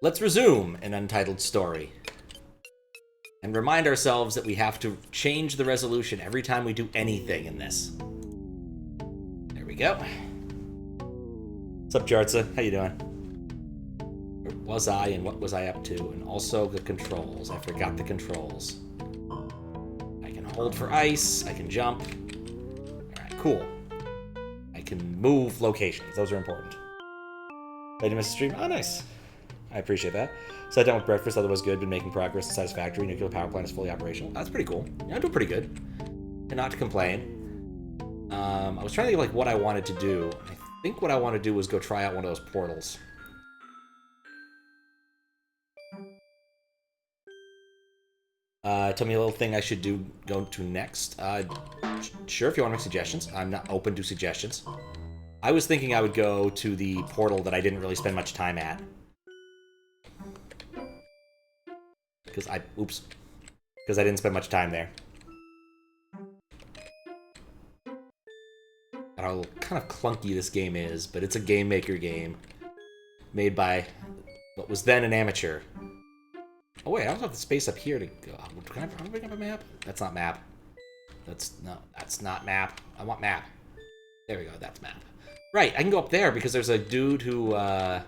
Let's resume an Untitled story. And remind ourselves that we have to change the resolution every time we do anything in this. There we go. What's up, Jartza? How you doing? Where was I and what was I up to? And also the controls. I forgot the controls. I can hold for ice. I can jump. Alright, cool. I can move locations. Those are important. Ready to miss the stream? Oh, nice. I appreciate that. Sat down with breakfast, otherwise good. Been making progress and satisfactory. Nuclear power plant is fully operational. That's pretty cool. Yeah, I'm doing pretty good. And not to complain. I was trying to think of like what I wanted to do. I think what I want to do was go try out one of those portals. Tell me a little thing I should go to next. Sure, if you want to make suggestions. I'm not open to suggestions. I was thinking I would go to the portal that I didn't really spend much time at. Because I didn't spend much time there. I don't know how kind of clunky this game is, but it's a Game Maker game. Made by what was then an amateur. Oh wait, I don't have the space up here to go. Can I bring up a map? That's not map. That's not map. I want map. There we go, that's map. Right, I can go up there because there's a dude who, there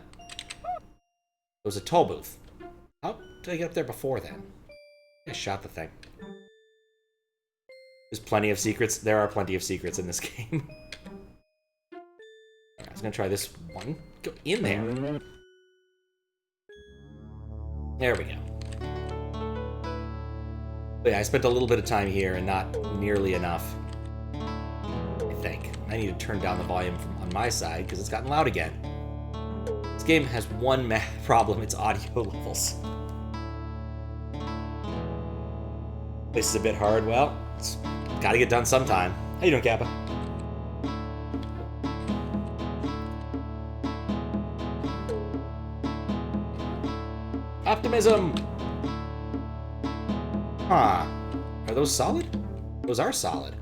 was a toll booth. How did I get up there before then? I shot the thing. There's plenty of secrets. There are plenty of secrets in this game. Right, I was gonna try this one. Go in there. There we go. But yeah, I spent a little bit of time here and not nearly enough. I think. I need to turn down the volume on my side because it's gotten loud again. This game has one problem, it's audio levels. This is a bit hard. Well, it's gotta get done sometime. How you doing, Kappa? Optimism! Huh. Are those solid? Those are solid.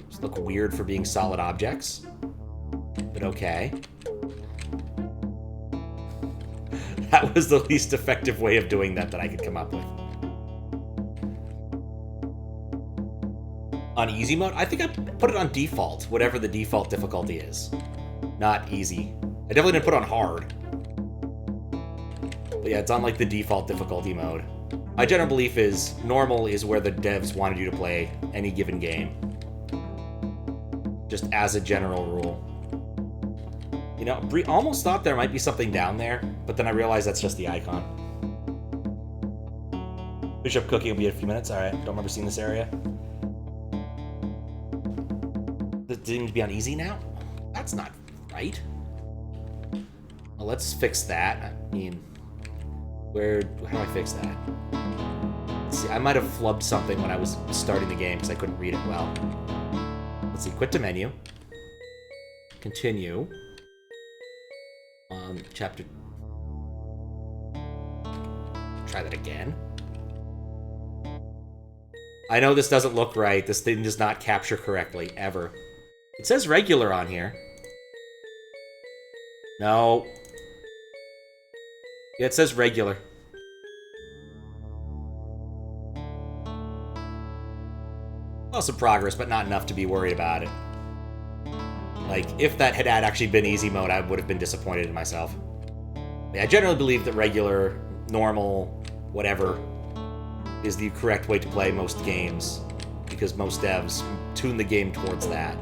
Those look weird for being solid objects. But okay. That was the least effective way of doing that I could come up with. On easy mode? I think I put it on default, whatever the default difficulty is. Not easy. I definitely didn't put it on hard. But yeah, it's on like the default difficulty mode. My general belief is normal is where the devs wanted you to play any given game. Just as a general rule. You know, almost thought there might be something down there, but then I realized that's just the icon. Bishop Cookie will be in a few minutes. Alright, don't remember seeing this area. Does it need to be on easy now? That's not right. Well, let's fix that. I mean, how do I fix that? Let's see, I might have flubbed something when I was starting the game because I couldn't read it well. Let's see, quit to menu. Continue. Chapter... Try that again. I know this doesn't look right. This thing does not capture correctly, ever. It says regular on here. No. Yeah, it says regular. Well, some progress, but not enough to be worried about it. Like, if that had actually been easy mode, I would have been disappointed in myself. Yeah, I generally believe that regular, normal, whatever, is the correct way to play most games, because most devs tune the game towards that.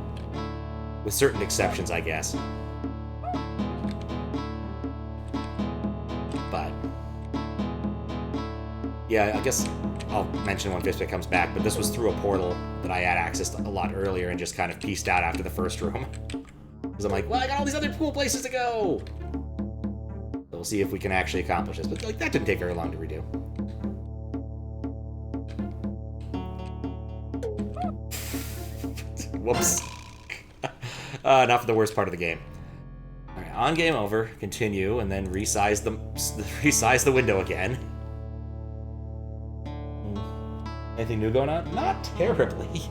With certain exceptions, I guess. But yeah, I guess I'll mention when Fiskbit comes back, but this was through a portal that I had access to a lot earlier and just kind of pieced out after the first room. Because I'm like, well, I got all these other cool places to go! So we'll see if we can actually accomplish this. But like, that didn't take very long to redo. Whoops. Not for the worst part of the game. Alright, on game over, continue, and then resize the window again. Anything new going on? Not terribly.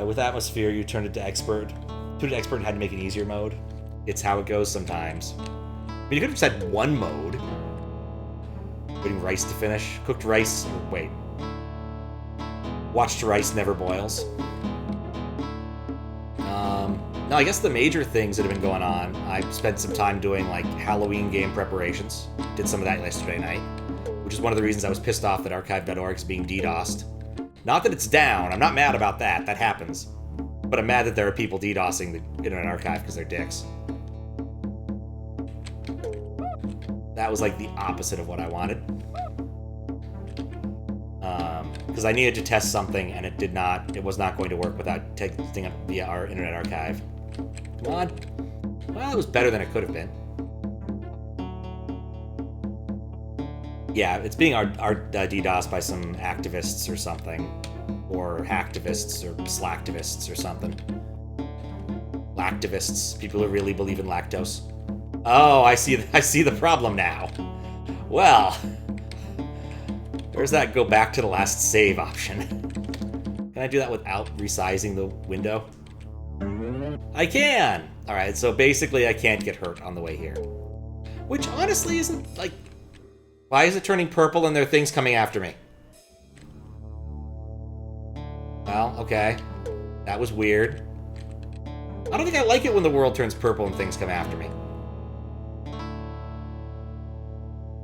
With atmosphere, you turned it to expert. Turned it to expert and had to make an easier mode. It's how it goes sometimes. mean, you could have said one mode. Waiting rice to finish. Cooked rice. Wait. Watched rice never boils. No, I guess the major things that have been going on, I spent some time doing, like, Halloween game preparations. Did some of that yesterday night, which is one of the reasons I was pissed off that archive.org is being DDoSed. Not that it's down. I'm not mad about that. That happens. But I'm mad that there are people DDoSing the Internet Archive because they're dicks. That was, like, the opposite of what I wanted. Because I needed to test something, and it was not going to work without testing it via our Internet Archive. Come on. Well, it was better than it could have been. Yeah, it's being DDoSed by some activists or something. Or hacktivists or slacktivists or something. Lactivists. People who really believe in lactose. Oh, I see the problem now. Well, where's that go back to the last save option? Can I do that without resizing the window? I can! Alright, so basically I can't get hurt on the way here. Which honestly isn't, like... Why is it turning purple and there are things coming after me? Well, okay. That was weird. I don't think I like it when the world turns purple and things come after me.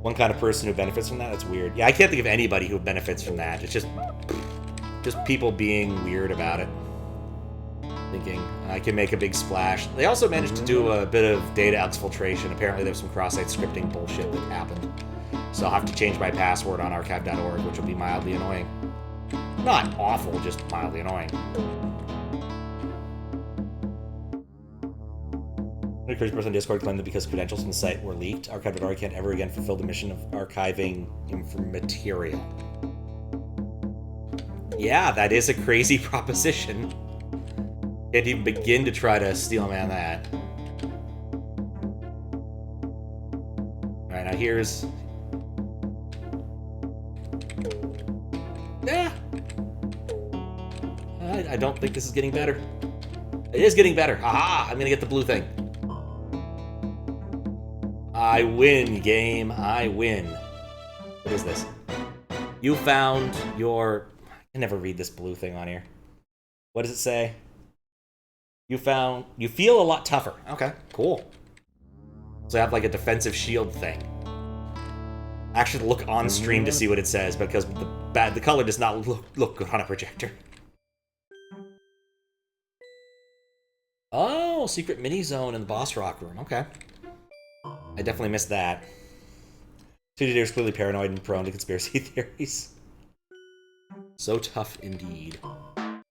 One kind of person who benefits from that? That's weird. Yeah, I can't think of anybody who benefits from that. It's just people being weird about it. Thinking I can make a big splash. They also managed to do a bit of data exfiltration. Apparently there's some cross-site scripting bullshit that happened. So I'll have to change my password on archive.org, which will be mildly annoying. Not awful, just mildly annoying. A crazy person on Discord claimed that because credentials from the site were leaked, archive.org can't ever again fulfill the mission of archiving material. Yeah, that is a crazy proposition. Can't even begin to try to steel man that. Alright, now here's... Yeah. I don't think this is getting better. It is getting better. Haha! I'm gonna get the blue thing. I win, game. I win. What is this? You found your... I can never read this blue thing on here. What does it say? You feel a lot tougher. Okay, cool. So I have like a defensive shield thing. I actually look on stream to see what it says because the color does not look good on a projector. Oh, secret mini zone in the boss rock room. Okay. I definitely missed that. 2D is clearly paranoid and prone to conspiracy theories. So tough indeed. Well,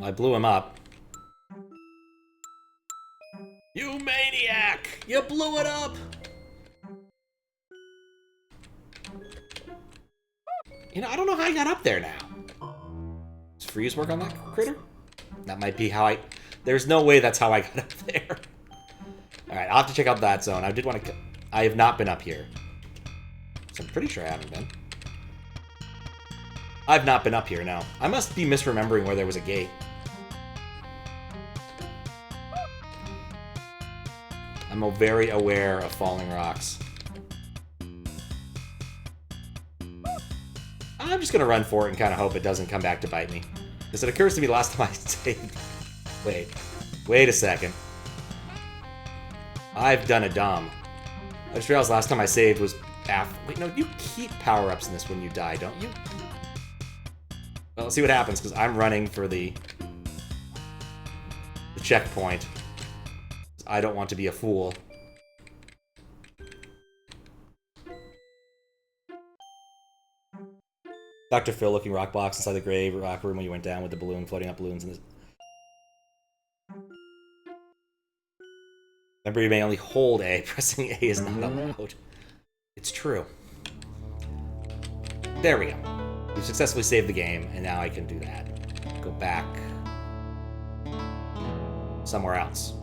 I blew him up. You maniac! You blew it up! You know, I don't know how I got up there now. Does freeze work on that critter? That might be how I... There's no way that's how I got up there. Alright, I'll have to check out that zone. I did want to... I have not been up here. So I'm pretty sure I haven't been. I've not been up here, no. I must be misremembering where there was a gate. I'm very aware of falling rocks. I'm just gonna run for it and kind of hope it doesn't come back to bite me. Because it occurs to me the last time I saved... Wait a second. I've done a dumb. I just realized last time I saved was after... Wait, no, you keep power-ups in this when you die, don't you? Well, let's see what happens, because I'm running for the checkpoint. I don't want to be a fool. Dr. Phil looking rock box inside the grave rock room when you went down with the balloon floating up balloons in this. Remember, you may only hold A. Pressing A is not allowed. It's true. There we go. We've successfully saved the game, and now I can do that. Go back somewhere else.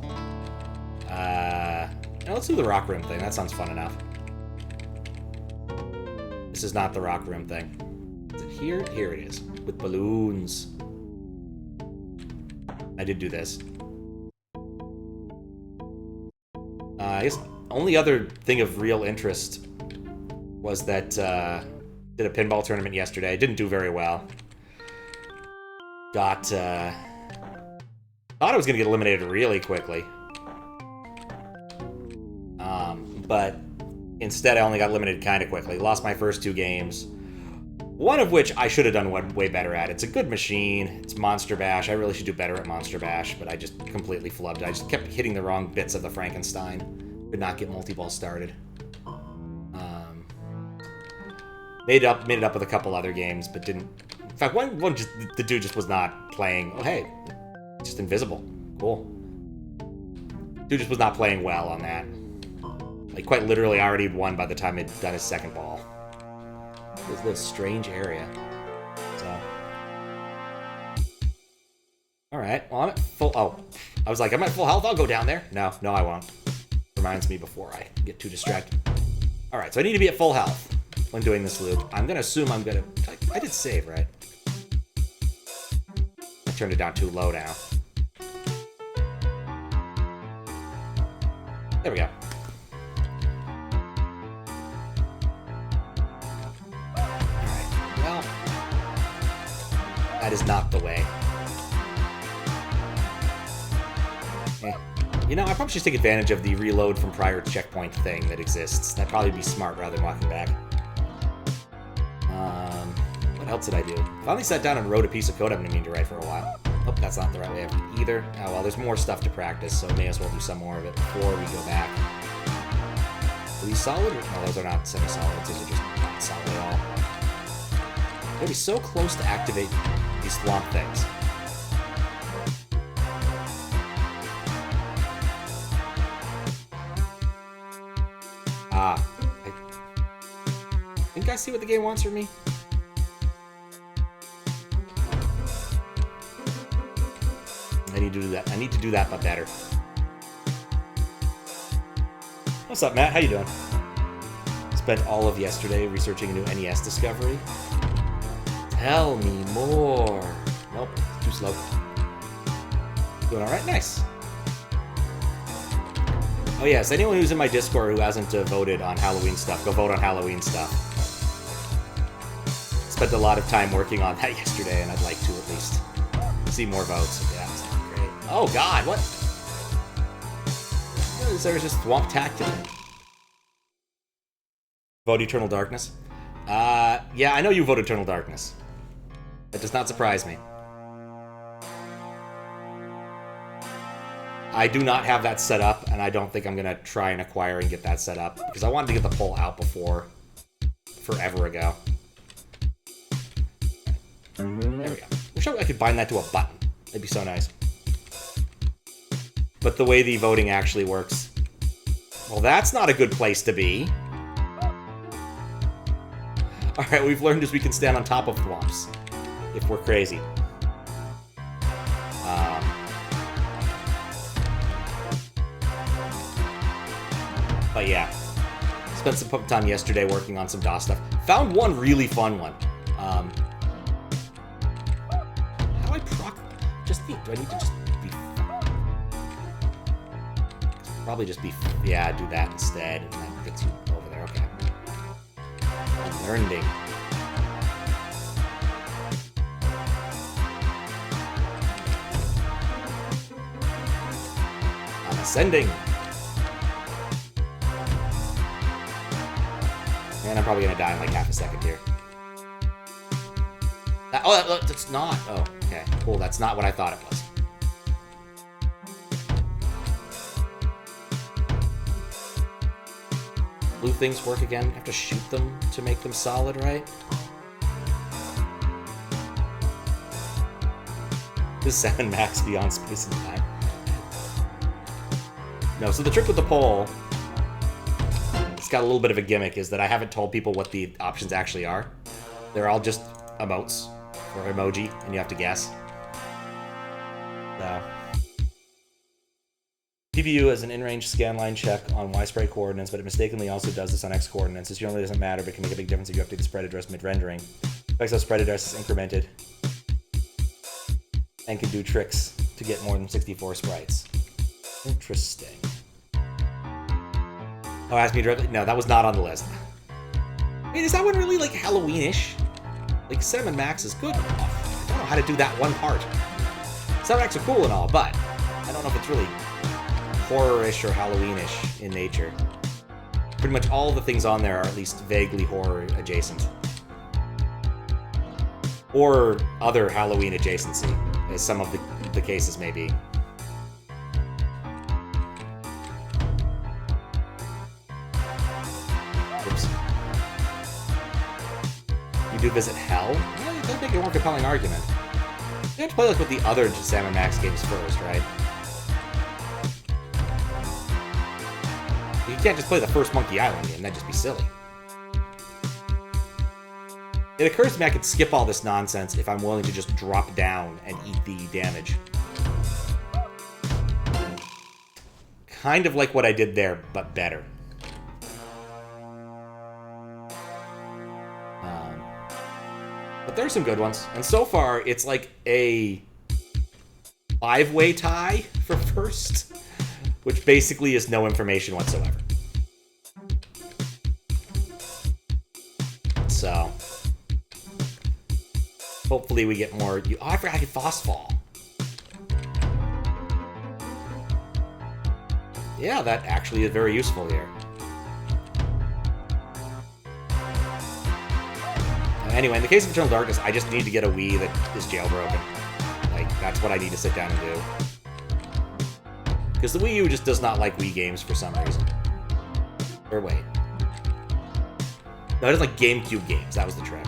Now let's do the rock room thing. That sounds fun enough. This is not the rock room thing. Is it here? Here it is. With balloons. I did do this. I guess Only other thing of real interest was that did a pinball tournament yesterday. Didn't do very well. Thought I was gonna get eliminated really quickly. But instead I only got eliminated kind of quickly. Lost my first 2 games. One of which I should have done way better at. It's a good machine. It's Monster Bash. I really should do better at Monster Bash, but I just completely flubbed. I just kept hitting the wrong bits of the Frankenstein. Could not get multi-ball started. Made it up with a couple other games, but didn't. In fact, one just the dude just was not playing. Oh hey, just invisible. Cool. Dude just was not playing well on that. Like quite literally, I already won by the time he'd done his second ball. What is this strange area? So, all right. Well, I'm at full. Oh, I was like, I'm at full health. I'll go down there. No, I won't. Reminds me before I get too distracted. All right, so I need to be at full health when doing this loop. I'm gonna assume I'm gonna. I did save, right? I turned it down too low now. There we go. Alright, well, that is not the way. You know, I probably should take advantage of the reload from prior checkpoint thing that exists. That'd probably be smart rather than walking back. What else did I do? Finally sat down and wrote a piece of code I've been meaning to write for a while. Oh, that's not the right way either. Oh, well, there's more stuff to practice, so may as well do some more of it before we go back. Are these solid? No, those are not semi-solids. Those are just not solid at all. I'm gonna be so close to activate these swamp things. I think I see what the game wants from me. I need to do that. I need to do that, but better. What's up, Matt? How you doing? Spent all of yesterday researching a new NES discovery. Tell me more. Nope, too slow. Doing all right. Nice. Oh yes, anyone who's in my Discord who hasn't voted on Halloween stuff, go vote on Halloween stuff. Spent a lot of time working on that yesterday, and I'd like to at least see more votes. Yeah, that's great. Oh god, what? Is there just Swamptacular? Vote Eternal Darkness? Yeah, I know you voted Eternal Darkness. That does not surprise me. I do not have that set up, and I don't think I'm going to try and acquire and get that set up, because I wanted to get the poll out before, forever ago. There we go. Wish I could bind that to a button. That'd be so nice. But the way the voting actually works... Well, that's not a good place to be. Alright, we've learned is we can stand on top of thwomps. If we're crazy. But yeah, spent some time yesterday working on some DOS stuff. Found one really fun one. How do I proc? Just do I need to just be? Probably just be. Yeah, do that instead, and that gets you over there. Okay. Learning. I'm ascending. And I'm probably gonna die in like half a second here. That's not. Oh, okay, cool. That's not what I thought it was. Blue things work again. You have to shoot them to make them solid, right? This 7 max beyond space and time. No, so the trick with the poll, it's got a little bit of a gimmick, is that I haven't told people what the options actually are. They're all just emotes or emoji, and you have to guess. So, PVU as an in-range scanline check on Y sprite coordinates, but it mistakenly also does this on X coordinates. This generally doesn't matter, but can make a big difference if you update the sprite address mid-rendering. Affects how sprite address is incremented, and can do tricks to get more than 64 sprites. Interesting. Oh, ask me directly? No, that was not on the list. Wait, is that one really, like, Halloween-ish? Like, Sam and Max is good enough. I don't know how to do that one part. Sam and Max are cool and all, but I don't know if it's really horror-ish or Halloween-ish in nature. Pretty much all the things on there are at least vaguely horror-adjacent. Or other Halloween adjacency, as some of the cases may be. Oops. You do visit Hell? Yeah, it does make a more compelling argument. You have to play like with the other Sam and Max games first, right? You can't just play the first Monkey Island game, that'd just be silly. It occurs to me I could skip all this nonsense if I'm willing to just drop down and eat the damage. Kind of like what I did there, but better. But there's some good ones. And so far, it's like a 5-way tie for first, which basically is no information whatsoever. So, hopefully we get more... Oh, I forgot I could Phosphall. Yeah, that actually is very useful here. Anyway, in the case of Eternal Darkness, I just need to get a Wii that is jailbroken. Like, that's what I need to sit down and do. Because the Wii U just does not like Wii games for some reason. Or wait. No, it doesn't like GameCube games. That was the trick.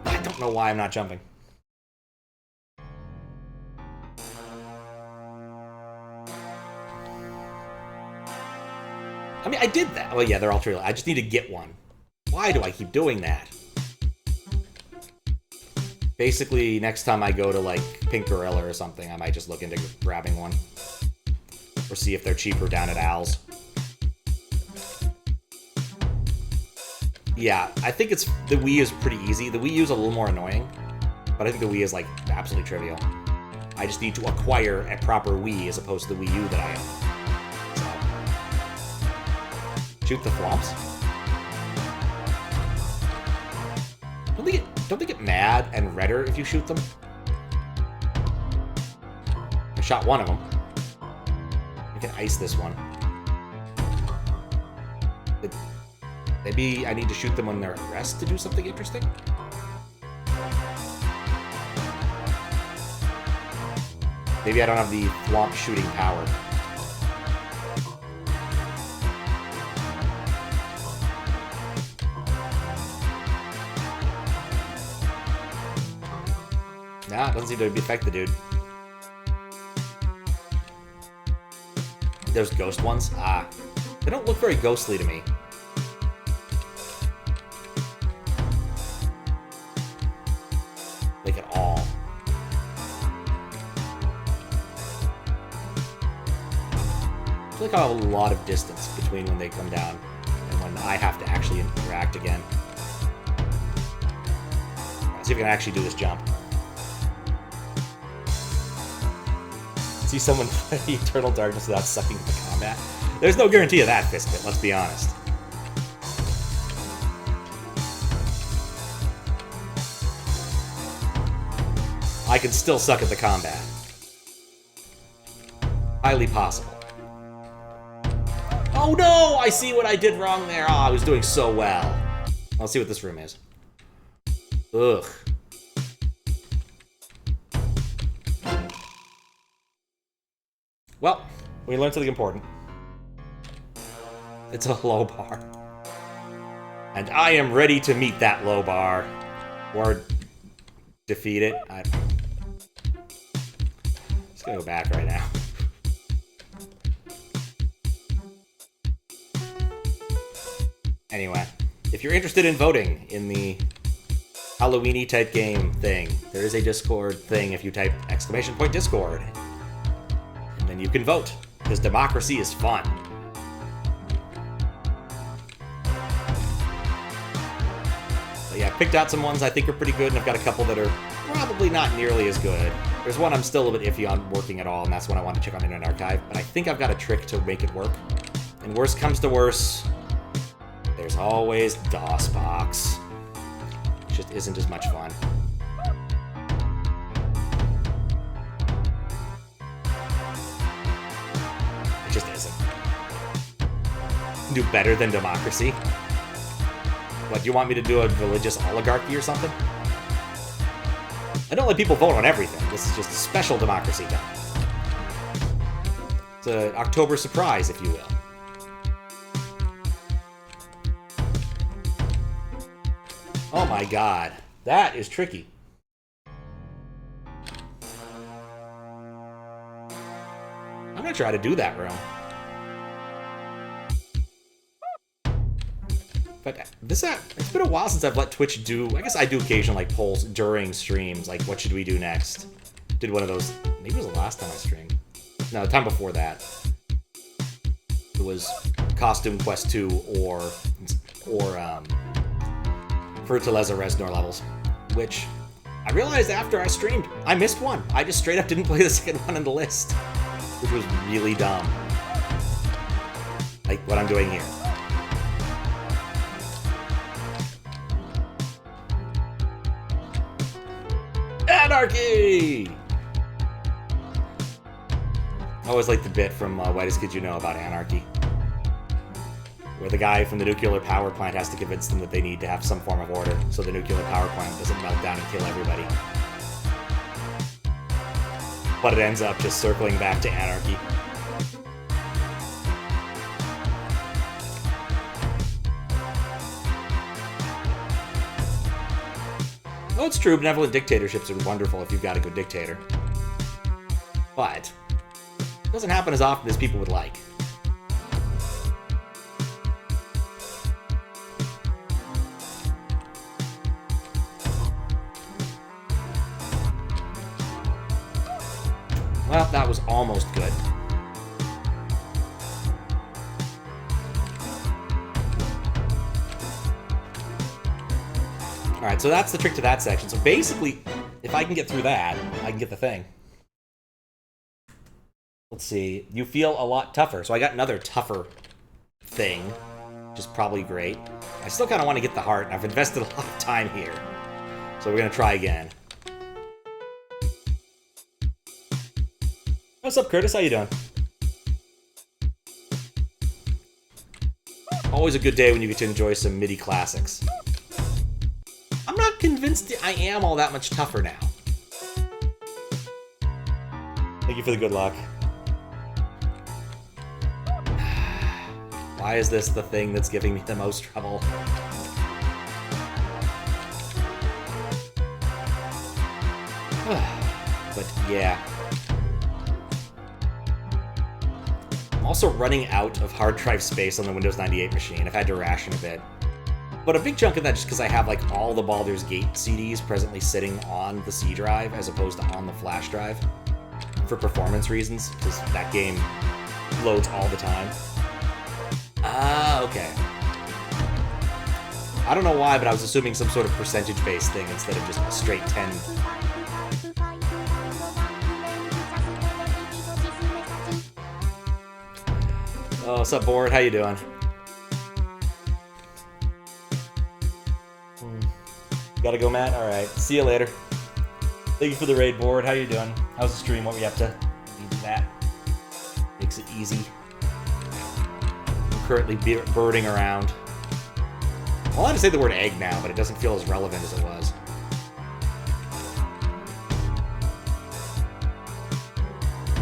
I don't know why I'm not jumping. I mean, I did that. Well, yeah, they're all true. I just need to get one. Why do I keep doing that? Basically, next time I go to, like, Pink Gorilla or something, I might just look into grabbing one. Or see if they're cheaper down at Al's. Yeah, I think it's... The Wii is pretty easy. The Wii U is a little more annoying. But I think the Wii is, like, absolutely trivial. I just need to acquire a proper Wii as opposed to the Wii U that I own. So. Shoot the Thwomps. Don't they get mad and redder if you shoot them? I shot one of them. I can ice this one. Maybe I need to shoot them when they're at rest to do something interesting? Maybe I don't have the Thwomp shooting power. Nah, it doesn't seem to affect the dude. There's ghost ones? Ah. They don't look very ghostly to me. Like at all. I feel like I have a lot of distance between when they come down and when I have to actually interact again. Let's see if I can actually do this jump. See someone play Eternal Darkness without sucking the combat. There's no guarantee of that, Fiskbit, let's be honest. I can still suck at the combat. Highly possible. Oh no! I see what I did wrong there. Oh, I was doing so well. Let's see what this room is. Ugh. Well, we learned something important. It's a low bar. And I am ready to meet that low bar. Or defeat it. I'm just gonna go back right now. Anyway, if you're interested in voting in the Halloween-y type game thing, there is a Discord thing if you type !Discord. And you can vote, because democracy is fun. But yeah, I picked out some ones I think are pretty good, and I've got a couple that are probably not nearly as good. There's one I'm still a bit iffy on working at all, and that's one I want to check on Internet Archive, but I think I've got a trick to make it work. And worst comes to worst, there's always DOSBox. It just isn't as much fun. It just isn't. Do better than democracy? What, you want me to do a religious oligarchy or something? I don't let people vote on everything. This is just a special democracy time. It's an October surprise, if you will. Oh my god. That is tricky. I'm gonna try to do that room. But it's been a while since I've let Twitch do... I guess I do occasionally like polls during streams, like what should we do next? Did one of those... Maybe it was the last time I streamed. No, the time before that. It was Costume Quest 2 or Fertileza Resnor levels. Which I realized after I streamed, I missed one. I just straight up didn't play the second one in the list. Which was really dumb. Like what I'm doing here. Anarchy! I always like the bit from Whitest Kid You Know about anarchy. Where the guy from the nuclear power plant has to convince them that they need to have some form of order so the nuclear power plant doesn't melt down and kill everybody. But it ends up just circling back to anarchy. Oh, it's true, benevolent dictatorships are wonderful if you've got a good dictator. But it doesn't happen as often as people would like. Well, that was almost good. Alright, so that's the trick to that section. So basically, if I can get through that, I can get the thing. Let's see. You feel a lot tougher. So I got another tougher thing, which is probably great. I still kind of want to get the heart, and I've invested a lot of time here. So we're going to try again. What's up, Curtis? How you doing? Always a good day when you get to enjoy some MIDI classics. I'm not convinced I am all that much tougher now. Thank you for the good luck. Why is this the thing that's giving me the most trouble? But yeah. I'm also running out of hard drive space on the Windows 98 machine. I've had to ration a bit. But a big chunk of that just because I have like all the Baldur's Gate CDs presently sitting on the C drive as opposed to on the flash drive for performance reasons, because that game loads all the time. Ah, okay. I don't know why, but I was assuming some sort of percentage-based thing instead of just a straight 10. Oh, what's up, Board? How you doing? Gotta go, Matt? Alright. See you later. Thank you for the raid, Board. How you doing? How's the stream? What were you up to? Need that. Makes it easy. I'm currently birding around. I want to say the word egg now, but it doesn't feel as relevant as it was.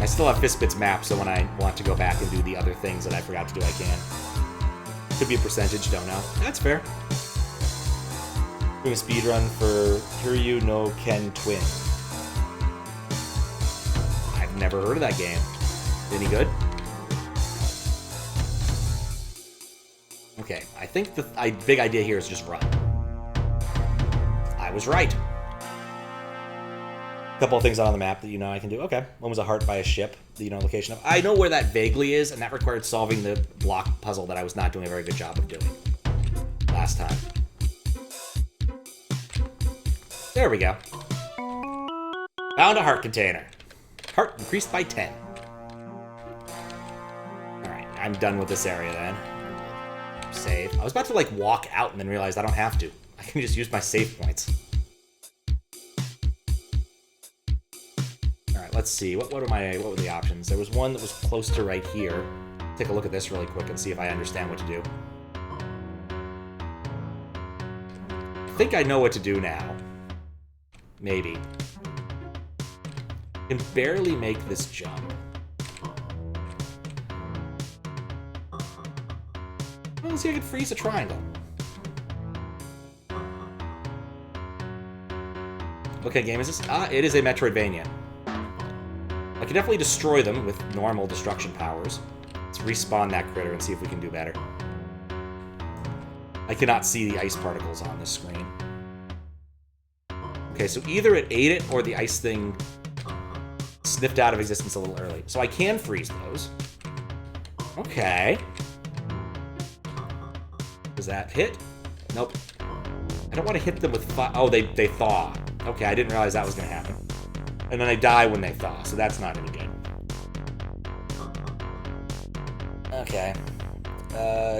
I still have Fiskbit's map, so when I want to go back and do the other things that I forgot to do, I can. Could be a percentage, don't know. That's fair. Doing a speedrun for Kiryu no Ken Twin. I've never heard of that game. Any good? Okay, I think the big idea here is just run. I was right. A couple of things on the map that you know I can do. Okay, one was a heart by a ship that you know location of. I know where that vaguely is, and that required solving the block puzzle that I was not doing a very good job of doing last time. There we go. Found a heart container. Heart increased by 10. Alright, I'm done with this area then. Save. I was about to, like, walk out and then realized I don't have to. I can just use my save points. Alright, let's see. What were the options? There was one that was close to right here. Take a look at this really quick and see if I understand what to do. I think I know what to do now. Maybe. I can barely make this jump. Well, let's see if I can freeze a triangle. Okay, game, is this? It is a Metroidvania. I can definitely destroy them with normal destruction powers. Let's respawn that critter and see if we can do better. I cannot see the ice particles on this screen. Okay, so either it ate it or the ice thing sniffed out of existence a little early. So I can freeze those. Okay. Does that hit? Nope. I don't want to hit them with fire. Oh, they thaw. Okay, I didn't realize that was going to happen. And then they die when they thaw, so that's not any good. Okay.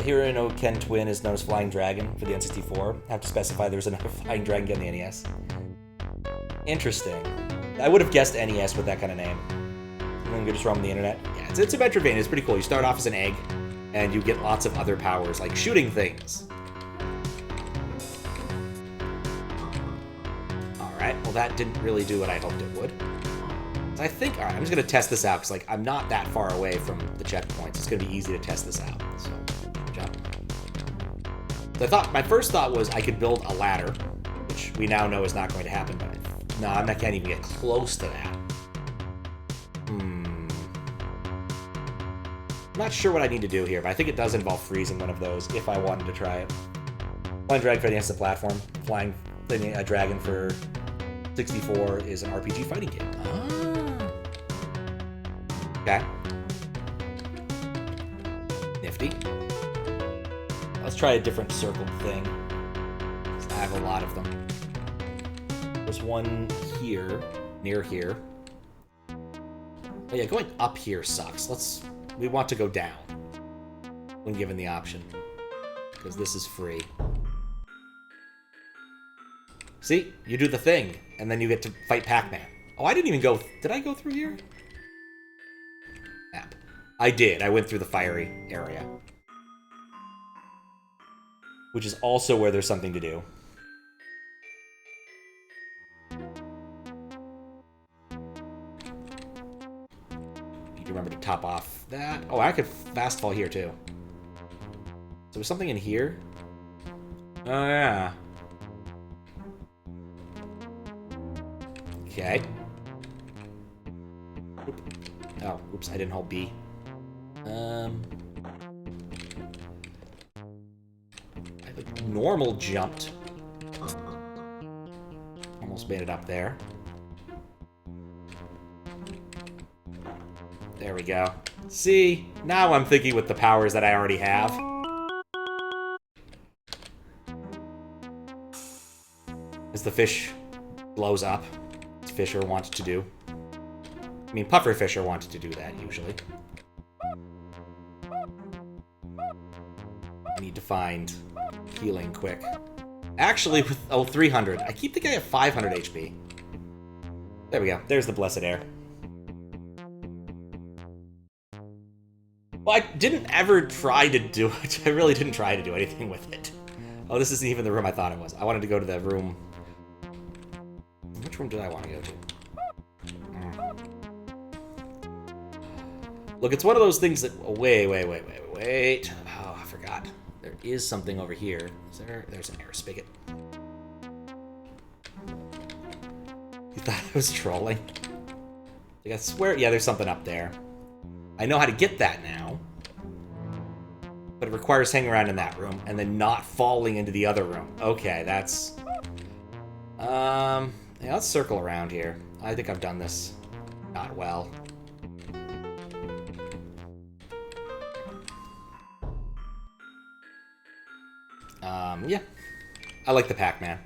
Hero no Ken Twin is known as Flying Dragon for the N64. I have to specify there's another Flying Dragon in the NES. Interesting. I would have guessed NES with that kind of name. And then just roam the internet. Yeah, it's a Metroidvania. It's pretty cool. You start off as an egg, and you get lots of other powers, like shooting things. Alright, well that didn't really do what I hoped it would. So I think, alright, I'm just going to test this out, because like, I'm not that far away from the checkpoints. It's going to be easy to test this out. So, good job. So my first thought was I could build a ladder, which we now know is not going to happen, but no, I can't even get close to that. I'm not sure what I need to do here, but I think it does involve freezing one of those if I wanted to try it. Flying Dragon for the NES platform. Flying a Dragon for 64 is an RPG fighting game. Ah. Okay. Nifty. Let's try a different circled thing. I have a lot of them. There's one here, near here. Oh yeah, going up here sucks. We want to go down when given the option, because this is free. See? You do the thing, and then you get to fight Pac-Man. Oh, I didn't even go... Did I go through here? Map. I did. I went through the fiery area. Which is also where there's something to do. Remember to top off that. Oh, I could fast fall here too. So there's something in here. Oh yeah. Okay. Oh, oops, I didn't hold B. I normal jumped. Almost made it up there. There we go. See? Now I'm thinking with the powers that I already have. As the fish blows up, as Fisher wants to do. I mean, Puffer Fisher wanted to do that, usually. I need to find healing quick. Actually, with... Oh, 300. I keep thinking I have 500 HP. There we go. There's the Blessed Air. Well, I didn't ever try to do it. I really didn't try to do anything with it. Oh, this isn't even the room I thought it was. I wanted to go to the room... Which room did I want to go to? Look, it's one of those things that... Oh, wait. Oh, I forgot. There is something over here. Is there? There's an air spigot. You thought I was trolling? Like, I swear... Yeah, there's something up there. I know how to get that now. But it requires hanging around in that room and then not falling into the other room. Okay, that's... Yeah, let's circle around here. I think I've done this not well. Yeah. I like the Pac-Man.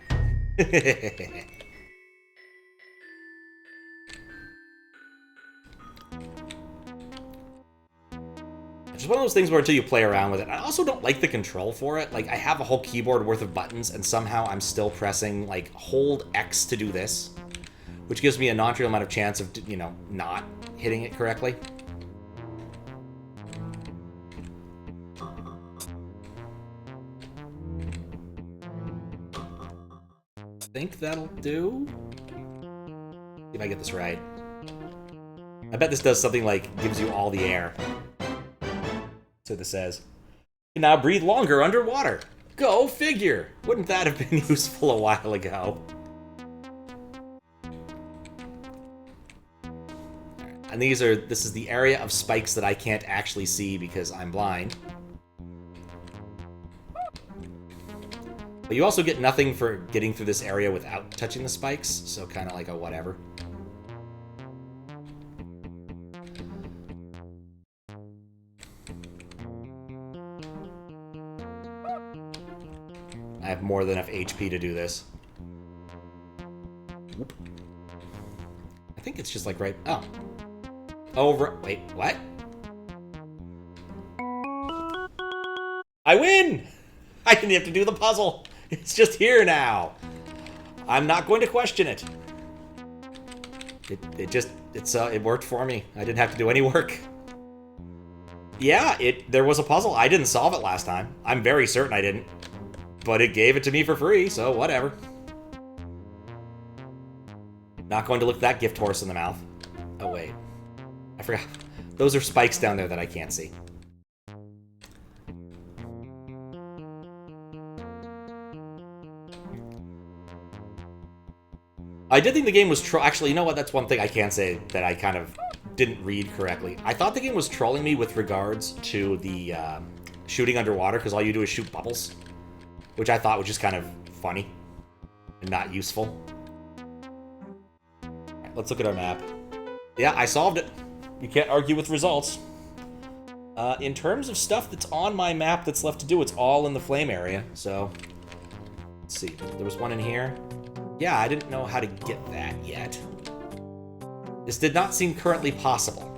just one of those things where until you play around with it. I also don't like the control for it. Like, I have a whole keyboard worth of buttons, and somehow I'm still pressing, like, hold X to do this, which gives me a non-trivial amount of chance of, you know, not hitting it correctly. I think that'll do. See if I get this right. I bet this does something like gives you all the air. That's what this says. You can now breathe longer underwater. Go figure. Wouldn't that have been useful a while ago? And this is the area of spikes that I can't actually see because I'm blind. But you also get nothing for getting through this area without touching the spikes, so kind of like a whatever. I have more than enough HP to do this. Whoop. I think it's just like right... Oh. Over... Wait, what? I win! I didn't have to do the puzzle. It's just here now. I'm not going to question it. It worked for me. I didn't have to do any work. Yeah, there was a puzzle. I didn't solve it last time. I'm very certain I didn't. But it gave it to me for free, so whatever. Not going to look that gift horse in the mouth. Oh, wait. I forgot. Those are spikes down there that I can't see. I did think the game was actually, you know what? That's one thing I can say that I kind of didn't read correctly. I thought the game was trolling me with regards to the shooting underwater, because all you do is shoot bubbles, which I thought was just kind of funny and not useful. All right, let's look at our map. Yeah, I solved it. You can't argue with results. In terms of stuff that's on my map that's left to do, it's all in the flame area, so... Let's see, there was one in here. Yeah, I didn't know how to get that yet. This did not seem currently possible.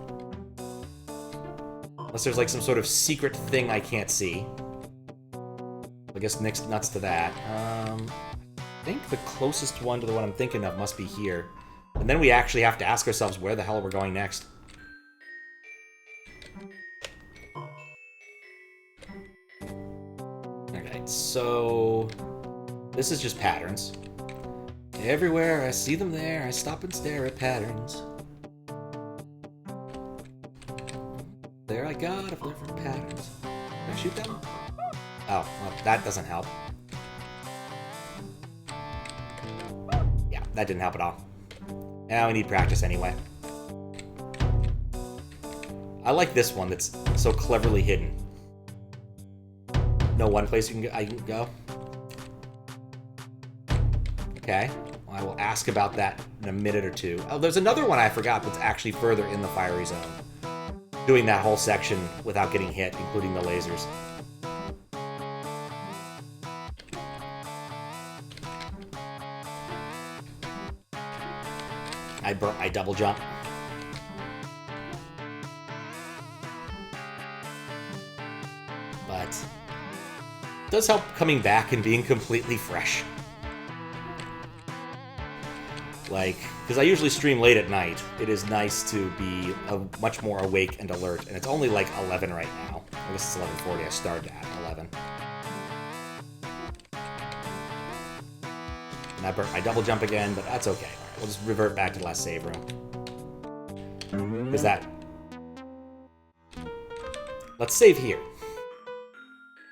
Unless there's like some sort of secret thing I can't see. I guess next nuts to that. I think the closest one to the one I'm thinking of must be here. And then we actually have to ask ourselves where the hell we're going next. Okay, so... This is just patterns. Everywhere I see them there, I stop and stare at patterns. There I got a flare from patterns. Can I shoot them? Oh, well, that doesn't help. Yeah, that didn't help at all. Now we need practice anyway. I like this one that's so cleverly hidden. No one place I can go. Okay. I will ask about that in a minute or two. Oh, there's another one I forgot that's actually further in the fiery zone. Doing that whole section without getting hit, including the lasers. I burnt my double jump. But it does help coming back and being completely fresh. Like, because I usually stream late at night, it is nice to be much more awake and alert, and it's only like 11 right now. I guess it's 11:40, I started at 11. And I burnt my double jump again, but that's okay. Alright, we'll just revert back to the last save room. Because that... Let's save here.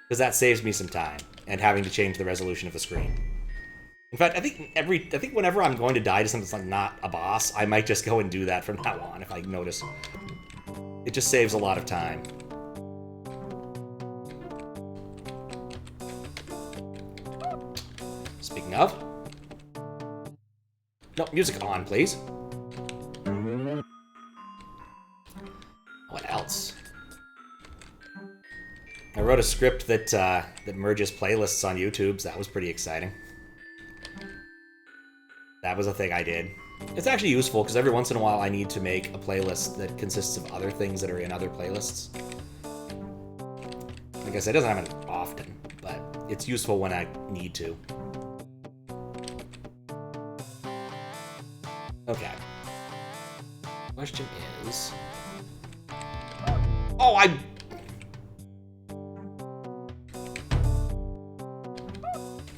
Because that saves me some time, and having to change the resolution of the screen. In fact, I think whenever I'm going to die to something that's like not a boss, I might just go and do that from now on if I notice. It just saves a lot of time. Speaking of... No, music on, please. What else? I wrote a script that merges playlists on YouTube, so that was pretty exciting. That was a thing I did. It's actually useful, because every once in a while I need to make a playlist that consists of other things that are in other playlists. Like I said, it doesn't happen often, but it's useful when I need to. Okay. Question is... Oh, I...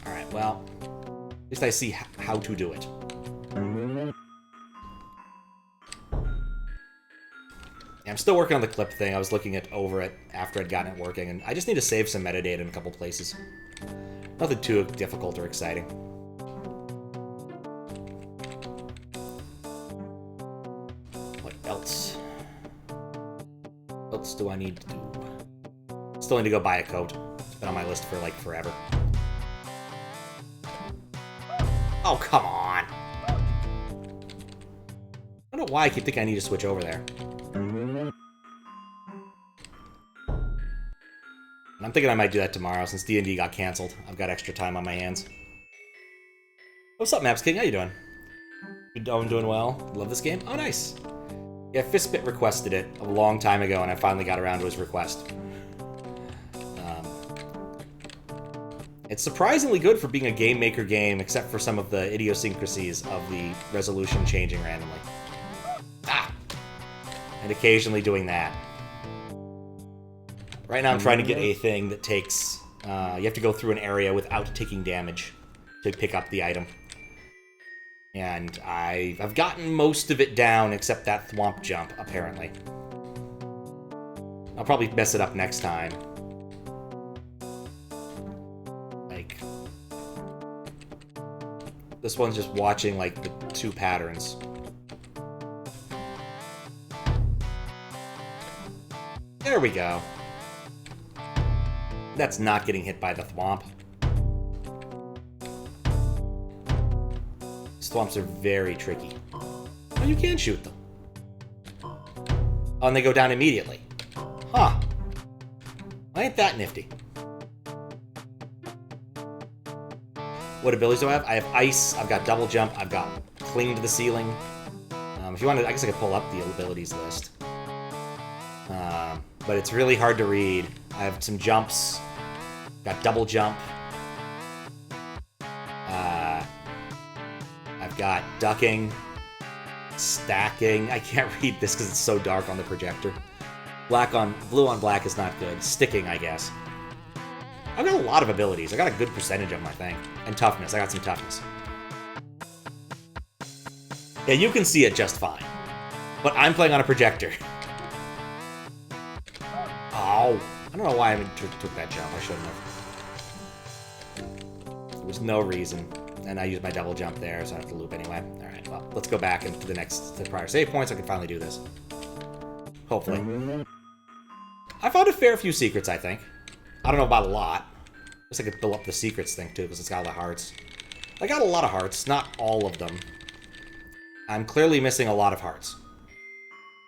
Alright, well... At least I see how to do it. Yeah, I'm still working on the clip thing. I was looking over it after I'd gotten it working, and I just need to save some metadata in a couple places. Nothing too difficult or exciting. What else? What else do I need to do? Still need to go buy a coat. It's been on my list for, like, forever. Oh, come on! I don't know why I keep thinking I need to switch over there. I'm thinking I might do that tomorrow, since D&D got canceled. I've got extra time on my hands. What's up, Maps King? How you doing? I'm doing well. Love this game? Oh, nice. Yeah, Fiskbit requested it a long time ago, and I finally got around to his request. It's surprisingly good for being a Game Maker game, except for some of the idiosyncrasies of the resolution changing randomly. Ah! And occasionally doing that. Right now I'm trying to get a thing that takes... you have to go through an area without taking damage to pick up the item. And I've gotten most of it down except that thwomp jump, apparently. I'll probably mess it up next time. Like... This one's just watching, like, the two patterns. There we go. That's not getting hit by the thwomp. These thwomps are very tricky. Oh, you can shoot them. Oh, and they go down immediately. Huh. Ain't that nifty. What abilities do I have? I have ice, I've got double jump, I've got cling to the ceiling. If you want to, I guess I could pull up the abilities list. But it's really hard to read. I have some jumps. Got double jump. I've got ducking. Stacking. I can't read this because it's so dark on the projector. Blue on black is not good. Sticking, I guess. I've got a lot of abilities. I got a good percentage of them, I think. And toughness. I got some toughness. Yeah, you can see it just fine. But I'm playing on a projector. Oh, I don't know why I took that jump. I shouldn't have. There was no reason. And I used my double jump there, so I have to loop anyway. Alright, well, let's go back into the prior save points. I can finally do this. Hopefully. I found a fair few secrets, I think. I don't know about a lot. I guess I could build up the secrets thing, too, because it's got a lot of hearts. I got a lot of hearts, not all of them. I'm clearly missing a lot of hearts.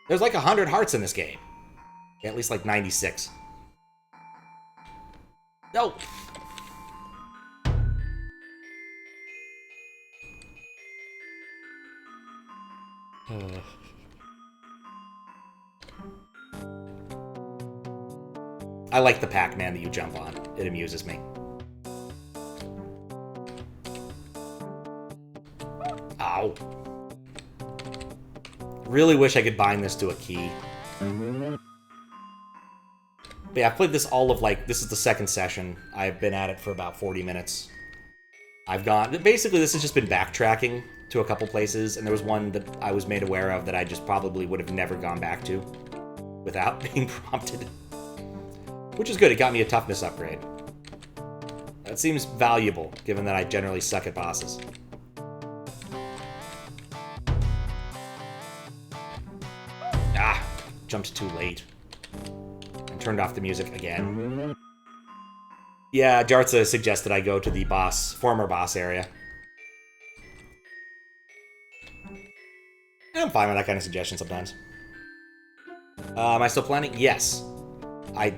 There's like 100 hearts in this game. Yeah, at least like 96. No! I like the Pac-Man that you jump on. It amuses me. Ow. Really wish I could bind this to a key. But yeah, I've played this all of, like, this is the second session. I've been at it for about 40 minutes. Basically, this has just been backtracking to a couple places, and there was one that I was made aware of that I just probably would have never gone back to without being prompted. Which is good, it got me a toughness upgrade. That seems valuable, given that I generally suck at bosses. Ah, jumped too late. And turned off the music again. Yeah, Jartza suggested I go to the former boss area. And I'm fine with that kind of suggestion sometimes. Am I still planning? Yes. I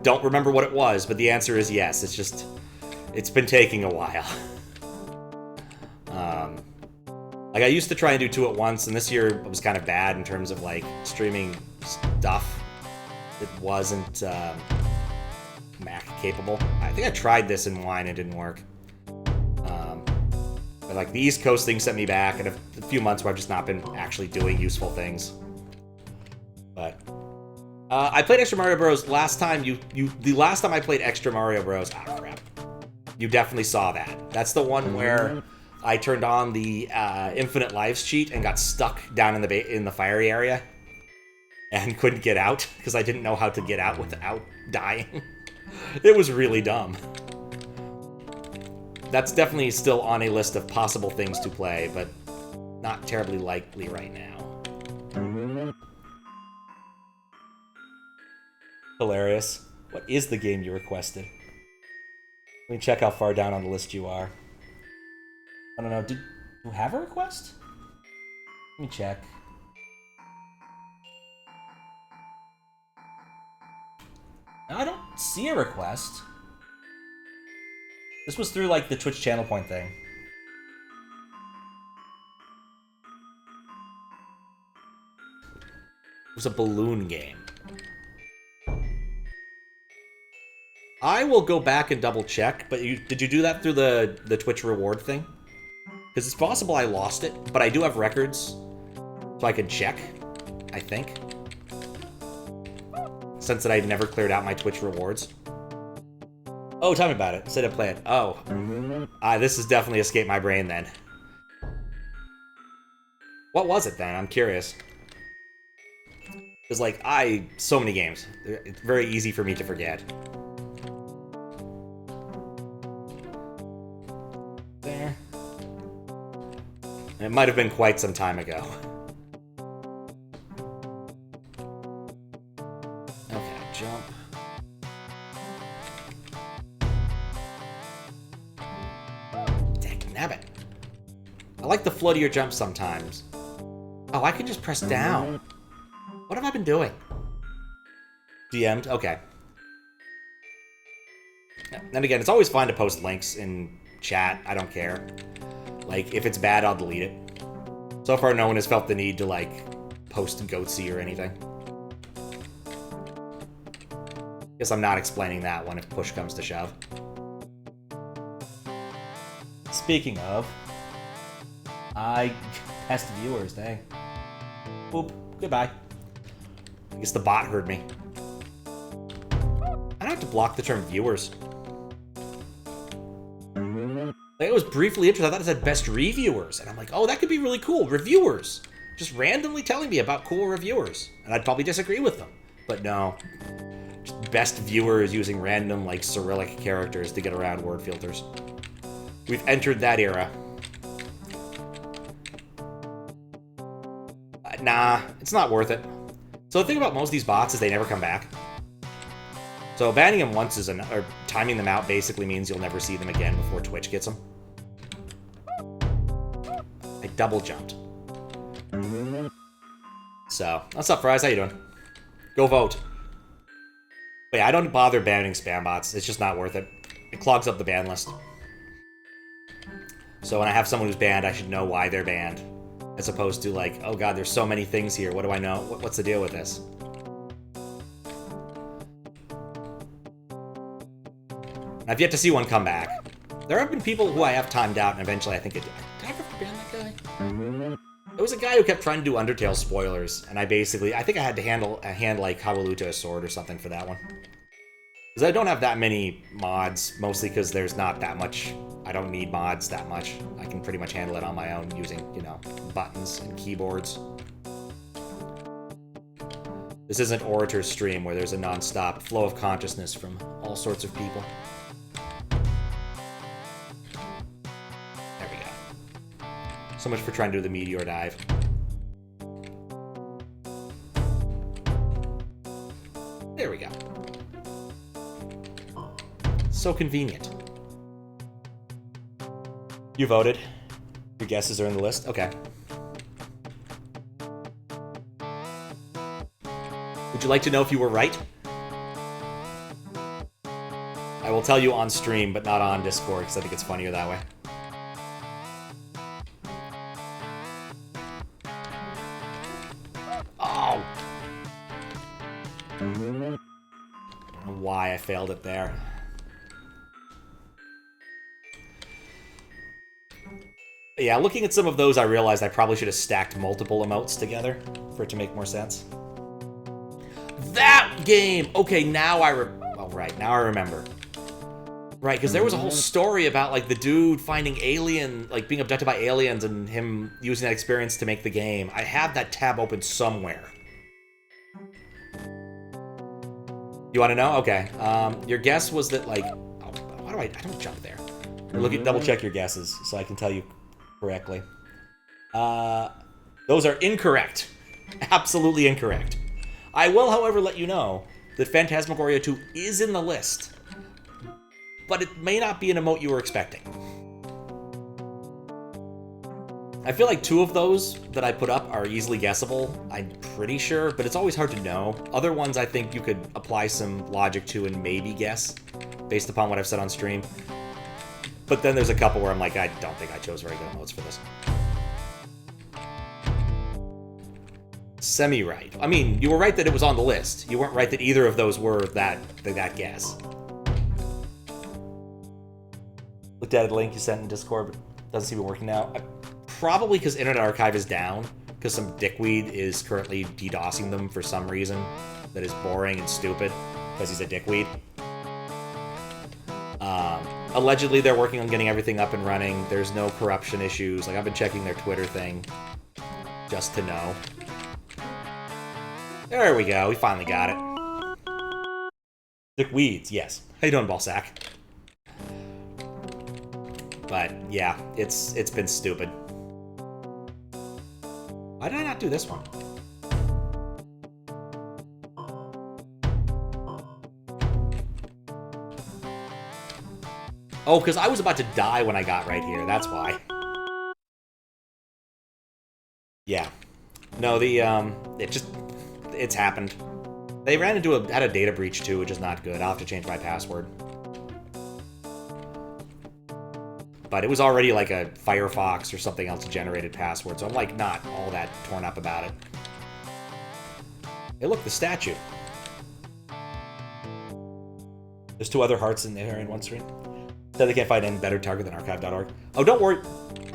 don't remember what it was, but the answer is yes. It's just, it's been taking a while. Like, I used to try and do 2 at once, and this year it was kind of bad in terms of, like, streaming stuff that wasn't capable. I think I tried this in Wine and it didn't work. But like the East Coast thing sent me back in a few months where I've just not been actually doing useful things. But I played Extra Mario Bros. Last time the last time I played Extra Mario Bros. Ah, crap. You definitely saw that. That's the one where I turned on the Infinite Lives cheat and got stuck down in the fiery area and couldn't get out because I didn't know how to get out without dying. It was really dumb. That's definitely still on a list of possible things to play, but not terribly likely right now. Hilarious. What is the game you requested? Let me check how far down on the list you are. I don't know. Did you have a request? Let me check. No, I don't see a request. This was through, like, the Twitch channel point thing. It was a balloon game. I will go back and double check, but did you do that through the Twitch reward thing? Because it's possible I lost it, but I do have records, so I can check, I think. Since that I've never cleared out my Twitch rewards. Oh, tell me about it. Say to play it. Oh. This has definitely escaped my brain then. What was it then? I'm curious. Because, like, so many games. It's very easy for me to forget. There. It might have been quite some time ago. Okay, jump. Dangnabbit. I like the floatier jump sometimes. Oh, I can just press down. What have I been doing? DM'd? Okay. And again, it's always fun to post links in chat. I don't care. Like, if it's bad, I'll delete it. So far, no one has felt the need to, like, post Goatsy or anything. Guess I'm not explaining that one if push comes to shove. Speaking of, I pest viewers, dang. Boop. Goodbye. I guess the bot heard me. I don't have to block the term viewers. Like, I was briefly interested. I thought it said best reviewers. And I'm like, oh, that could be really cool. Reviewers. Just randomly telling me about cool reviewers. And I'd probably disagree with them. But no. Just best viewers using random, like, Cyrillic characters to get around word filters. We've entered that era. Nah, it's not worth it. So the thing about most of these bots is they never come back. So banning them once is or timing them out basically means you'll never see them again before Twitch gets them. I double jumped. So, what's up, Fries? How you doing? Go vote. But yeah, I don't bother banning spam bots. It's just not worth it. It clogs up the ban list. So when I have someone who's banned, I should know why they're banned. As opposed to like, oh god, there's so many things here. What do I know? What's the deal with this? I've yet to see one come back. There have been people who I have timed out, and eventually I think did I ever ban that guy? There was a guy who kept trying to do Undertale spoilers, and I think I had to hand like Kawaluta a sword or something for that one. Because I don't have that many mods, mostly because there's not that much. I don't need mods that much. I can pretty much handle it on my own using, you know, buttons and keyboards. This isn't Orator's stream where there's a non-stop flow of consciousness from all sorts of people. There we go. So much for trying to do the meteor dive. There we go. So convenient. You voted. Your guesses are in the list? Okay. Would you like to know if you were right? I will tell you on stream, but not on Discord, because I think it's funnier that way. Oh! I don't know why I failed it there. Yeah, looking at some of those, I realized I probably should have stacked multiple emotes together for it to make more sense. That game! Okay, now now I remember. Right, because there was a whole story about, like, the dude finding like, being abducted by aliens and him using that experience to make the game. I have that tab open somewhere. You want to know? Okay. Your guess was that, like... Oh, why do I don't jump there. Double check your guesses so I can tell you correctly. Those are incorrect. Absolutely incorrect. I will, however, let you know that Phantasmagoria 2 is in the list, but it may not be an emote you were expecting. I feel like 2 of those that I put up are easily guessable, I'm pretty sure, but it's always hard to know. Other ones I think you could apply some logic to and maybe guess, based upon what I've said on stream. But then there's a couple where I'm like, I don't think I chose very good emotes for this. Semi-right. I mean, you were right that it was on the list. You weren't right that either of those were that guess. Looked at a link you sent in Discord, but doesn't seem to be working now. Probably because Internet Archive is down, because some dickweed is currently DDoSing them for some reason that is boring and stupid, because he's a dickweed. Allegedly, they're working on getting everything up and running. There's no corruption issues. Like, I've been checking their Twitter thing just to know. There we go. We finally got it. Dickweeds, yes. How you doing, Ballsack? But, yeah, it's been stupid. Why did I not do this one? Oh, because I was about to die when I got right here. That's why. Yeah. No, it's happened. They had a data breach too, which is not good. I'll have to change my password. But it was already like a Firefox or something else generated password, so I'm like not all that torn up about it. Hey, look, the statue. There's 2 other hearts in there in one stream. Said they can't find any better target than archive.org. Oh, don't worry.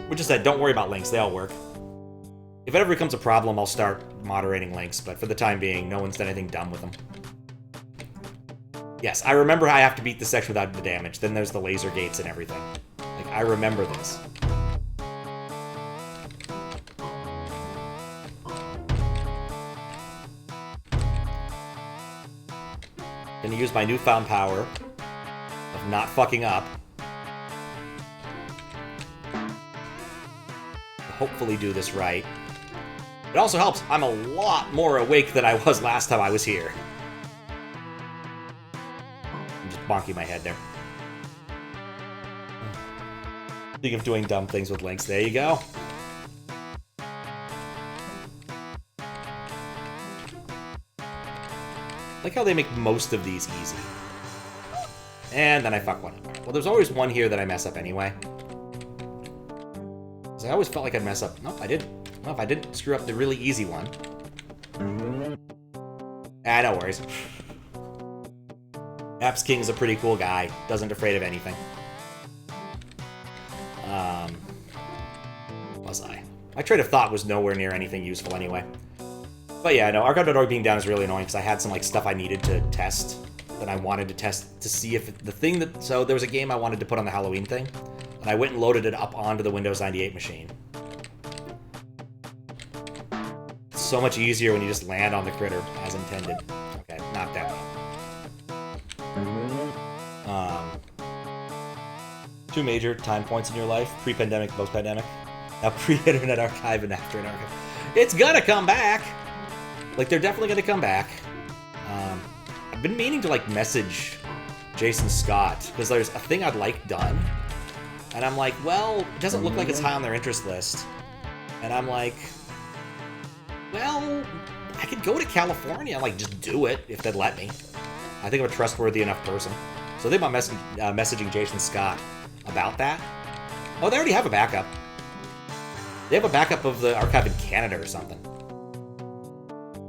We just said don't worry about links. They all work. If it ever becomes a problem, I'll start moderating links, but for the time being, no one's done anything dumb with them. Yes, I remember I have to beat the section without the damage. Then there's the laser gates and everything. Like, I remember this. Gonna use my newfound power of not fucking up. Hopefully do this right. It also helps, I'm a lot more awake than I was last time I was here. I'm just bonking my head there. Speaking of doing dumb things with links, there you go. Like how they make most of these easy. And then I fuck one up. Well, there's always one here that I mess up anyway. I always felt like I'd mess up. Nope, I didn't. Well, if I didn't screw up the really easy one. Ah, no worries. Apps King's a pretty cool guy. Doesn't afraid of anything. Was I? My trade of thought was nowhere near anything useful anyway. But yeah, no, archive.org being down is really annoying because I had some like stuff I needed to test that I wanted to test to see if the thing that... So there was a game I wanted to put on the Halloween thing, and I went and loaded it up onto the Windows 98 machine. It's so much easier when you just land on the critter as intended. Okay, knocked that one. 2 major time points in your life: pre-pandemic, post-pandemic. Now pre-internet archive and after an archive. It's gonna come back! Like, they're definitely gonna come back. I've been meaning to, like, message Jason Scott, because there's a thing I'd like done. And I'm like, well, it doesn't look like it's high on their interest list. And I'm like, well, I could go to California and, like, just do it, if they'd let me. I think I'm a trustworthy enough person. So I think I'm messaging Jason Scott about that. Oh, they already have a backup. They have a backup of the archive in Canada or something.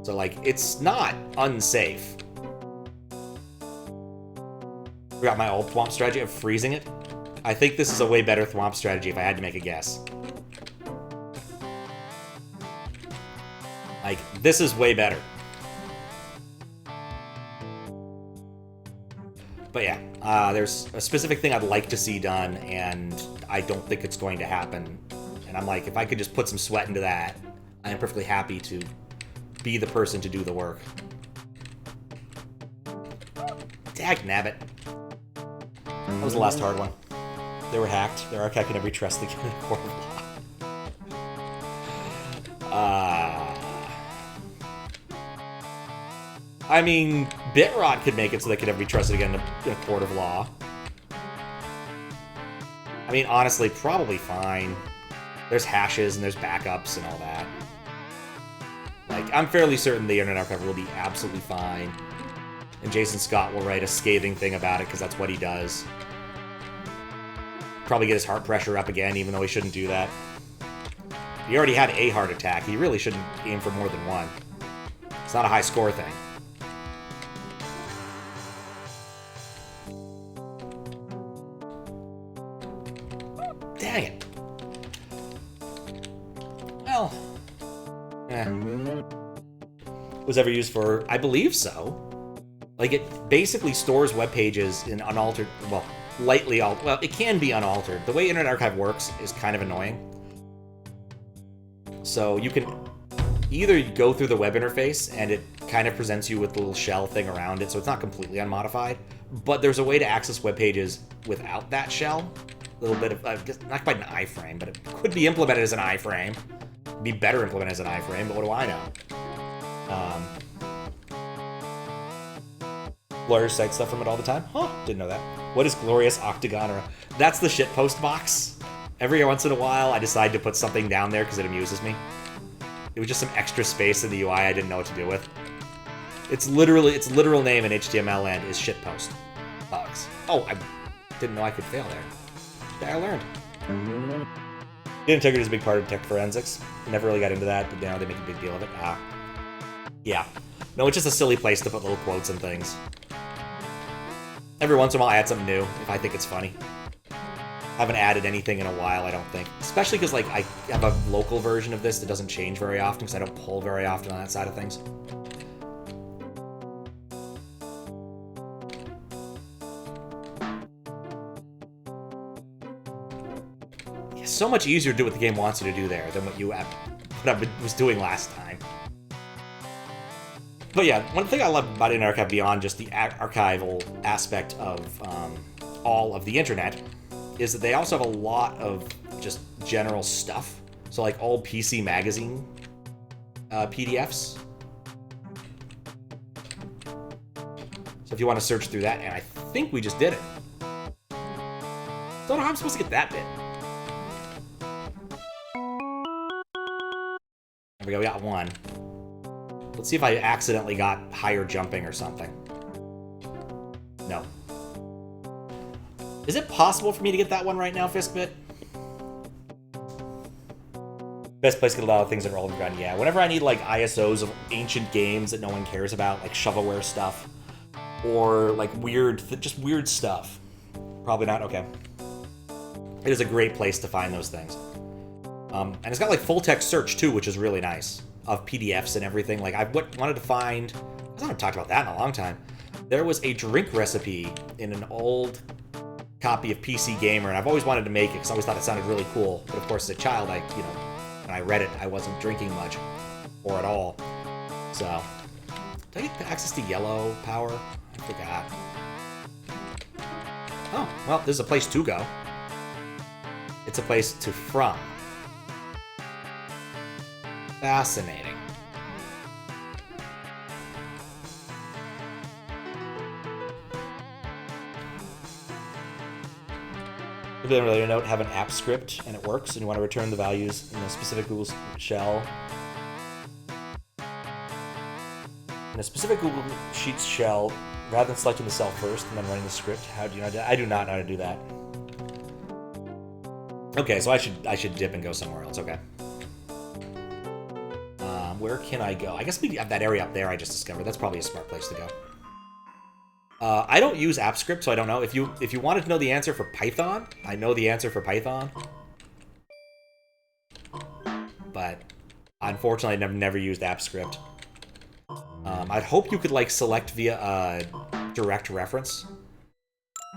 So, like, it's not unsafe. Forgot my old Thwomp strategy of freezing it. I think this is a way better Thwomp strategy if I had to make a guess. Like, this is way better. But yeah, there's a specific thing I'd like to see done, and I don't think it's going to happen. And I'm like, if I could just put some sweat into that, I am perfectly happy to be the person to do the work. Dagnabbit. That was the last hard one. They were hacked. They're archiving every trust they get in a court of law. I mean, Bitrot could make it so they could ever be trusted again in a court of law. I mean, honestly, probably fine. There's hashes and there's backups and all that. Like, I'm fairly certain the Internet Archive will be absolutely fine. And Jason Scott will write a scathing thing about it because that's what he does. Probably get his heart pressure up again, even though he shouldn't do that. He already had a heart attack. He really shouldn't aim for more than one. It's not a high score thing. Dang it. Well, was ever used for, I believe so. Like, it basically stores web pages in unaltered, well, lightly altered, well, it can be unaltered. The way Internet Archive works is kind of annoying. So you can either go through the web interface and it kind of presents you with the little shell thing around it, so it's not completely unmodified, but there's a way to access web pages without that shell. A little bit of, not quite an iframe, but it could be implemented as an iframe. It'd be better implemented as an iframe, but what do I know? Lawyers cite stuff from it all the time? Huh, didn't know that. What is Glorious Octagonera? That's the shitpost box. Every once in a while, I decide to put something down there because it amuses me. It was just some extra space in the UI I didn't know what to do with. Its literal name in HTML land is shitpost box. Oh, I didn't know I could fail there. I learned. Data integrity is a big part of tech forensics. Never really got into that, but now they make a big deal of it. Yeah. No, it's just a silly place to put little quotes and things. Every once in a while, I add something new if I think it's funny. I haven't added anything in a while, I don't think. Especially because, like, I have a local version of this that doesn't change very often because I don't pull very often on that side of things. It's so much easier to do what the game wants you to do there than what I was doing last time. But yeah, one thing I love about Internet Archive beyond just the archival aspect of all of the internet is that they also have a lot of just general stuff. So like old PC Magazine PDFs. So if you want to search through that, and I think we just did it. Don't know how I'm supposed to get that bit. There we go, we got one. Let's see if I accidentally got higher jumping or something. No. Is it possible for me to get that one right now, Fiskbit? Best place to get a lot of things that are all overground. Yeah, whenever I need like ISOs of ancient games that no one cares about, like shovelware stuff, or like just weird stuff. Probably not. Okay. It is a great place to find those things. And it's got like full text search too, which is really nice, of PDFs and everything. Like I wanted to find, I haven't talked about that in a long time. There was a drink recipe in an old copy of PC Gamer, and I've always wanted to make it because I always thought it sounded really cool. But of course, as a child, when I read it, I wasn't drinking much or at all. So, did I get access to yellow power? I forgot. Oh, well, this is a place to go. It's a place to from. Fascinating. If you really note, have an app script and it works, and you want to return the values in a specific Google shell. In a specific Google Sheets shell, rather than selecting the cell first and then running the script. How do you know? I do not know how to do that. Okay, so I should dip and go somewhere else. Okay. Where can I go? I guess we have that area up there I just discovered. That's probably a smart place to go. I don't use AppScript, so I don't know. If you wanted to know the answer for Python, I know the answer for Python. But Unfortunately, I've never used AppScript. I'd hope you could, like, select via direct reference.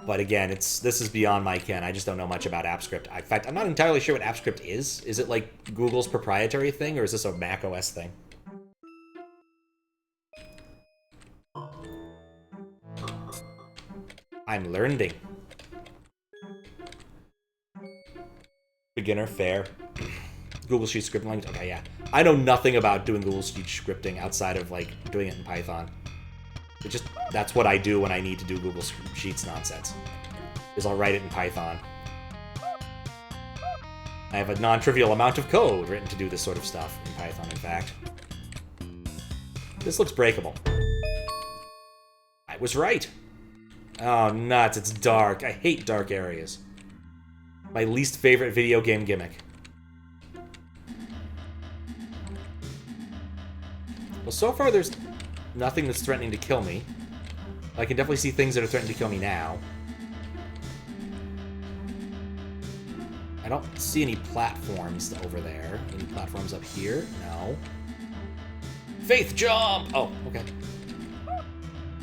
But again, this is beyond my ken. I just don't know much about AppScript. In fact, I'm not entirely sure what AppScript is. Is it, like, Google's proprietary thing, or is this a Mac OS thing? I'm learning. Beginner, fair. Google Sheets scripting language? Okay, yeah. I know nothing about doing Google Sheets scripting outside of, like, doing it in Python. That's what I do when I need to do Google Sheets nonsense. Is I'll write it in Python. I have a non-trivial amount of code written to do this sort of stuff in Python, in fact. This looks breakable. I was right. Oh, nuts. It's dark. I hate dark areas. My least favorite video game gimmick. Well, so far there's nothing that's threatening to kill me. I can definitely see things that are threatening to kill me now. I don't see any platforms over there. Any platforms up here? No. Faith jump! Oh, okay.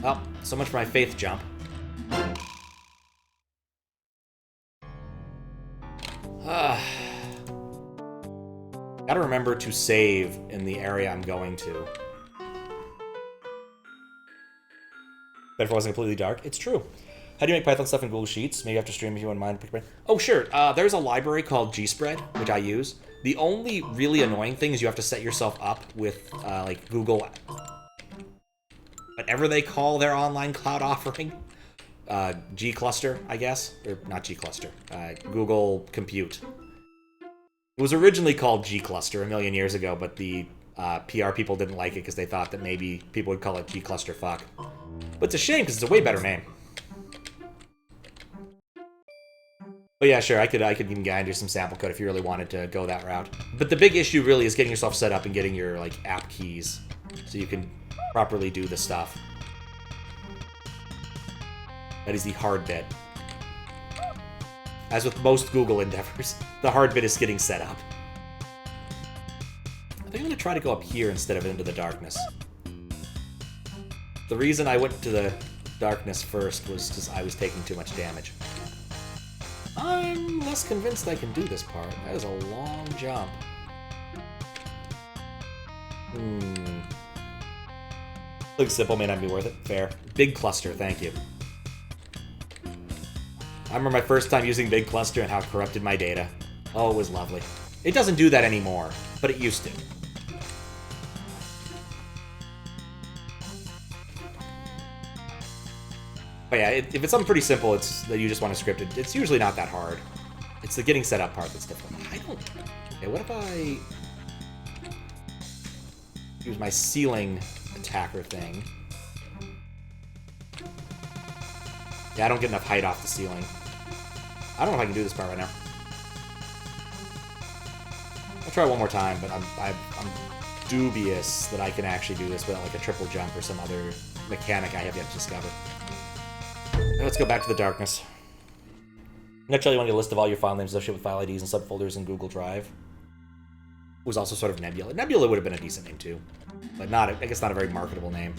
Well, so much for my faith jump. Gotta remember to save in the area I'm going to. But if it wasn't completely dark, it's true. How do you make Python stuff in Google Sheets? Maybe after stream if you wouldn't mind. Oh, sure. There's a library called GSpread, which I use. The only really annoying thing is you have to set yourself up with, like, Google... whatever they call their online cloud offering. G-Cluster, I guess. Or not G-Cluster. Google Compute. It was originally called G-Cluster a million years ago, but the PR people didn't like it because they thought that maybe people would call it G-Cluster fuck. But it's a shame because it's a way better name. But yeah, sure, I could even get into some sample code if you really wanted to go that route. But the big issue really is getting yourself set up and getting your, like, app keys so you can properly do the stuff. That is the hard bit. As with most Google endeavors, the hard bit is getting set up. I think I'm going to try to go up here instead of into the darkness. The reason I went to the darkness first was because I was taking too much damage. I'm less convinced I can do this part. That is a long jump. Looks simple, may not be worth it. Fair. Big cluster, thank you. I remember my first time using Big Cluster and how it corrupted my data. Oh, it was lovely. It doesn't do that anymore, but it used to. But yeah, if it's something pretty simple, it's that you just want to script it, it's usually not that hard. It's the getting set up part that's difficult. Okay, what if I use my ceiling attacker thing? Yeah, I don't get enough height off the ceiling. I don't know if I can do this part right now. I'll try one more time, but I'm dubious that I can actually do this without, like, a triple jump or some other mechanic I have yet to discover. Now let's go back to the darkness. Next, you want to get a list of all your file names associated with file IDs and subfolders in Google Drive. It was also sort of Nebula. Nebula would have been a decent name too, but not, I guess, not a very marketable name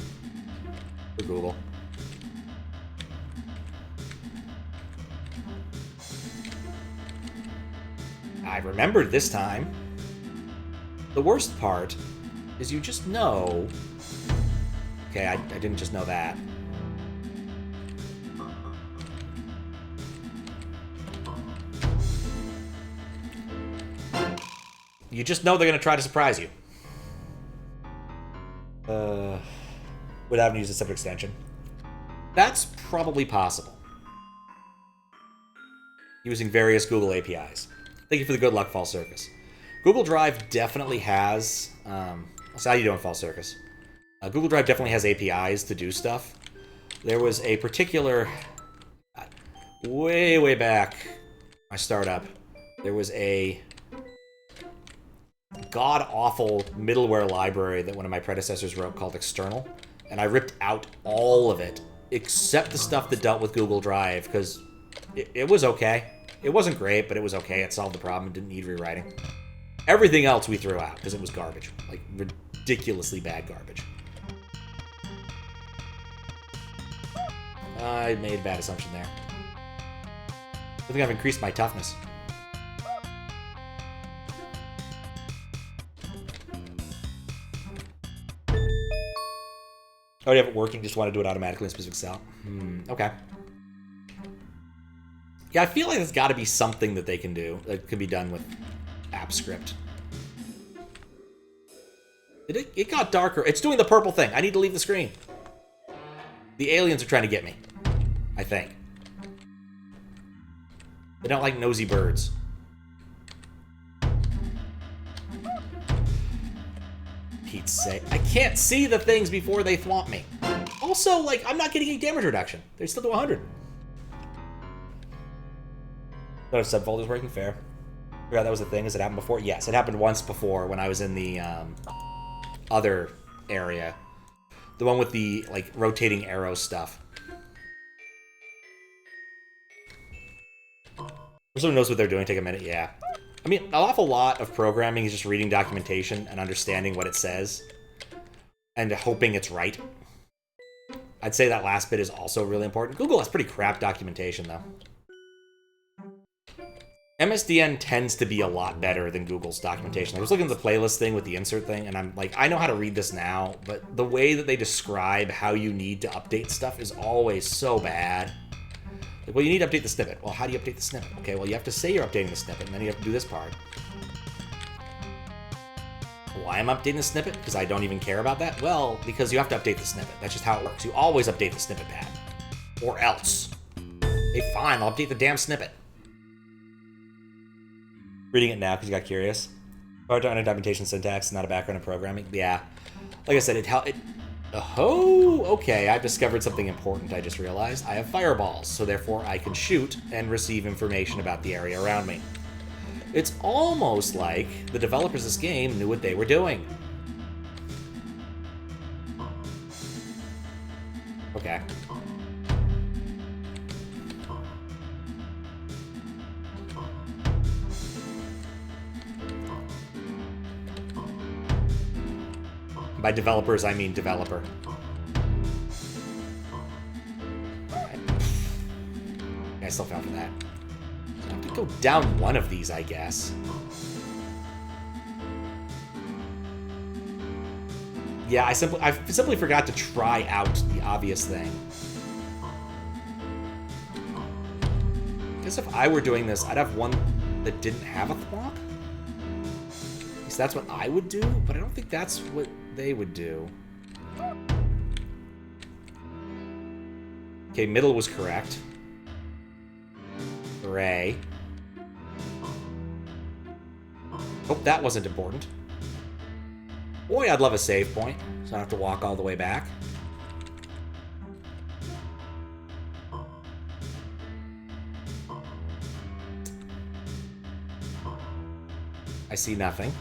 for Google. I remembered this time. The worst part is you just know... Okay, I didn't just know that. You just know they're going to try to surprise you. Without having to use a separate extension. That's probably possible. Using various Google APIs. Thank you for the good luck, Fall Circus. Google Drive definitely has... so how you doing, Fall Circus? Google Drive definitely has APIs to do stuff. There was a particular... way back, my startup, there was a god-awful middleware library that one of my predecessors wrote called External, and I ripped out all of it, except the stuff that dealt with Google Drive, because it was okay. It wasn't great, but it was okay. It solved the problem. It didn't need rewriting. Everything else we threw out because it was garbage. Like, ridiculously bad garbage. I made a bad assumption there. I think I've increased my toughness. I already have it working, just want to do it automatically in a specific cell. Okay. Yeah, I feel like there's got to be something that they can do that can be done with AppScript. It got darker. It's doing the purple thing. I need to leave the screen. The aliens are trying to get me. I think. They don't like nosy birds. Pete's sake. I can't see the things before they thwomp me. Also, like, I'm not getting any damage reduction. They still do 100. Not if subfold is working fair. Forgot that was the thing. Has it happened before? Yes, it happened once before when I was in the other area. The one with the, like, rotating arrow stuff. If someone knows what they're doing, take a minute. Yeah. I mean, an awful lot of programming is just reading documentation and understanding what it says. And hoping it's right. I'd say that last bit is also really important. Google has pretty crap documentation, though. MSDN tends to be a lot better than Google's documentation. I was looking at the playlist thing with the insert thing, and I'm like, I know how to read this now, but the way that they describe how you need to update stuff is always so bad. Like, well, you need to update the snippet. Well, how do you update the snippet? Okay, well, you have to say you're updating the snippet, and then you have to do this part. Why am I updating the snippet? Because I don't even care about that? Well, because you have to update the snippet. That's just how it works. You always update the snippet pad. Or else. Hey, fine, I'll update the damn snippet. Reading it now because you got curious. Hard to understand documentation syntax, not a background in programming. Yeah. Like I said, oh, okay, I've discovered something important I just realized. I have fireballs, so therefore I can shoot and receive information about the area around me. It's almost like the developers of this game knew what they were doing. Okay. By developers, I mean developer. Alright. I still fell for that. So I have to go down one of these, I guess. Yeah, I simply forgot to try out the obvious thing. I guess if I were doing this, I'd have one that didn't have a thwomp. At least that's what I would do, but I don't think that's what they would do. Okay, middle was correct. Hooray. Hope that wasn't important. Boy, I'd love a save point, so I don't have to walk all the way back. I see nothing.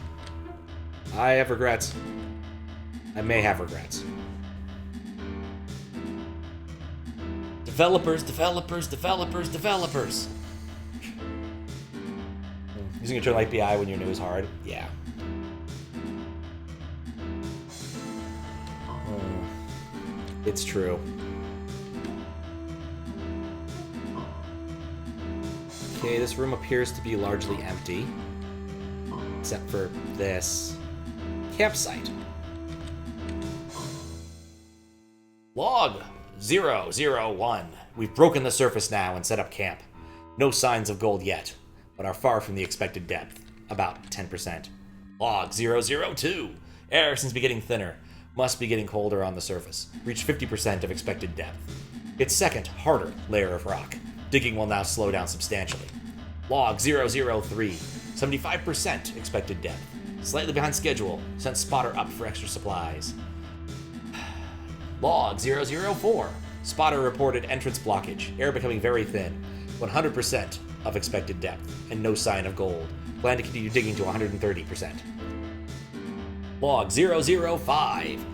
I have regrets. I may have regrets. Developers, developers, developers, developers. Using a term like BI when you're new is hard. Yeah. It's true. Okay, this room appears to be largely empty. Except for this campsite. Log 001. We've broken the surface now and set up camp. No signs of gold yet, but are far from the expected depth, about 10%. Log 002. Air seems to be getting thinner. Must be getting colder on the surface. Reach 50% of expected depth. Its second, harder layer of rock. Digging will now slow down substantially. Log 003. 75% expected depth. Slightly behind schedule. Sent spotter up for extra supplies. Log 004. Spotter reported entrance blockage. Air becoming very thin. 100% of expected depth. And no sign of gold. Plan to continue digging to 130%. Log 005.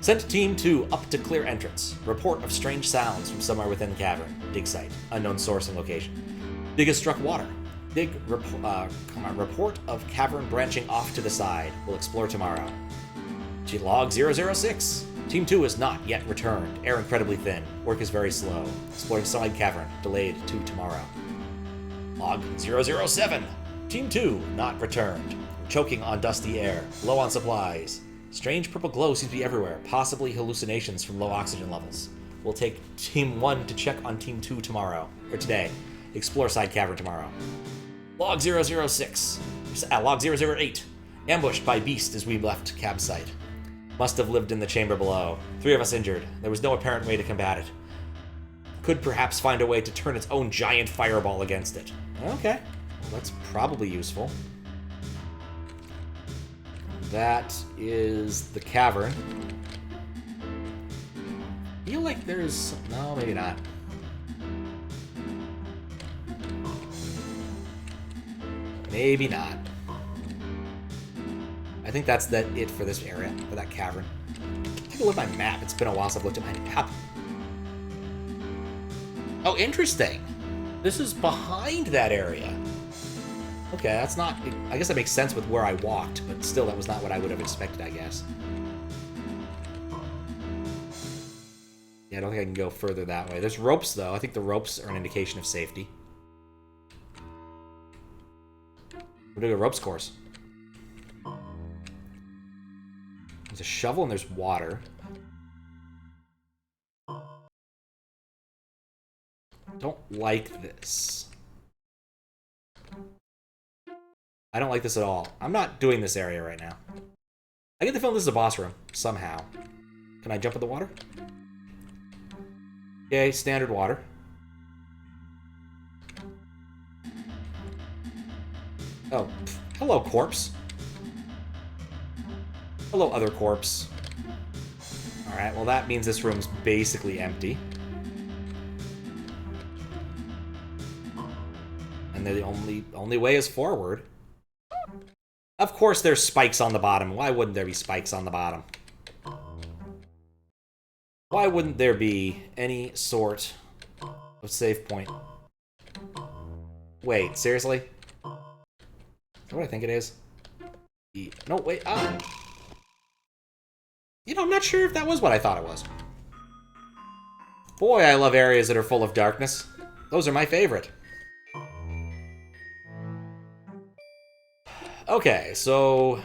Sent team 2 up to clear entrance. Report of strange sounds from somewhere within cavern. Dig site. Unknown source and location. Dig has struck water. Report of cavern branching off to the side. We'll explore tomorrow. Log 006. Team 2 is not yet returned. Air incredibly thin. Work is very slow. Exploring side cavern. Delayed to tomorrow. Log 007. Team 2 not returned. Choking on dusty air. Low on supplies. Strange purple glow seems to be everywhere. Possibly hallucinations from low oxygen levels. We'll take Team 1 to check on Team 2 tomorrow. Or today. Explore side cavern tomorrow. Log 006. Log 008. Ambushed by beast as we left campsite. Must have lived in the chamber below. 3 of us injured. There was no apparent way to combat it. Could perhaps find a way to turn its own giant fireball against it. Okay. Well, that's probably useful. That is the cavern. I feel like there's... No, maybe not. Maybe not. I think that's it for this area, for that cavern. Take a look at my map. It's been a while since I've looked at my map. Oh, interesting. This is behind that area. Okay, that's not... I guess that makes sense with where I walked, but still, that was not what I would have expected, I guess. Yeah, I don't think I can go further that way. There's ropes, though. I think the ropes are an indication of safety. We're doing a ropes course. There's a shovel and there's water. Don't like this. I don't like this at all. I'm not doing this area right now. I get the feeling this is a boss room, somehow. Can I jump in the water? Okay, standard water. Oh, hello, corpse. Hello, other corpse. Alright, well that means this room's basically empty. And the only way is forward. Of course there's spikes on the bottom. Why wouldn't there be spikes on the bottom? Why wouldn't there be any sort of save point? Wait, seriously? Is that what I think it is? No, wait, you know, I'm not sure if that was what I thought it was. Boy, I love areas that are full of darkness. Those are my favorite. Okay, so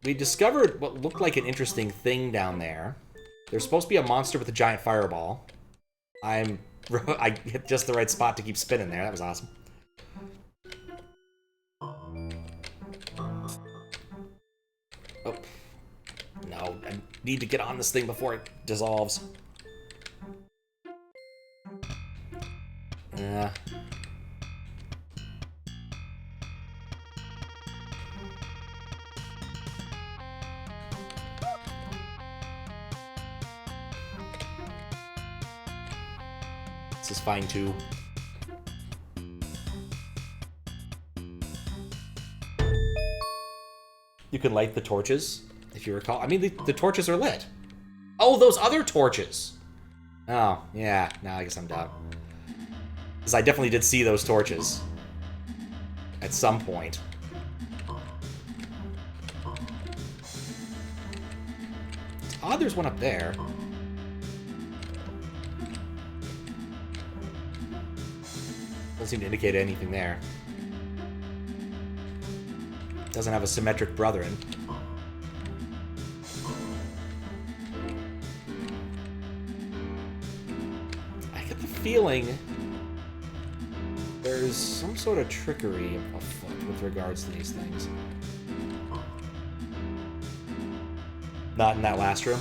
we discovered what looked like an interesting thing down there. There's supposed to be a monster with a giant fireball. I hit just the right spot to keep spinning there. That was awesome. Oh. No, I need to get on this thing before it dissolves. Yeah. This is fine too. You can light the torches, if you recall. I mean, the torches are lit. Oh, those other torches! Oh, yeah. Now I guess I'm dumb. Because I definitely did see those torches. At some point. It's odd there's one up there. Doesn't seem to indicate anything there. Doesn't have a symmetric brethren. I get the feeling there's some sort of trickery afoot with regards to these things. Not in that last room?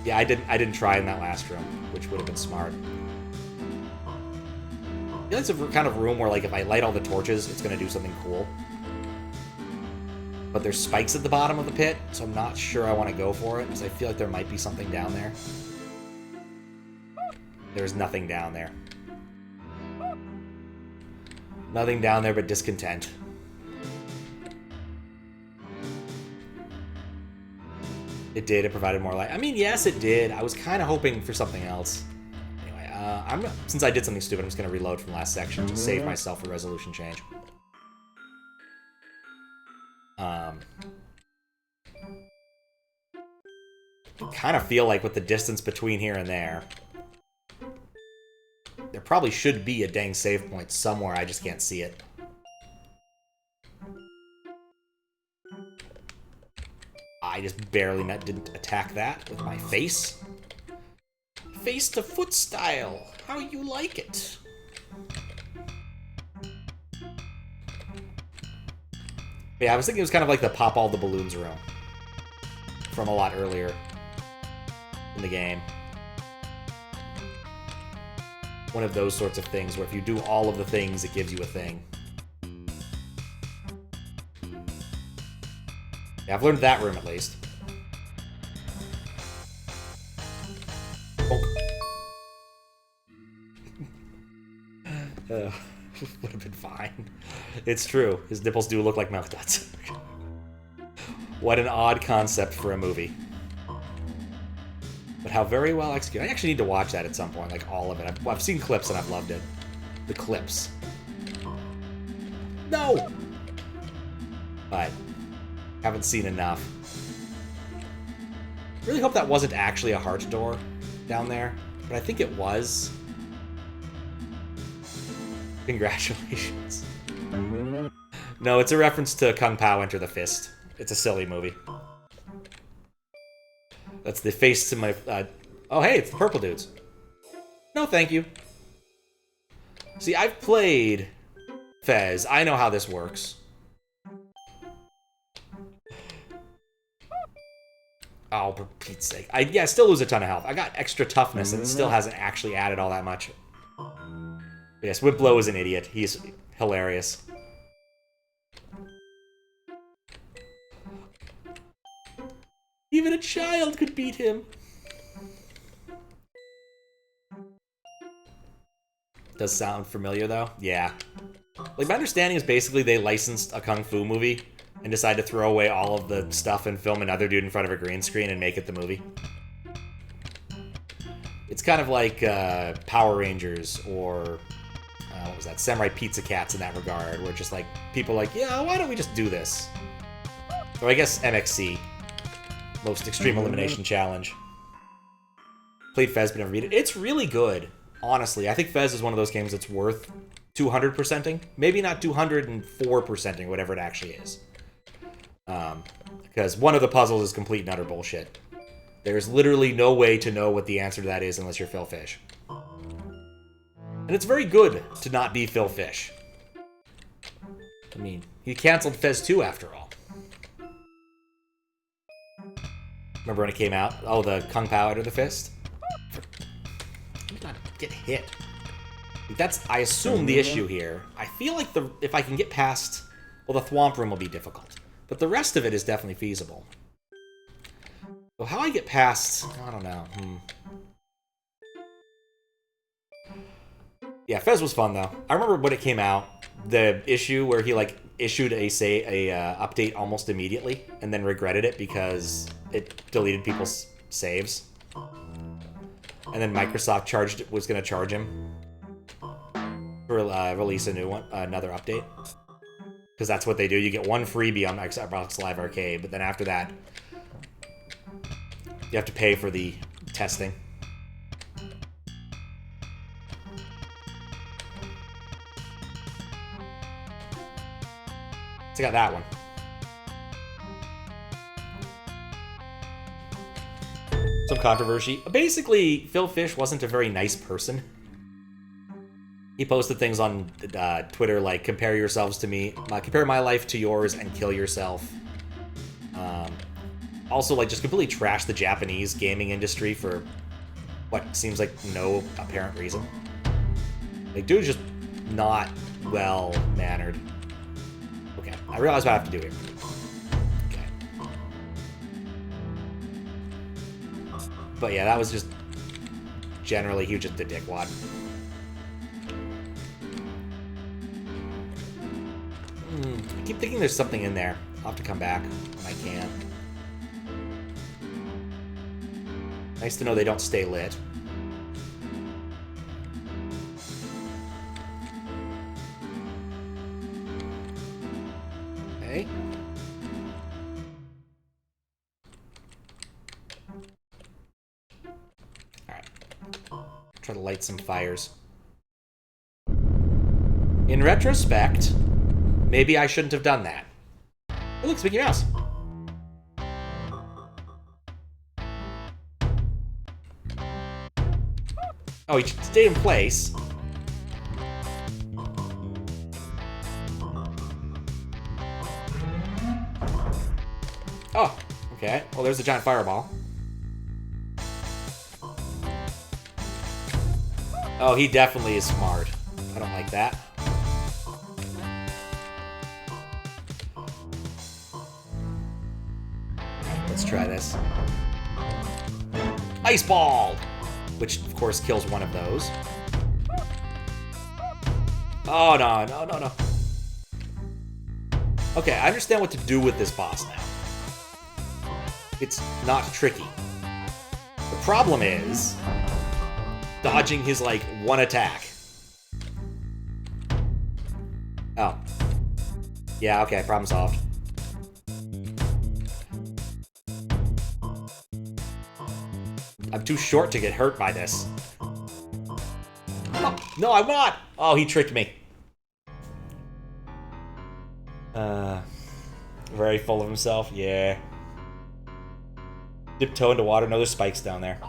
Yeah, I didn't try in that last room, which would have been smart. I feel like it's a kind of room where, like, if I light all the torches, it's going to do something cool. But there's spikes at the bottom of the pit, so I'm not sure I want to go for it, because I feel like there might be something down there. There's nothing down there. Nothing down there but discontent. It did, it provided more light. I mean, yes, it did. I was kind of hoping for something else. Anyway, since I did something stupid, I'm just going to reload from last section to save myself a resolution change. Kind of feel like with the distance between here and there probably should be a dang save point somewhere, I just can't see it. I just barely didn't attack that with my face. Face to foot style. How you like it? Yeah, I was thinking it was kind of like the pop all the balloons room from a lot earlier in the game. One of those sorts of things where if you do all of the things, it gives you a thing. Yeah, I've learned that room at least. Would have been fine. It's true. His nipples do look like milk duds. What an odd concept for a movie. But how very well executed. I actually need to watch that at some point, like all of it. I've seen clips and I've loved it. The clips. No! But haven't seen enough. Really hope that wasn't actually a heart door down there, but I think it was. Congratulations. No, it's a reference to Kung Pao Enter the Fist. It's a silly movie. That's the face to my... oh, hey, it's the purple dudes. No, thank you. See, I've played Fez. I know how this works. Oh, for Pete's sake. I still lose a ton of health. I got extra toughness, and it still hasn't actually added all that much. But yes, Whiplow is an idiot. He's hilarious. Even a child could beat him. Does sound familiar, though? Yeah. Like, my understanding is basically they licensed a Kung Fu movie and decided to throw away all of the stuff and film another dude in front of a green screen and make it the movie. It's kind of like Power Rangers or... what was that? Samurai Pizza Cats in that regard, where just like, people are like, yeah, why don't we just do this? Or I guess MXC. Most Extreme Elimination Challenge. Played Fez, but never beat it. It's really good, honestly. I think Fez is one of those games that's worth 200%ing. Maybe not 204%ing, whatever it actually is. Because one of the puzzles is complete and utter bullshit. There's literally no way to know what the answer to that is unless you're Phil Fish. And it's very good to not be Phil Fish. I mean, he canceled Fez 2 after all. Remember when it came out? Oh, the Kung Pao Enter the Fist? Did not get hit. That's, I assume, the issue here. I feel like if I can get past... Well, the Thwomp Room will be difficult. But the rest of it is definitely feasible. So how I get past... I don't know. Yeah, Fez was fun, though. I remember when it came out, the issue where he, like, issued a update almost immediately and then regretted it because it deleted people's saves. And then Microsoft was going to charge him for release a new one, another update. Because that's what they do. You get one freebie on Xbox Live Arcade, but then after that, you have to pay for the testing. So I got that one. Some controversy. Basically, Phil Fish wasn't a very nice person. He posted things on Twitter like, compare yourselves to me, compare my life to yours and kill yourself. Also, like, just completely trashed the Japanese gaming industry for what seems like no apparent reason. Like, dude's just not well-mannered. Okay, I realize what I have to do here. Okay. But yeah, that was just... Generally, he was just a dickwad. I keep thinking there's something in there. I'll have to come back when I can. Nice to know they don't stay lit. Okay. light some fires. In retrospect, maybe I shouldn't have done that. Oh, look, it's Mickey Mouse. Oh, he stayed in place. Oh, okay. Well, there's the giant fireball. Oh, he definitely is smart. I don't like that. Let's try this. Ice Ball! Which, of course, kills one of those. Oh, no, no, no, no. Okay, I understand what to do with this boss now. It's not tricky. The problem is dodging his, like, one attack. Oh. Yeah, okay, problem solved. I'm too short to get hurt by this. No, I'm not! Oh, he tricked me. Very full of himself, yeah. Dip toe into water, no, there's spikes down there.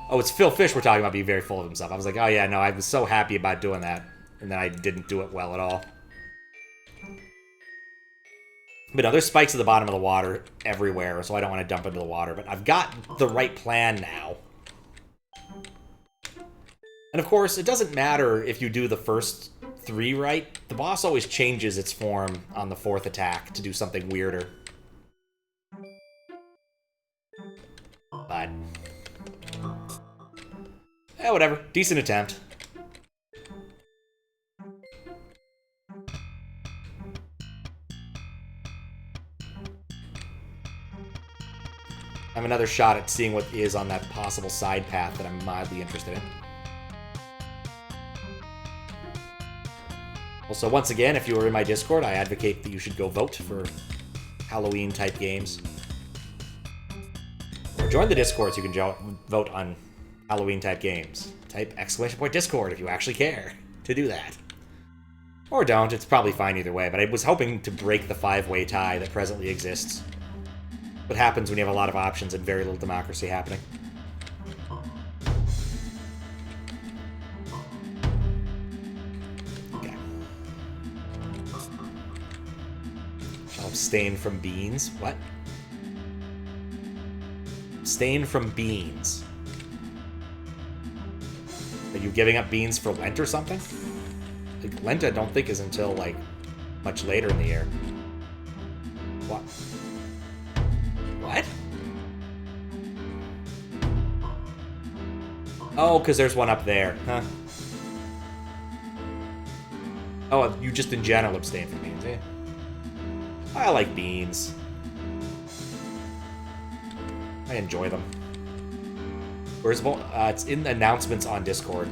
Oh, it's Phil Fish we're talking about being very full of himself. I was like, oh yeah, no, I was so happy about doing that. And then I didn't do it well at all. But no, there's spikes at the bottom of the water everywhere, so I don't want to dump into the water. But I've got the right plan now. And of course, it doesn't matter if you do the first 3 right. The boss always changes its form on the 4th attack to do something weirder. But eh, whatever. Decent attempt. I have another shot at seeing what is on that possible side path that I'm mildly interested in. Also, once again, if you were in my Discord, I advocate that you should go vote for Halloween-type games. Or join the Discord so you can vote on Halloween-type games. Type !Discord if you actually care to do that. Or don't, it's probably fine either way, but I was hoping to break the 5-way tie that presently exists. What happens when you have a lot of options and very little democracy happening. Okay. Shall abstain from beans. What? Abstain from beans. Are you giving up beans for Lent or something? Like, Lent I don't think is until, like, much later in the year. What? What? Oh, because there's one up there, huh? Oh, you just in general abstain from beans, eh? I like beans. I enjoy them. Where's it's in the announcements on Discord.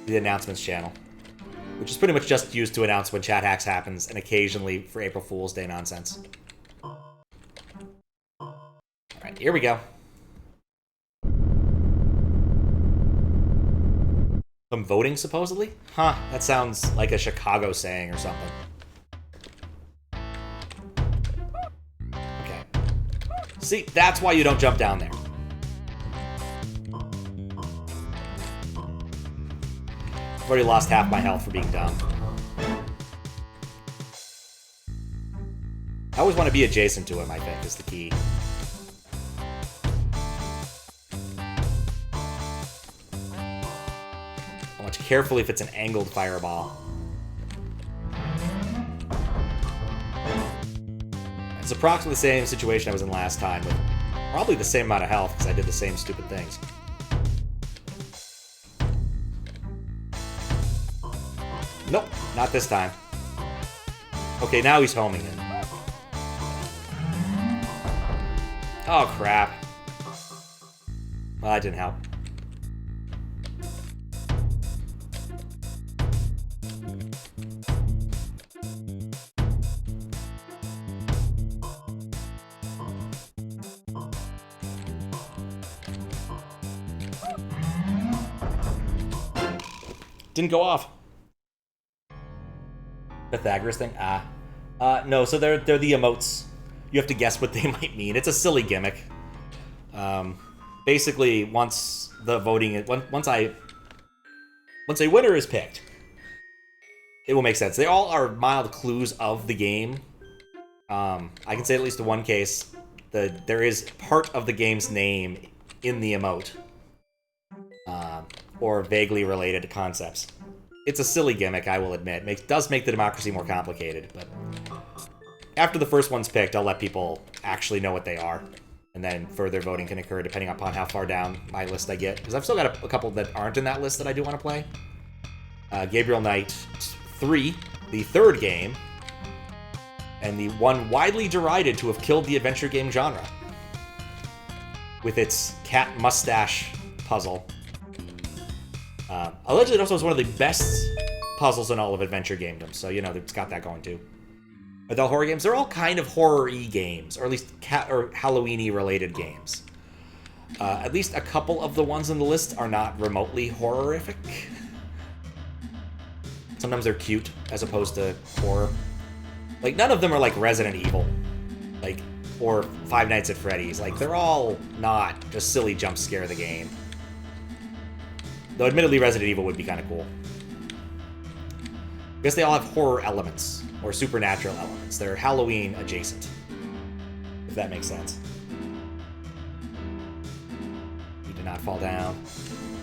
The announcements channel. Which is pretty much just used to announce when chat hacks happens, and occasionally for April Fool's Day nonsense. Alright, here we go. Some voting, supposedly? Huh, that sounds like a Chicago saying or something. Okay. See, that's why you don't jump down there. I've already lost half my health for being dumb. I always want to be adjacent to him, I think, is the key. I'll watch carefully if it's an angled fireball. It's approximately the same situation I was in last time, with probably the same amount of health, because I did the same stupid things. Nope, not this time. Okay, now he's homing it. Oh, crap. Well, that didn't help. Didn't go off. Pythagoras thing? No, so they're the emotes. You have to guess what they might mean. It's a silly gimmick. Basically, once the voting... Once a winner is picked, it will make sense. They all are mild clues of the game. I can say at least in one case, there is part of the game's name in the emote. Or vaguely related concepts. It's a silly gimmick, I will admit. It does make the democracy more complicated, but after the first one's picked, I'll let people actually know what they are, and then further voting can occur depending upon how far down my list I get, because I've still got a couple that aren't in that list that I do want to play. Gabriel Knight 3, the third game, and the one widely derided to have killed the adventure game genre, with its cat mustache puzzle. Allegedly, it also is one of the best puzzles in all of adventure gamedom, so, you know, it's got that going, too. Adult horror games, they're all kind of horror-y games, or at least Halloween-y related games. At least a couple of the ones on the list are not remotely horrific. Sometimes they're cute, as opposed to horror. Like, none of them are like Resident Evil, like, or Five Nights at Freddy's. Like, they're all not just silly jump scare of the game. Though, admittedly, Resident Evil would be kind of cool. I guess they all have horror elements, or supernatural elements. They're Halloween adjacent, if that makes sense. Need to not fall down.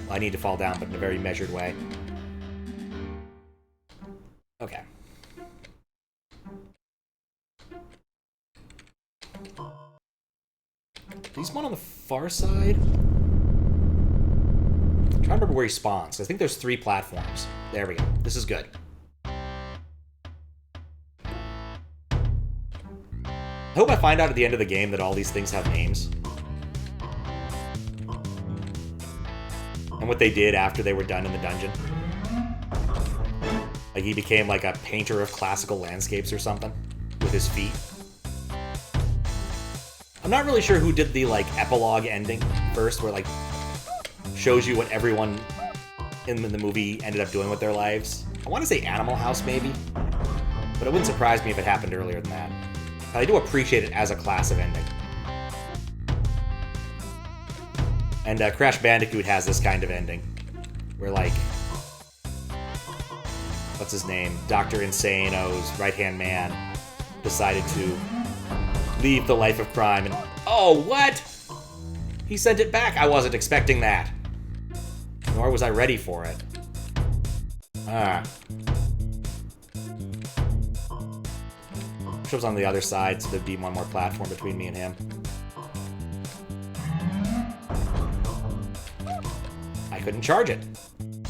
Well, I need to fall down, but in a very measured way. Okay. Is one on the far side? I'm trying to remember where he spawns. I think there's 3 platforms. There we go. This is good. I hope I find out at the end of the game that all these things have names. And what they did after they were done in the dungeon. Like, he became like a painter of classical landscapes or something with his feet. I'm not really sure who did the, like, epilogue ending first, where, like, shows you what everyone in the movie ended up doing with their lives. I want to say Animal House, maybe. But it wouldn't surprise me if it happened earlier than that. I do appreciate it as a class of ending. And Crash Bandicoot has this kind of ending. Where, like... what's his name? Dr. Insano's right-hand man decided to leave the life of crime and... oh, what? He sent it back. I wasn't expecting that. Nor was I ready for it. Was on the other side, so there'd be one more platform between me and him. I couldn't charge it.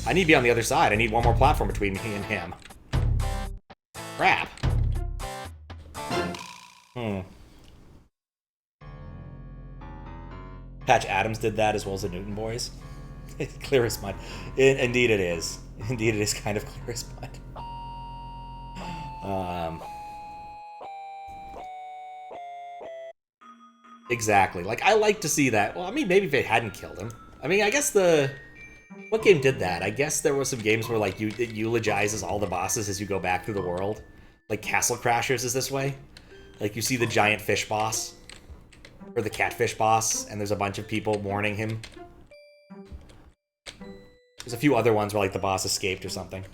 I need to be on the other side. I need one more platform between me and him. Crap. Patch Adams did that as well as the Newton Boys. Clear as mud. Indeed it is. Indeed it is kind of clear as mud. Exactly. Like, I like to see that. Well, I mean, maybe if they hadn't killed him. I mean, I guess what game did that? I guess there were some games where, like, it eulogizes all the bosses as you go back through the world. Like, Castle Crashers is this way. Like, you see the giant fish boss. Or the catfish boss, and there's a bunch of people mourning him. There's a few other ones where, like, the boss escaped or something.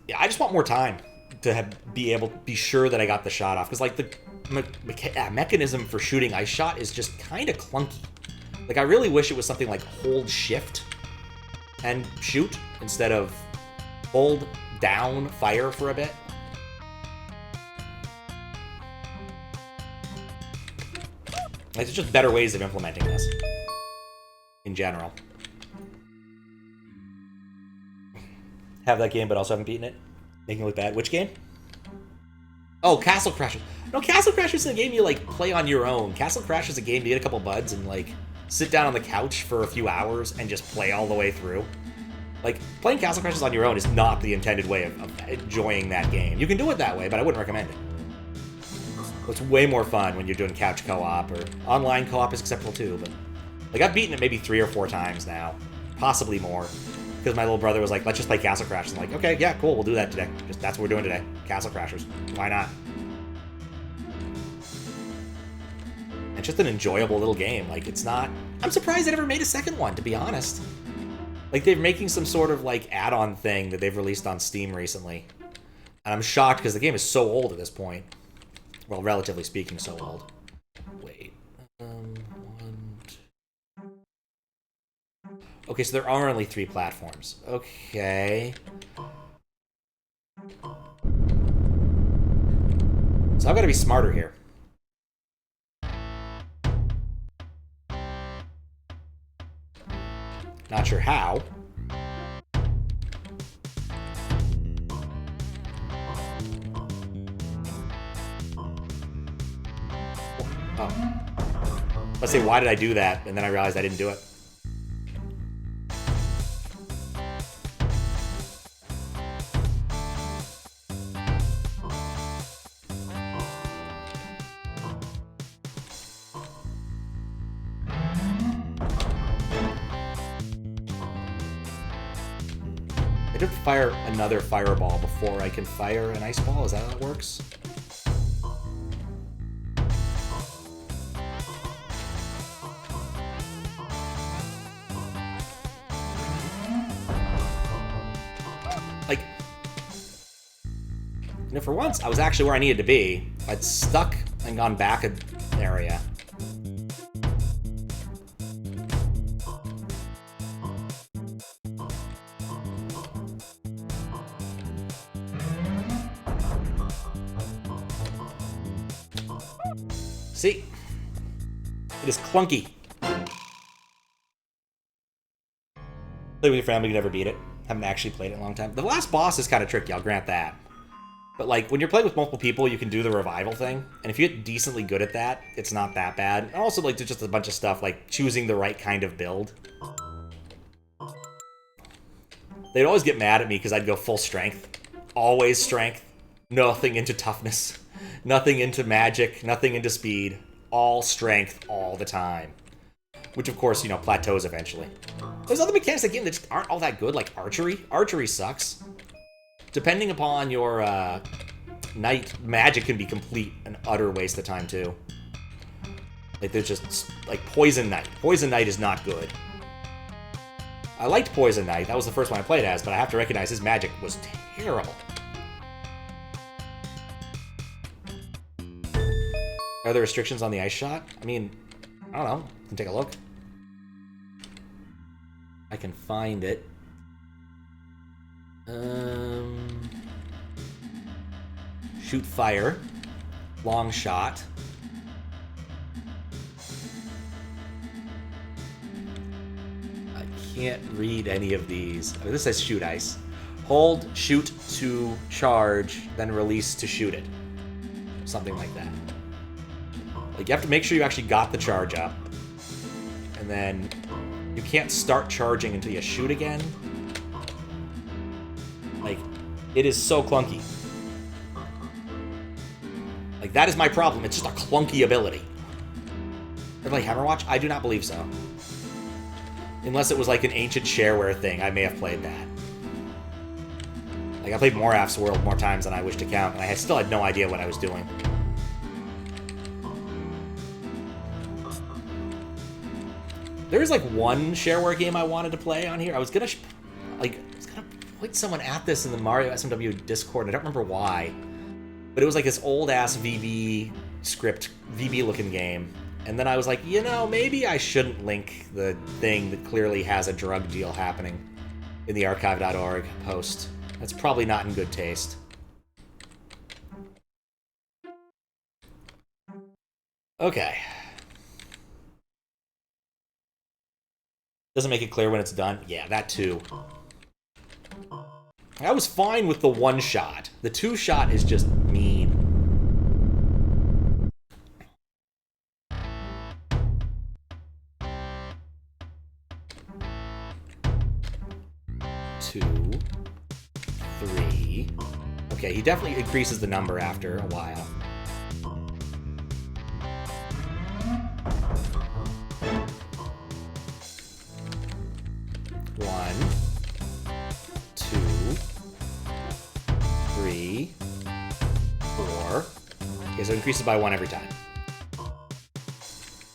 Yeah, I just want more time to be sure that I got the shot off. Because, like, the mechanism for shooting ice shot is just kind of clunky. Like, I really wish it was something like hold shift and shoot instead of hold down fire for a bit. Like, there's just better ways of implementing this in general. Have that game, but also haven't beaten it. Making it look bad. Which game? Oh, Castle Crashers. No, Castle Crashers is a game you, like, play on your own. Castle Crashers is a game you get a couple buds and, like, sit down on the couch for a few hours and just play all the way through. Like, playing Castle Crashers on your own is not the intended way of enjoying that game. You can do it that way, but I wouldn't recommend it. It's way more fun when you're doing couch co-op, or online co-op is acceptable too, but like I've beaten it maybe 3 or 4 times now, possibly more, because my little brother was like, let's just play Castle Crashers. I'm like, okay, yeah, cool, we'll do that today. Just that's what we're doing today, Castle Crashers. Why not? It's just an enjoyable little game. Like, it's not... I'm surprised they never made a second one, to be honest. Like, they're making some sort of, like, add-on thing that they've released on Steam recently. And I'm shocked because the game is so old at this point. Well, relatively speaking, so old. Wait. Okay, so there are only 3 platforms. Okay. So I've got to be smarter here. Not sure how. Oh. Let's say, why did I do that? And then I realized I didn't do it. I have to fire another fireball before I can fire an ice ball. Is that how it works? Like, you know, for once, I was actually where I needed to be. I'd stuck and gone back an area. See? It is clunky. Play with your family, you can never beat it. Haven't actually played it in a long time. The last boss is kind of tricky, I'll grant that. But like, when you're playing with multiple people, you can do the revival thing. And if you get decently good at that, it's not that bad. And also, like, there's just a bunch of stuff, like choosing the right kind of build. They'd always get mad at me because I'd go full strength. Always strength. Nothing into toughness. Nothing into magic. Nothing into speed. All strength all the time. Which, of course, you know, plateaus eventually. There's other mechanics in the game that just aren't all that good, like archery. Archery sucks. Depending upon your knight, magic can be complete and utter waste of time, too. Like, there's just, like, Poison Knight. Poison Knight is not good. I liked Poison Knight. That was the first one I played as, but I have to recognize his magic was terrible. Are there restrictions on the ice shot? I mean, I don't know. I can take a look. I can find it. Shoot fire. Long shot. I can't read any of these. Oh, this says shoot ice. Hold, shoot to charge, then release to shoot it. Something like that. Like, you have to make sure you actually got the charge up. And then you can't start charging until you shoot again. Like, it is so clunky. Like, that is my problem. It's just a clunky ability. Everybody Hammerwatch? I do not believe so. Unless it was like an ancient shareware thing, I may have played that. Like, I played Moraf's World more times than I wish to count, and I still had no idea what I was doing. There's like one shareware game I wanted to play on here. I was gonna point someone at this in the Mario SMW Discord. I don't remember why, but it was like this old ass VB script, VB looking game. And then I was like, you know, maybe I shouldn't link the thing that clearly has a drug deal happening in the archive.org post. That's probably not in good taste. Okay. Doesn't make it clear when it's done. Yeah, that too. I was fine with the one shot. The two shot is just mean. Two, three. Okay, he definitely increases the number after a while. So it increases by 1 every time.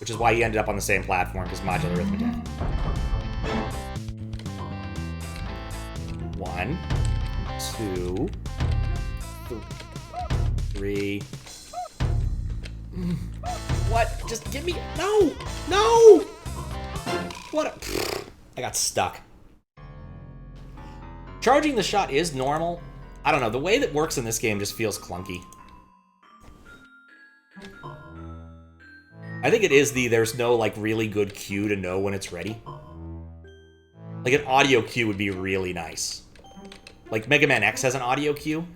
Which is why he ended up on the same platform, because modular arithmetic. 1, 2, 3. What? Just give me... No! No! What a... I got stuck. Charging the shot is normal. I don't know. The way that works in this game just feels clunky. I think it is there's no, like, really good cue to know when it's ready. Like, an audio cue would be really nice. Like, Mega Man X has an audio cue.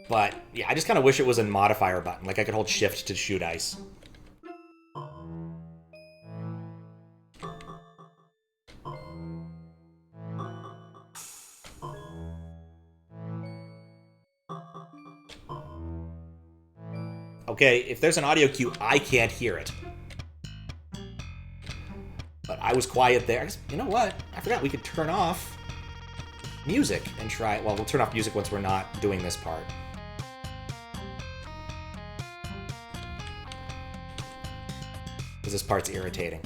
But, yeah, I just kind of wish it was a modifier button. Like, I could hold shift to shoot ice. Okay, if there's an audio cue, I can't hear it. But I was quiet there. You know what? I forgot we could turn off music and try... Well, we'll turn off music once we're not doing this part. Because this part's irritating.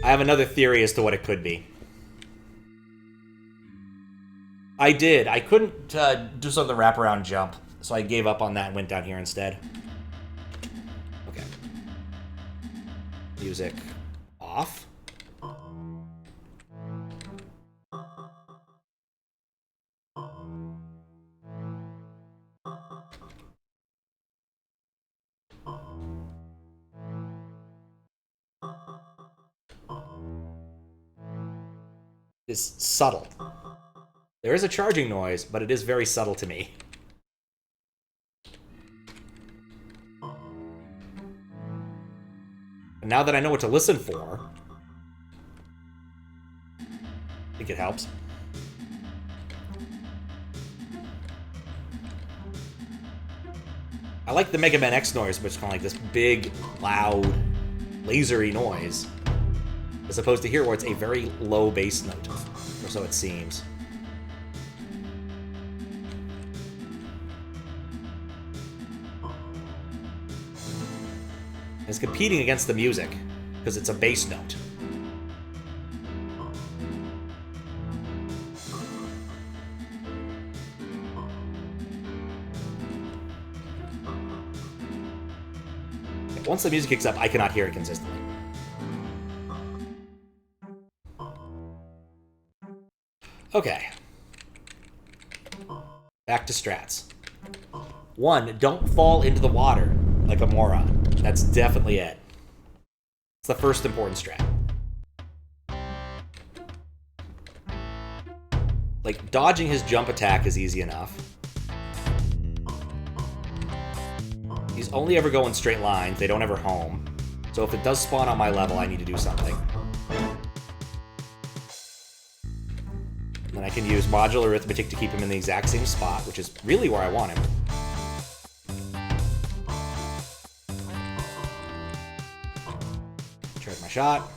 I have another theory as to what it could be. I did. I couldn't do some of the wraparound jump, so I gave up on that and went down here instead. Okay. Music off. Is subtle. There is a charging noise, but it is very subtle to me. And now that I know what to listen for, I think it helps. I like the Mega Man X noise, which is kind of like this big, loud, lasery noise. As opposed to here, where it's a very low bass note. Or so it seems. And it's competing against the music, because it's a bass note. Once the music kicks up, I cannot hear it consistently. Okay. Back to strats. 1, don't fall into the water like a moron. That's definitely it. It's the first important strat. Like, dodging his jump attack is easy enough. These only ever go in straight lines. They don't ever home. So if it does spawn on my level, I need to do something. And I can use modular arithmetic to keep him in the exact same spot, which is really where I want him. Charge my shot.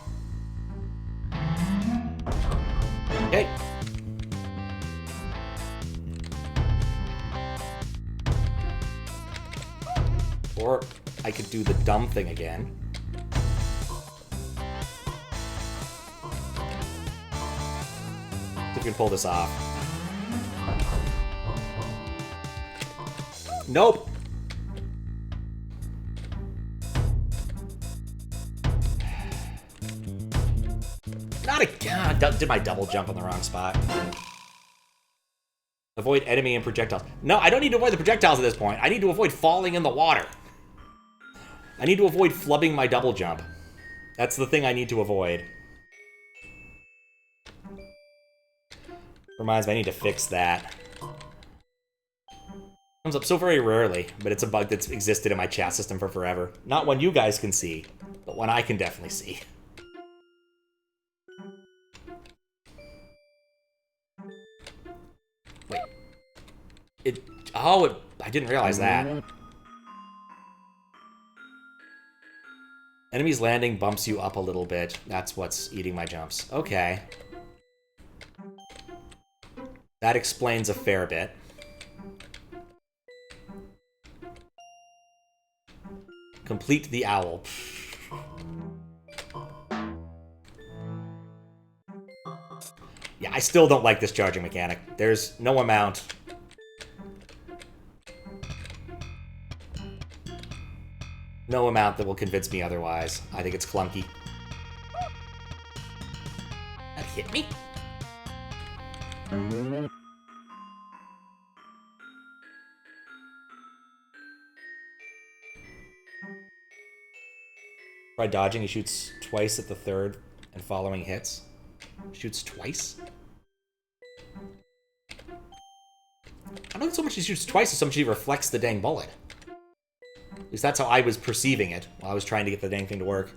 Okay. Or I could do the dumb thing again. If we can pull this off. Nope. Not again. Did my double jump on the wrong spot. Avoid enemy and projectiles. No, I don't need to avoid the projectiles at this point. I need to avoid falling in the water. I need to avoid flubbing my double jump. That's the thing I need to avoid. Reminds me, I need to fix that. Comes up so very rarely, but it's a bug that's existed in my chat system for forever. Not one you guys can see, but one I can definitely see. Wait. Oh, I didn't realize that. Enemies landing bumps you up a little bit. That's what's eating my jumps. Okay. That explains a fair bit. Complete the owl. Yeah, I still don't like this charging mechanic. There's no amount. No amount that will convince me otherwise. I think it's clunky. That hit me? Try dodging, he shoots twice at the third and following hits. Shoots twice? I don't think so much he shoots twice as so much he reflects the dang bullet. At least that's how I was perceiving it while I was trying to get the dang thing to work.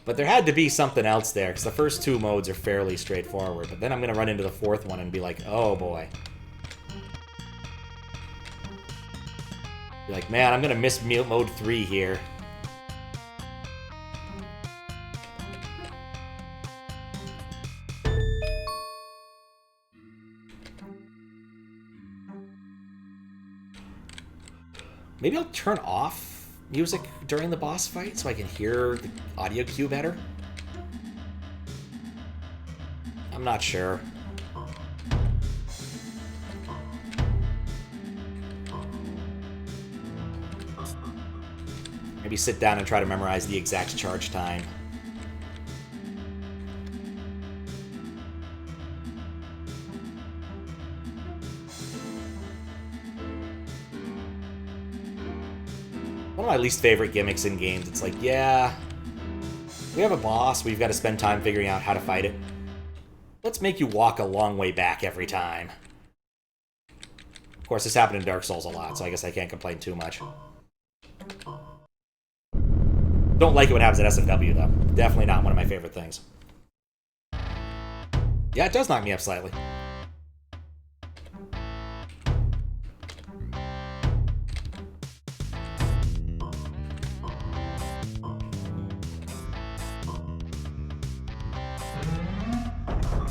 But there had to be something else there, because the first two modes are fairly straightforward. But then I'm going to run into the fourth one and be like, oh boy. Be like, man, I'm going to miss mode 3 here. Maybe I'll turn off music during the boss fight so I can hear the audio cue better? I'm not sure. Maybe sit down and try to memorize the exact charge time. One of my least favorite gimmicks in games. It's like, yeah, we have a boss, we've got to spend time figuring out how to fight it. Let's make you walk a long way back every time. Of course, this happened in Dark Souls a lot, so I guess I can't complain too much. Don't like it when it happens at SMW, though. Definitely not one of my favorite things. Yeah, it does knock me up slightly.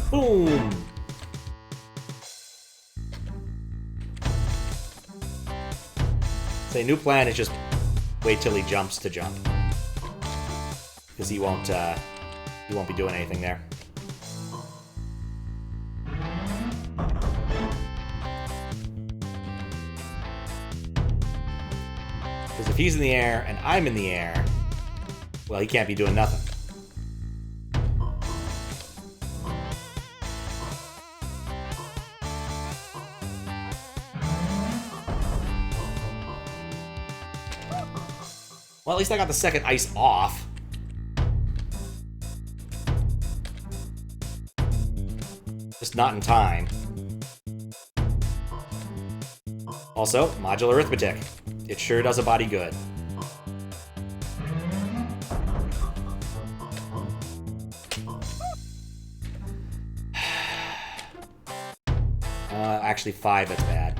Boom! Say, new plan is just wait till he jumps to jump. Because he won't be doing anything there. Because if he's in the air and I'm in the air, well, he can't be doing nothing. Well, at least I got the second ice off. Just not in time. Also, modular arithmetic. It sure does a body good. Actually 5, that's bad.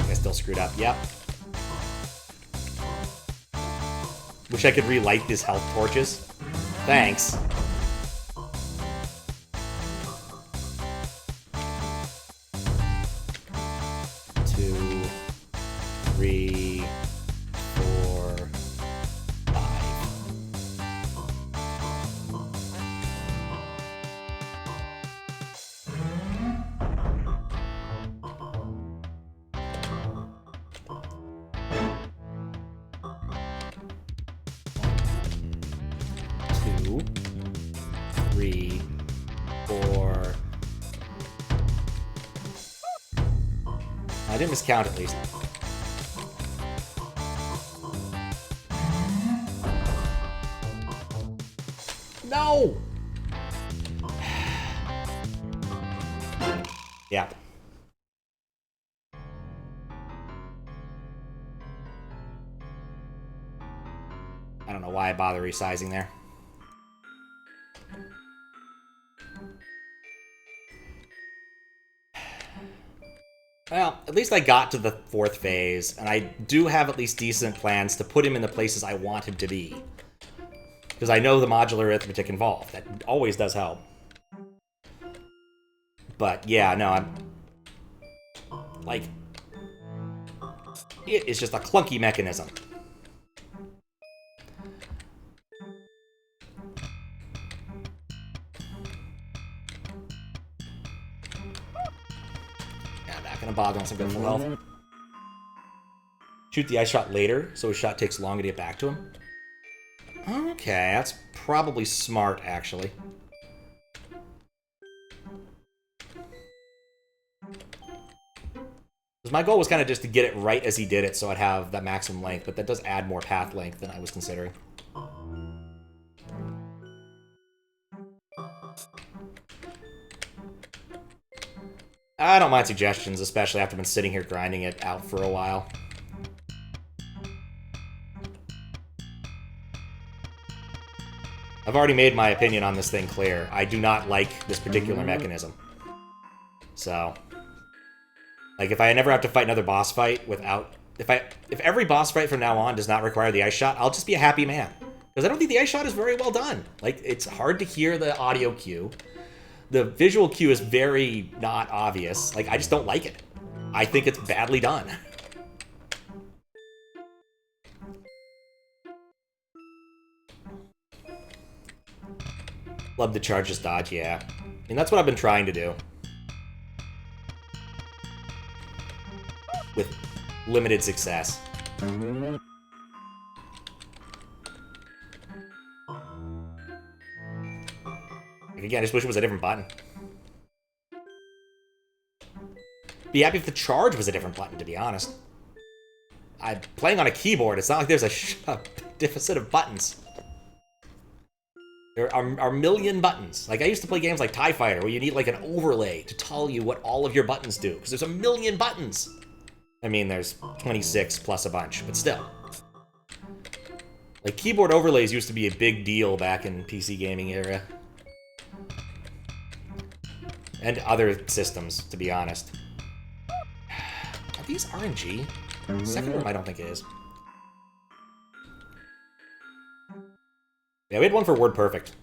I still screwed up, yep. Wish I could relight these health torches. Thanks. Two, three, 4, 5. Two, 3, 4. I didn't miscount at least. No! Yeah. know why I bother resizing there. Well, at least I got to the 4th phase, and I do have at least decent plans to put him in the places I want him to be. Because I know the modular arithmetic involved. That always does help. But, yeah, no, I'm... Like... It is just a clunky mechanism. Gonna bother once I'm good full health. Shoot the ice shot later, so his shot takes longer to get back to him. Okay, that's probably smart, actually. Because my goal was kind of just to get it right as he did it, so I'd have that maximum length, but that does add more path length than I was considering. I don't mind suggestions, especially after I've been sitting here grinding it out for a while. I've already made my opinion on this thing clear. I do not like this particular mechanism. So, like, if I never have to fight another boss fight without... If every boss fight from now on does not require the ice shot, I'll just be a happy man. Because I don't think the ice shot is very well done. Like, it's hard to hear the audio cue. The visual cue is very not obvious. Like, I just don't like it. I think it's badly done. Love the charges dodge, yeah. I mean, that's what I've been trying to do. With limited success. Again, I just wish it was a different button. Be happy if the charge was a different button, to be honest. I'm playing on a keyboard. It's not like there's a deficit of buttons. There are a million buttons. Like, I used to play games like TIE Fighter, where you need, like, an overlay to tell you what all of your buttons do, because there's a million buttons. I mean, there's 26 plus a bunch, but still. Like, keyboard overlays used to be a big deal back in PC gaming era. And other systems, to be honest. Are these RNG? Second room, I don't think it is. Yeah, we had one for Word Perfect.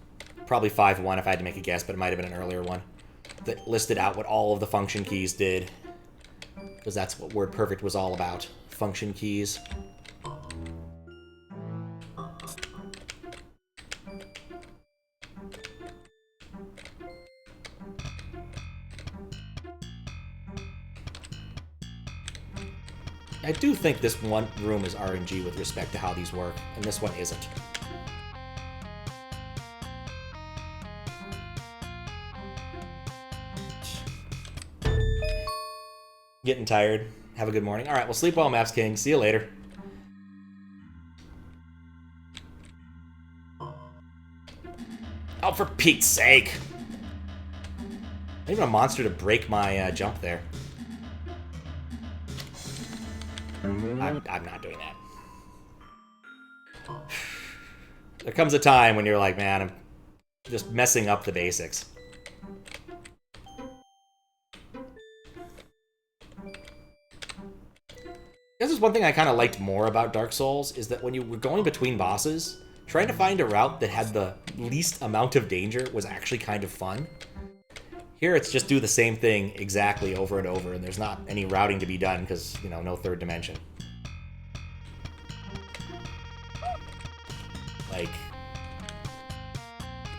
Probably 5.1 if I had to make a guess, but it might have been an earlier one. That listed out what all of the function keys did. Because that's what Word Perfect was all about. Function keys. I do think this one room is RNG with respect to how these work, and this one isn't. Getting tired. Have a good morning. Alright, well, sleep well, Maps King. See you later. Oh, for Pete's sake! Not even a monster to break my jump there. I'm not doing that. There comes a time when you're like, man, I'm just messing up the basics. This is one thing I kind of liked more about Dark Souls, is that when you were going between bosses, trying to find a route that had the least amount of danger was actually kind of fun. Here it's just do the same thing exactly over and over, and there's not any routing to be done because, you know, no third dimension. Like...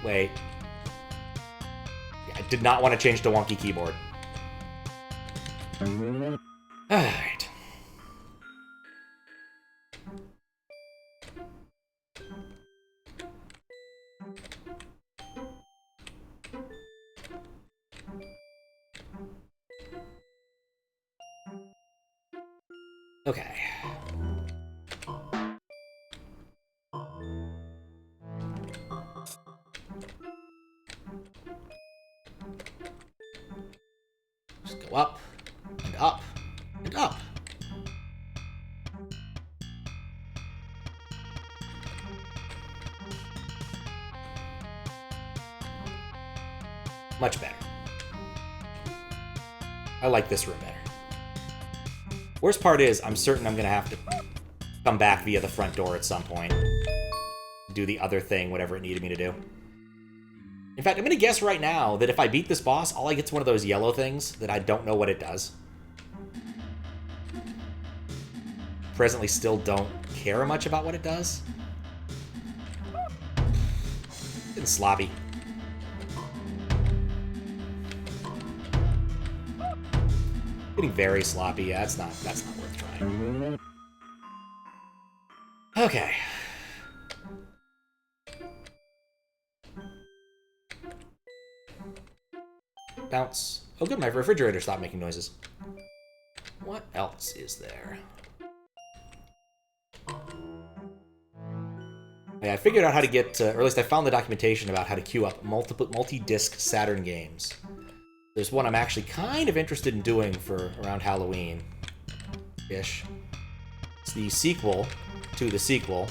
Wait. Yeah, I did not want to change to wonky keyboard. Alright. Okay. Just go up, and up, and up. Much better. I like this room better. Worst part is, I'm certain I'm going to have to come back via the front door at some point. Do the other thing, whatever it needed me to do. In fact, I'm going to guess right now that if I beat this boss, all I get's one of those yellow things that I don't know what it does. Presently still don't care much about what it does. Getting sloppy. Getting very sloppy. Yeah, that's not worth trying. Okay. Bounce. Oh good, my refrigerator stopped making noises. What else is there? Yeah, I figured out how to get, or at least I found the documentation about how to queue up multi-disc Saturn games. There's one I'm actually kind of interested in doing for around Halloween-ish. It's the sequel to the sequel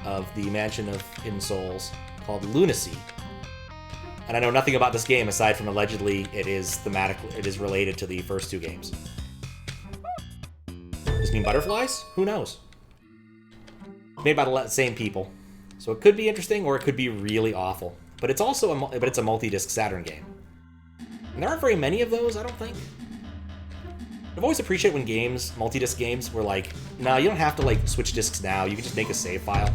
of the Mansion of Hidden Souls called Lunacy. And I know nothing about this game aside from allegedly it is related to the first two games. Does this mean butterflies? Who knows? Made by the same people. So it could be interesting or it could be really awful. But it's also it's a multi-disc Saturn game. And there aren't very many of those, I don't think. I've always appreciated when games, multi-disc games, were like, no, you don't have to like switch discs now, you can just make a save file.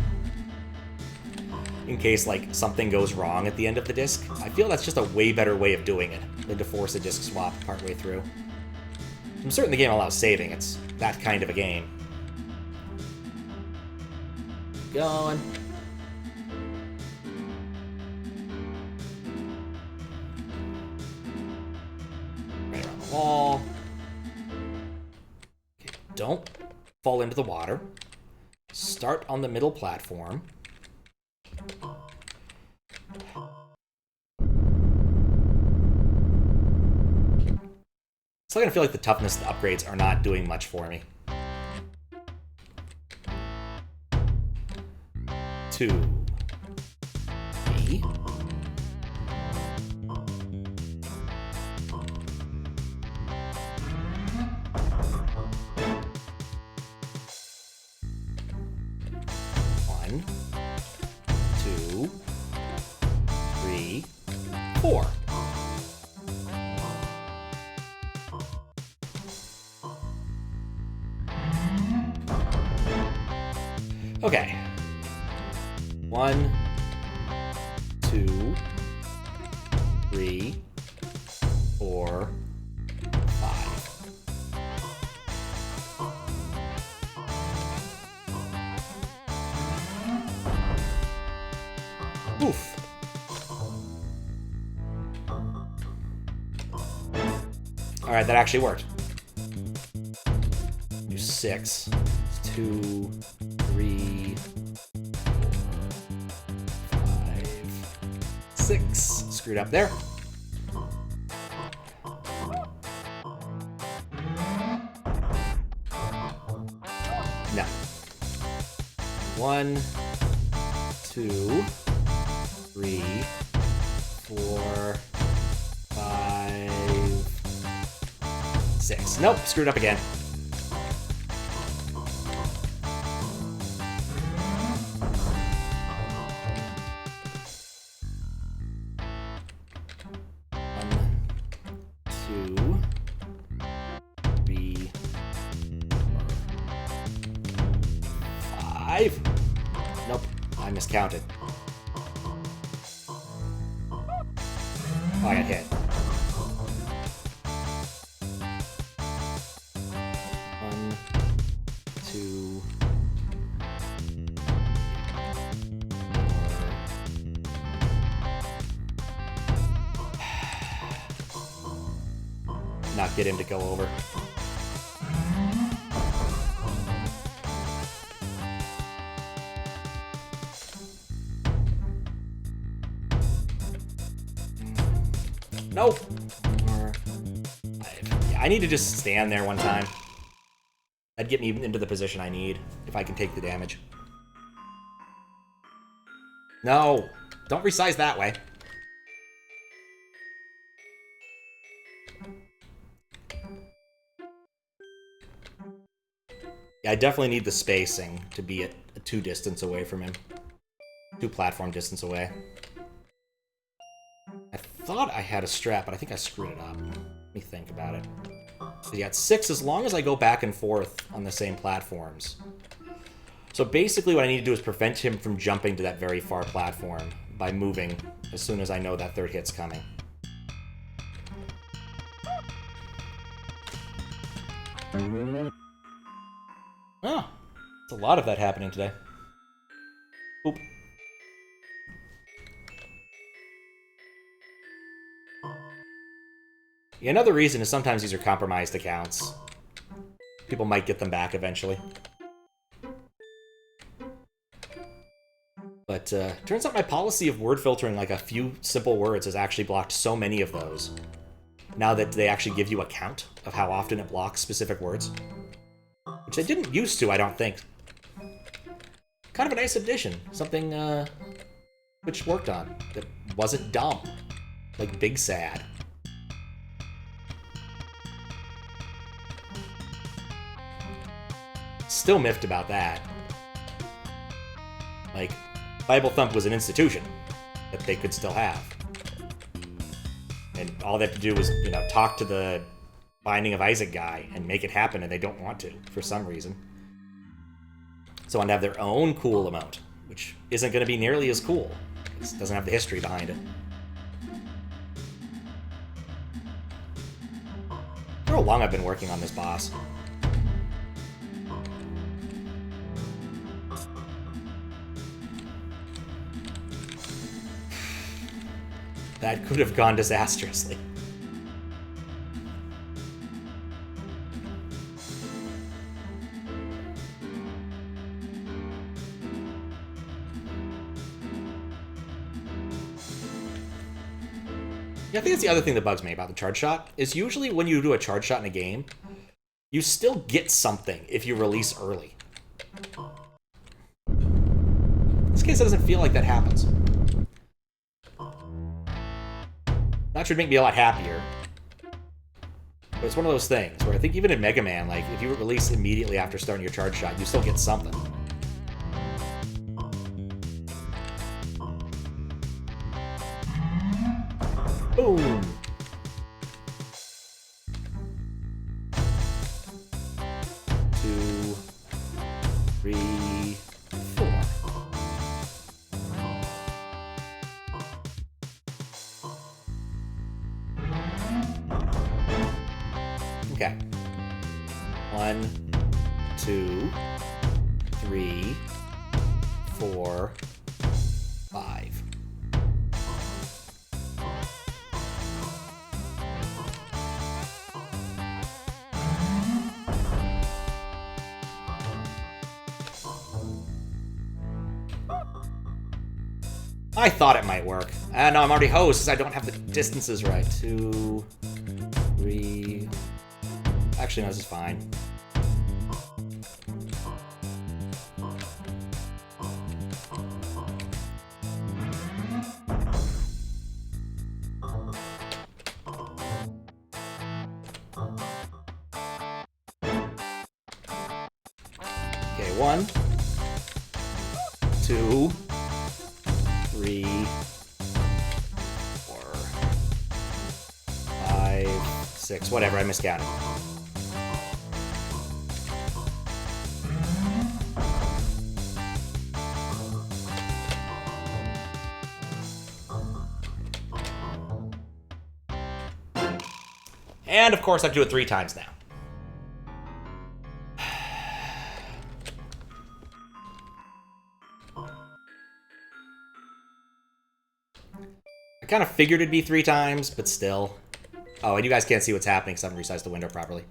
In case like something goes wrong at the end of the disc. I feel that's just a way better way of doing it than to force a disc swap partway through. I'm certain the game allows saving, it's that kind of a game. Going. Right around the wall. Okay, don't fall into the water. Start on the middle platform. Still gonna feel like the toughness upgrades are not doing much for me. 2, 3. One, 2, 3, 4. Okay. 1, 2, 3, 4, 5. Oof. Alright, that actually worked. Do 6. 2, 3, 6. Screwed up there. No. 1, 2, 3, 4, 5, 6. Nope, screwed up again. Nope, I miscounted. Oh, I got hit. 1, 2, 4. Not get him to go over. Nope. 4, 5. Yeah, I need to just stand there one time. That'd get me into the position I need, if I can take the damage. No! Don't resize that way. Yeah, I definitely need the spacing to be at a 2 distance away from him. 2 platform distance away. I thought I had a strat, but I think I screwed it up. Let me think about it. So yeah, it's 6 as long as I go back and forth on the same platforms. So basically what I need to do is prevent him from jumping to that very far platform by moving as soon as I know that 3rd hit's coming. Oh, there's a lot of that happening today. Oop. Yeah, another reason is sometimes these are compromised accounts. People might get them back eventually. But turns out my policy of word filtering like a few simple words has actually blocked so many of those. Now that they actually give you a count of how often it blocks specific words. Which they didn't used to, I don't think. Kind of a nice addition. Something Twitch worked on that wasn't dumb. Like Big Sad. Still miffed about that. Like, Bible Thump was an institution that they could still have. And all they have to do is, you know, talk to the Binding of Isaac guy and make it happen, and they don't want to, for some reason. So want to have their own cool emote, which isn't going to be nearly as cool. It doesn't have the history behind it. For how long I've been working on this boss. That could have gone disastrously. Yeah, I think that's the other thing that bugs me about the charge shot, is usually when you do a charge shot in a game, you still get something if you release early. In this case, it doesn't feel like that happens. That should make me a lot happier. But it's one of those things where I think even in Mega Man, like, if you release immediately after starting your charge shot, you still get something. Boom! Two, three, four. Okay. 1, 2, 3, 4, 5. I thought it might work. No, I'm already host, I don't have the distances right. 2, 3... Actually, no, this is fine. Okay, 1, 2, 3, 4, 5, 6, whatever, I miscounted. And of course I have to do it 3 times now. I kind of figured it'd be 3 times, but still. Oh, and you guys can't see what's happening because I haven't resized the window properly.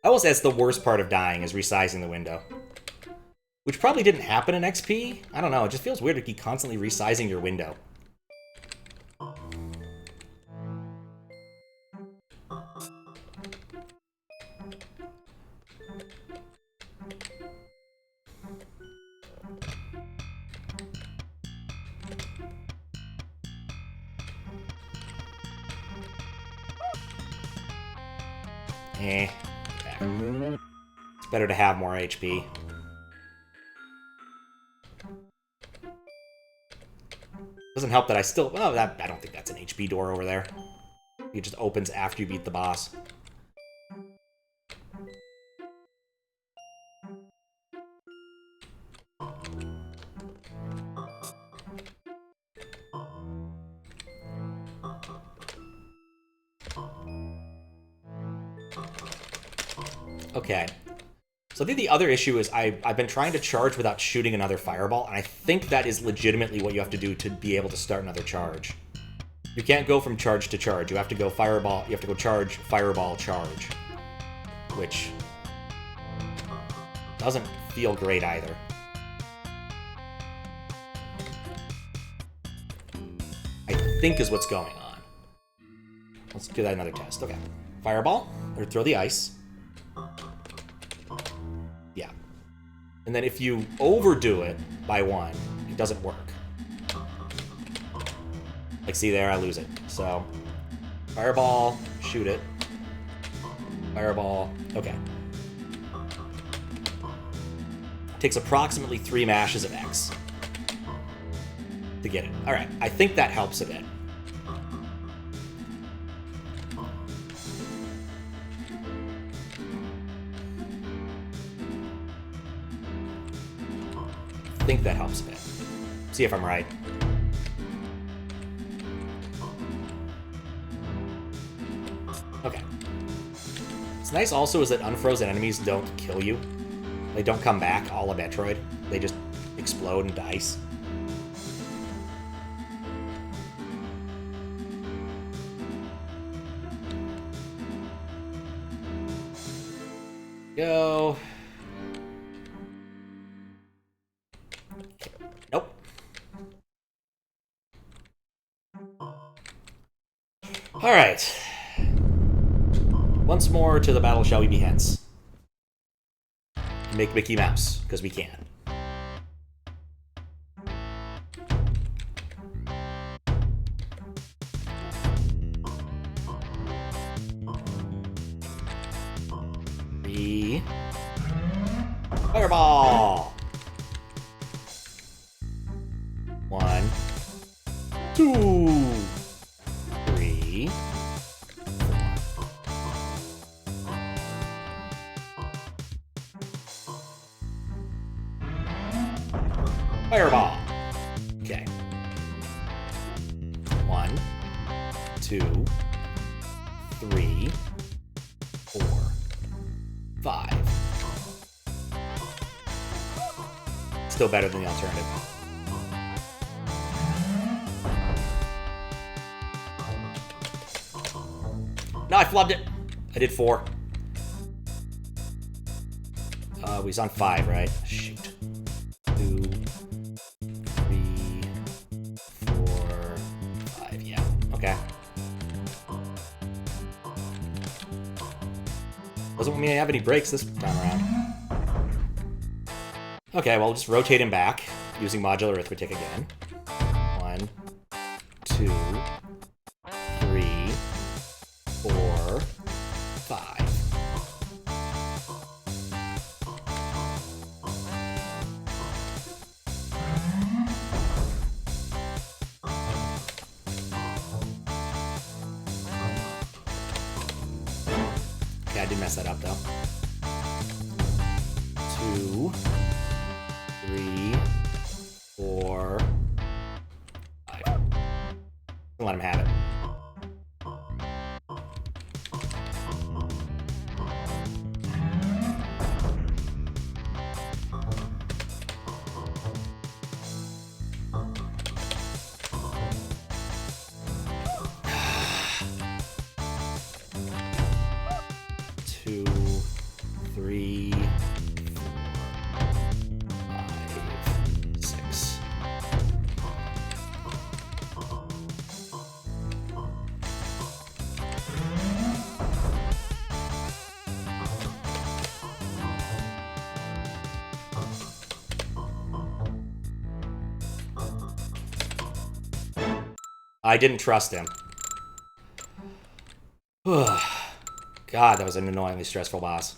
I will say that's the worst part of dying, is resizing the window. Which probably didn't happen in XP. I don't know, it just feels weird to keep constantly resizing your window. Better to have more HP. Doesn't help that I still... Oh, I don't think that's an HP door over there. It just opens after you beat the boss. Okay. So I think the other issue is I've been trying to charge without shooting another fireball, and I think that is legitimately what you have to do to be able to start another charge. You can't go from charge to charge. You have to go fireball, you have to go charge, fireball, charge. Which doesn't feel great either. I think is what's going on. Let's do that another test. Okay. Fireball, or throw the ice. Yeah. And then if you overdo it by one, it doesn't work. Like, see there, I lose it. So, fireball, shoot it. Fireball, okay. Takes approximately 3 mashes of X to get it. Alright, I think that helps a bit. I think that helps a bit. See if I'm right. Okay. What's nice also is that unfrozen enemies don't kill you. They don't come back, a la Metroid. They just explode into ice. Go. Nope. All right. Once more to the battle shall we be hence. Make Mickey Mouse, because we can. Fireball! 1, 2, 3, 4. Fireball! Okay. 1, 2, 3, 4, 5. Still better than the alternative. No, I flubbed it. I did 4. He's on 5, right? Shoot. 2, 3, 4, 5. Yeah. Okay. Doesn't want me to have any breaks this time around. Okay, well, just rotate him back using modular arithmetic again. 1, 2, 3, 4, 5. Okay, I did mess that up though. 2, 3, 4, 5. I'll let him have it. I didn't trust him. God, that was an annoyingly stressful boss.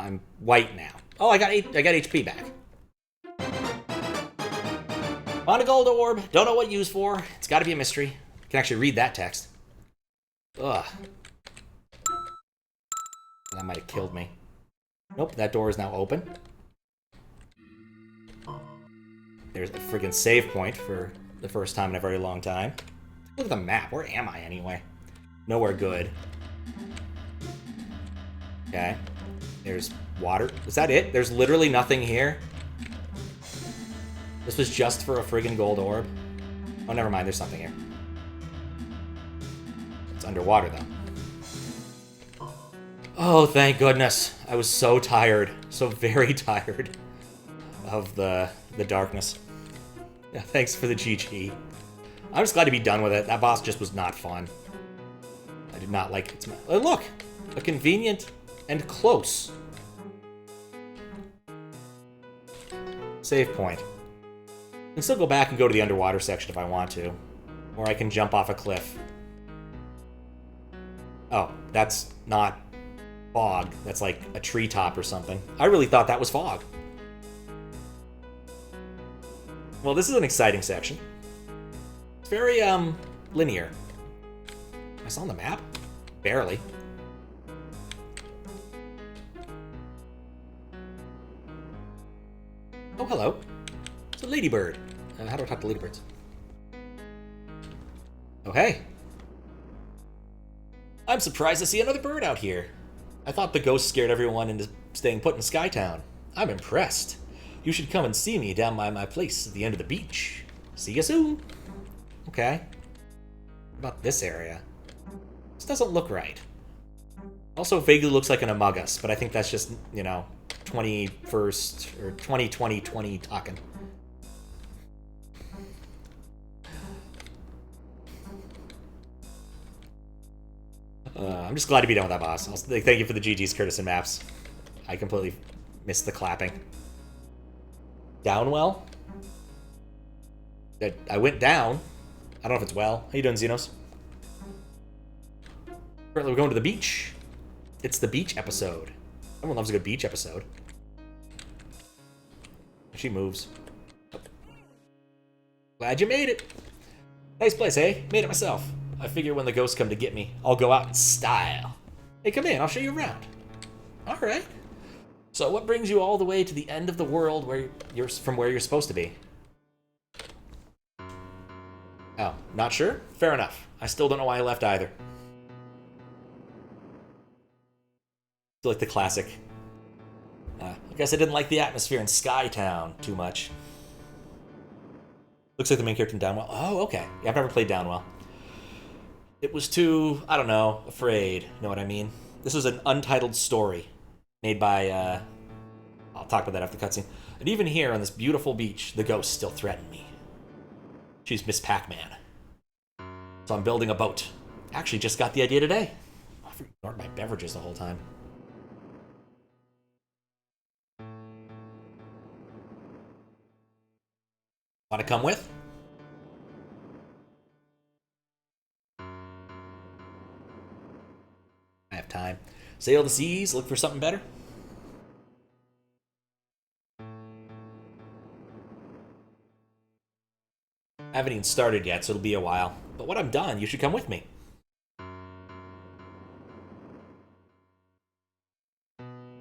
I'm white now. Oh, I got HP back. Found a gold orb. Don't know what used for. It's got to be a mystery. I can actually read that text. Ugh. That might have killed me. Nope, that door is now open. There's a friggin' save point for the first time in a very long time. Look at the map. Where am I, anyway? Nowhere good. Okay. There's water. Is that it? There's literally nothing here? This was just for a friggin' gold orb? Oh, never mind. There's something here. It's underwater, though. Oh, thank goodness. I was so tired. So very tired of the darkness. Yeah, thanks for the GG. I'm just glad to be done with it. That boss just was not fun. I did not like its... Oh, look! A convenient and close save point. I can still go back and go to the underwater section if I want to. Or I can jump off a cliff. Oh, that's not fog. That's like a treetop or something. I really thought that was fog. Well, this is an exciting section. It's very, linear. Am I still on the map? Barely. Oh, hello. It's a ladybird. How do I talk to ladybirds? Oh, hey. I'm surprised to see another bird out here. I thought the ghost scared everyone into staying put in Skytown. I'm impressed. You should come and see me down by my place at the end of the beach. See you soon. Okay. What about this area? This doesn't look right. Also vaguely looks like an Among Us, but I think that's just, you know, 21st or 2020 talking. I'm just glad to be done with that boss. Thank you for the GG's, Curtis and Maps. I completely missed the clapping. Down well? I went down. I don't know if it's well. How you doing, Xenos? Currently, we're going to the beach. It's the beach episode. Everyone loves a good beach episode. She moves. Glad you made it. Nice place, eh? Made it myself. I figure when the ghosts come to get me, I'll go out in style. Hey, come in. I'll show you around. All right. So, what brings you all the way to the end of the world where you're from where you're supposed to be? Oh, not sure? Fair enough. I still don't know why I left either. Feel like the classic. I guess I didn't like the atmosphere in Skytown too much. Looks like the main character in Downwell. Oh, okay. Yeah, I've never played Downwell. It was too, I don't know, afraid. You know what I mean? This was an Untitled story made by, I'll talk about that after the cutscene. And even here on this beautiful beach, the ghosts still threaten me. She's Miss Pac-Man. So I'm building a boat. Actually, just got the idea today. I've ignored my beverages the whole time. Want to come with? I have time. Sail the seas, look for something better. I haven't even started yet, so it'll be a while. But when I'm done, you should come with me.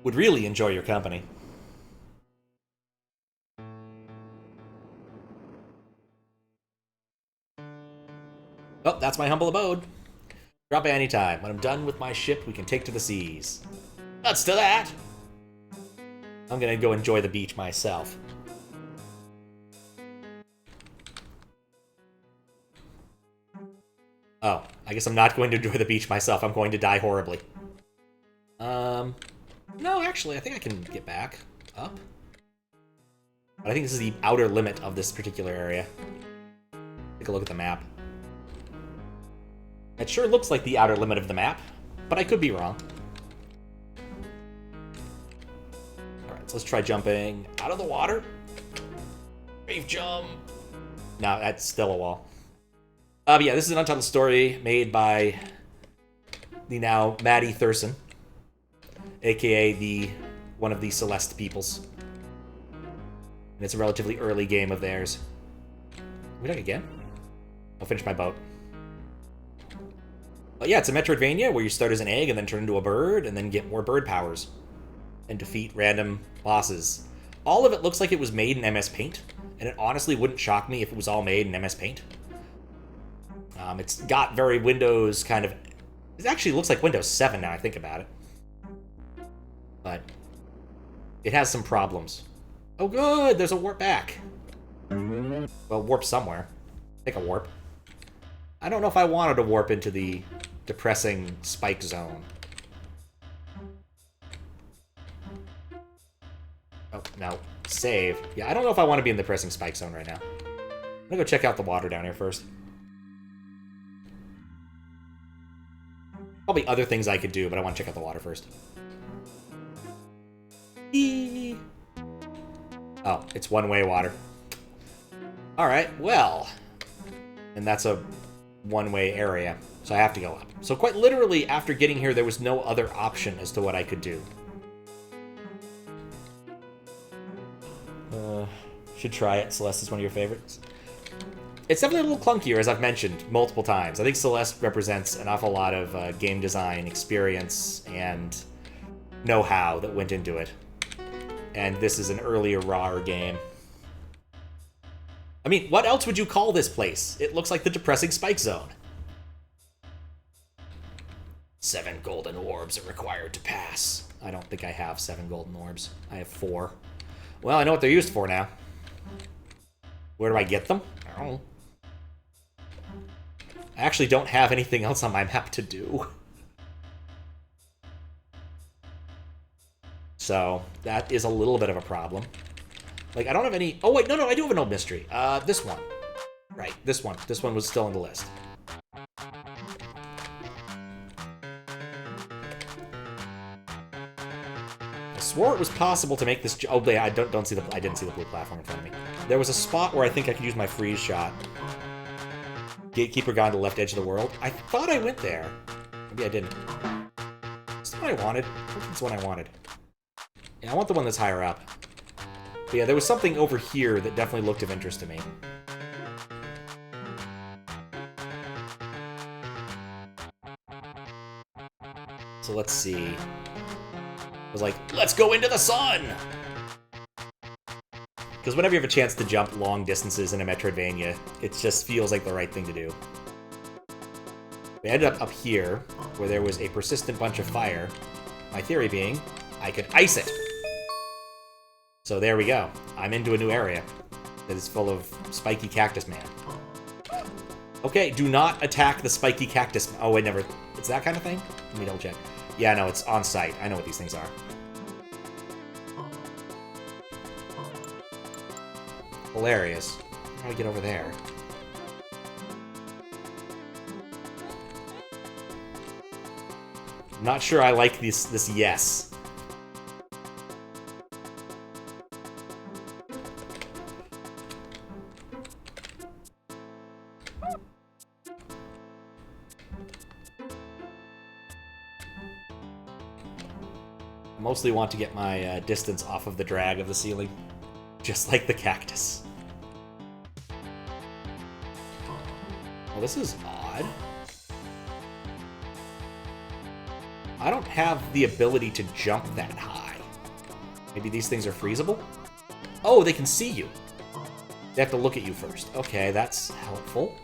Would really enjoy your company. Oh, that's my humble abode. Drop by any time. When I'm done with my ship, we can take to the seas. Nuts to that! I'm gonna go enjoy the beach myself. Oh, I guess I'm not going to enjoy the beach myself. I'm going to die horribly. No, actually, I think I can get back. Up? But I think this is the outer limit of this particular area. Take a look at the map. It sure looks like the outer limit of the map, but I could be wrong. Alright, so let's try jumping out of the water. Brave jump. No, that's still a wall. But yeah, this is an Untitled story made by the now Maddie Thurston, aka the one of the Celeste peoples. And it's a relatively early game of theirs. We done again? I'll finish my boat. But yeah, it's a Metroidvania where you start as an egg and then turn into a bird and then get more bird powers. And defeat random bosses. All of it looks like it was made in MS Paint. And it honestly wouldn't shock me if it was all made in MS Paint. It's got very Windows kind of... It actually looks like Windows 7 now I think about it. But it has some problems. Oh good, there's a warp back. Well, warp somewhere. Take a warp. I don't know if I wanted to warp into the depressing spike zone. Oh, no. Save. Yeah, I don't know if I want to be in the depressing spike zone right now. I'm gonna go check out the water down here first. Probably other things I could do, but I want to check out the water first. Eee. Oh, it's one-way water. Alright, well. And that's a one-way area, so I have to go up. So quite literally, after getting here, there was no other option as to what I could do. Should try it. Celeste is one of your favorites. It's definitely a little clunkier, as I've mentioned multiple times. I think Celeste represents an awful lot of game design experience and know-how that went into it. And this is an earlier, rawer game. I mean, what else would you call this place? It looks like the depressing spike zone. 7 golden orbs are required to pass. I don't think I have 7 golden orbs. I have 4. Well, I know what they're used for now. Where do I get them? I don't know. I actually don't have anything else on my map to do. So, that is a little bit of a problem. Like, I don't have any... Oh, wait, no, I do have an old mystery. This one. Right, this one. This one was still on the list. I swore it was possible to make this... Oh, wait, I didn't see the blue platform in front of me. There was a spot where I think I could use my freeze shot. Gatekeeper gone to the left edge of the world. I thought I went there. Maybe I didn't. Is this what I wanted? I think it's the one I wanted. Yeah, I want the one that's higher up. But yeah, there was something over here that definitely looked of interest to me. So let's see. I was like, let's go into the sun! Because whenever you have a chance to jump long distances in a Metroidvania, it just feels like the right thing to do. We ended up here, where there was a persistent bunch of fire. My theory being, I could ice it! So there we go. I'm into a new area that is full of spiky cactus man. Okay, do not attack the spiky cactus. Oh, wait, never. It's that kind of thing? Let me double check. Yeah, no, it's on site. I know what these things are. Hilarious. How do I get over there? I'm not sure I like this yes. Mostly want to get my distance off of the drag of the ceiling, just like the cactus. Well, this is odd. I don't have the ability to jump that high. Maybe these things are freezable? Oh, they can see you. They have to look at you first. Okay, that's helpful.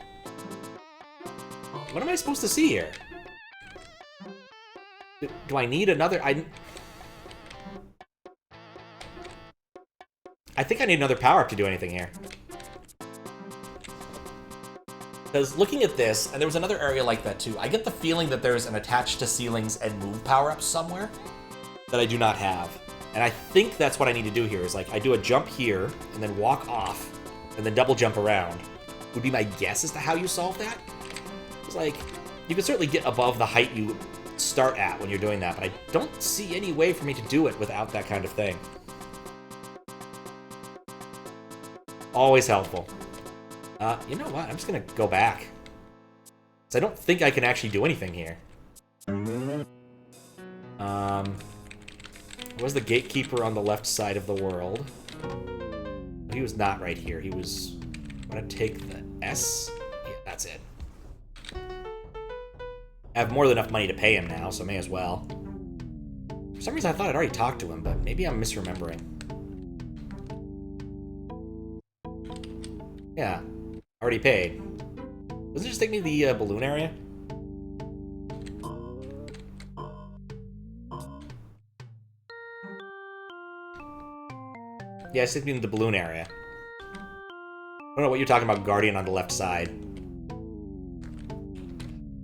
What am I supposed to see here? Do I need another... I think I need another power-up to do anything here. Because looking at this, and there was another area like that too, I get the feeling that there's an attached to ceilings and move power-up somewhere that I do not have. And I think that's what I need to do here, is like, I do a jump here, and then walk off, and then double jump around. Would be my guess as to how you solve that. It's like, you can certainly get above the height you start at when you're doing that, but I don't see any way for me to do it without that kind of thing. Always helpful. You know what? I'm just gonna go back. So I don't think I can actually do anything here. Well, Was the gatekeeper on the left side of the world? He was not right here. He was... I'm gonna take the S. Yeah, that's it. I have more than enough money to pay him now, so may as well. For some reason, I thought I'd already talked to him, but maybe I'm misremembering. Yeah, already paid. Doesn't it just take me to the balloon area? Yeah, it's taking me to the balloon area. I don't know what you're talking about, Guardian on the left side.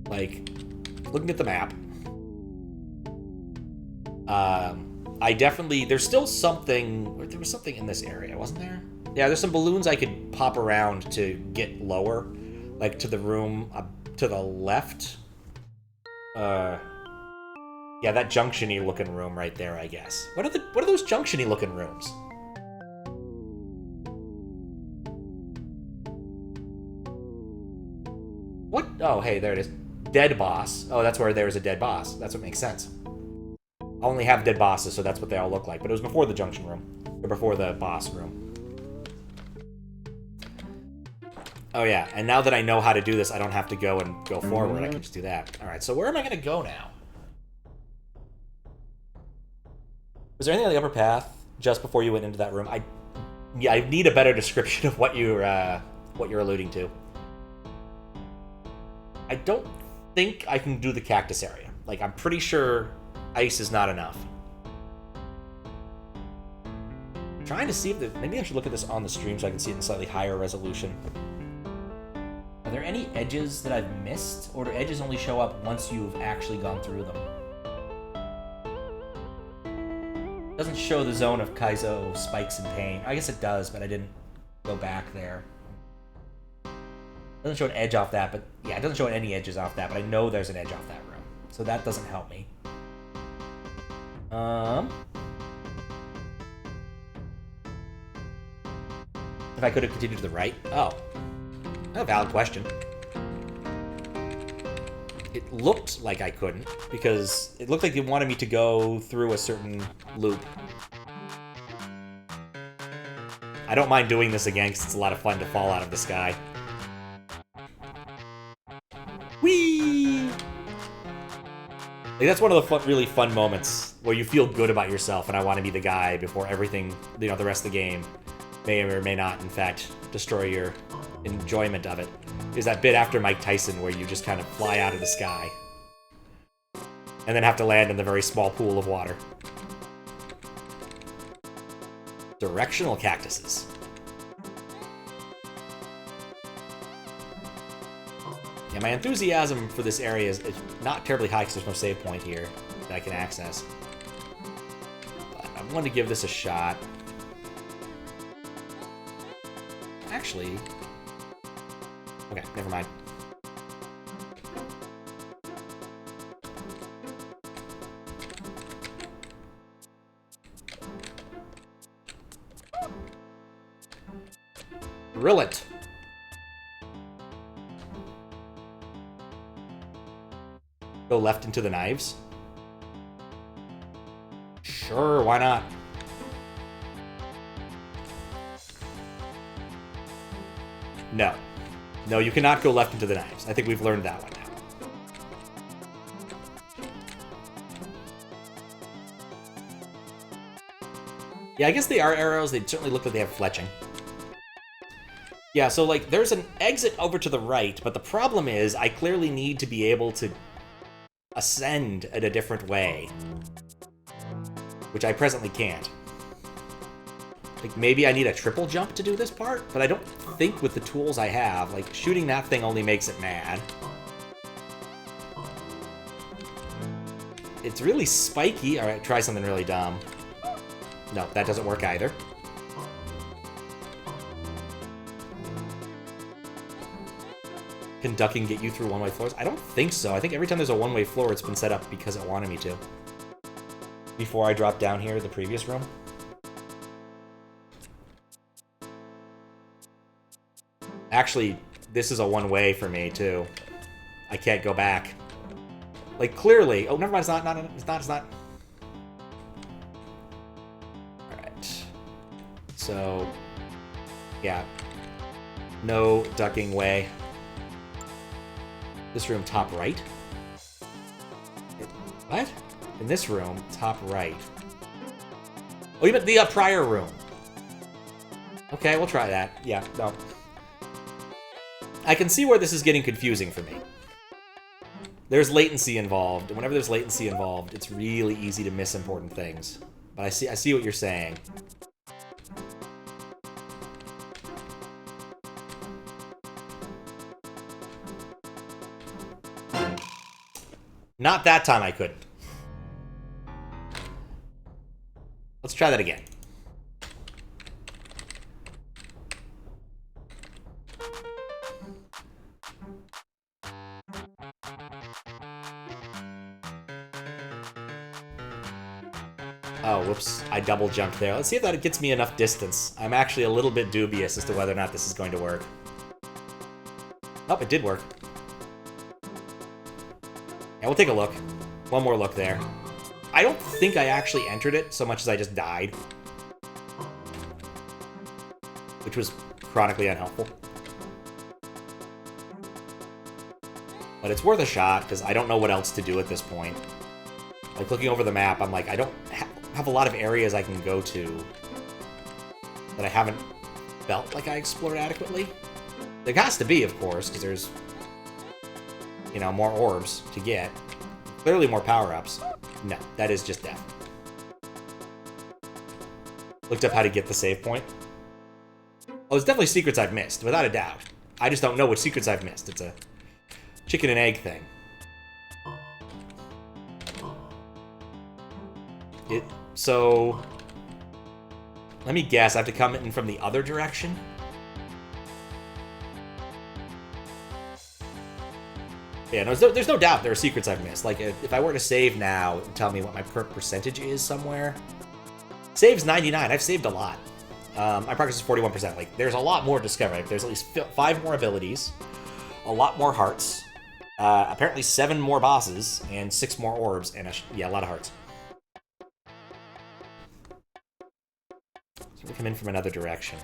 Like, looking at the map. I definitely... There's still something... There was something in this area, wasn't there? Yeah, there's some balloons I could pop around to get lower. Like, to the room to the left. Yeah, that junction-y looking room right there, I guess. What are those junction-y looking rooms? What? Oh, hey, there it is. Dead boss. Oh, that's where there's a dead boss. That's what makes sense. I only have dead bosses, so that's what they all look like. But it was before the junction room. Or before the boss room. Oh, yeah. And now that I know how to do this, I don't have to go and go forward. I can just do that. All right, so where am I going to go now? Was there anything on the upper path just before you went into that room? Yeah, I need a better description of what you're alluding to. I don't think I can do the cactus area. Like, I'm pretty sure ice is not enough. I'm trying to see if maybe I should look at this on the stream so I can see it in slightly higher resolution. Are there any edges that I've missed? Or do edges only show up once you've actually gone through them? It doesn't show the zone of Kaizo, spikes, and pain. I guess it does, but I didn't go back there. It doesn't show an edge off that, but yeah, it doesn't show any edges off that, but I know there's an edge off that room. So that doesn't help me. If I could have continued to the right? Oh. A valid question. It looked like I couldn't, because it looked like they wanted me to go through a certain loop. I don't mind doing this again, because it's a lot of fun to fall out of the sky. Whee! Like, that's one of the really fun moments where you feel good about yourself, and I want to be the guy before everything, the rest of the game may or may not, in fact, destroy your enjoyment of it. Is that bit after Mike Tyson where you just kind of fly out of the sky and then have to land in the very small pool of water. Directional cactuses. Yeah, my enthusiasm for this area is not terribly high because there's no save point here that I can access. But I want to give this a shot. Actually... Okay, never mind. Brilliant. Go left into the knives? Sure, why not? No. No, you cannot go left into the knives. I think we've learned that one now. Yeah, I guess they are arrows. They certainly look like they have fletching. Yeah, so, like, there's an exit over to the right, but the problem is I clearly need to be able to ascend in a different way. Which I presently can't. Like, maybe I need a triple jump to do this part, but I don't think with the tools I have, like, shooting that thing only makes it mad. It's really spiky. Alright, try something really dumb. No, that doesn't work either. Can ducking get you through one-way floors? I don't think so. I think every time there's a one-way floor, it's been set up because it wanted me to. Before I dropped down here, the previous room. Actually, this is a one-way for me, too. I can't go back. Like, clearly... Oh, never mind, it's not. So, yeah. No ducking way. This room, top right? What? In this room, top right. Oh, you meant the prior room. Okay, we'll try that. Yeah, no. I can see where this is getting confusing for me. There's latency involved, and whenever there's latency involved, it's really easy to miss important things. But I see what you're saying. Not that time I couldn't. Let's try that again. Oh, whoops. I double jumped there. Let's see if that gets me enough distance. I'm actually a little bit dubious as to whether or not this is going to work. Oh, it did work. Yeah, we'll take a look. One more look there. I don't think I actually entered it so much as I just died. Which was chronically unhelpful. But it's worth a shot, because I don't know what else to do at this point. Like, looking over the map, I'm like, I don't have a lot of areas I can go to that I haven't felt like I explored adequately. There has to be, of course, because there's, you know, more orbs to get. Clearly more power-ups. No, that is just death. Looked up how to get the save point. Oh, there's definitely secrets I've missed, without a doubt. I just don't know what secrets I've missed. It's a chicken and egg thing. So, let me guess, I have to come in from the other direction? Yeah, no, there's no doubt there are secrets I've missed. Like, if I were to save now and tell me what my current percentage is somewhere. Save's 99. I've saved a lot. My progress is 41%. Like, there's a lot more to discover. Like, there's at least 5 more abilities, a lot more hearts, apparently 7 more bosses, and 6 more orbs, and a lot of hearts. So we come in from another direction.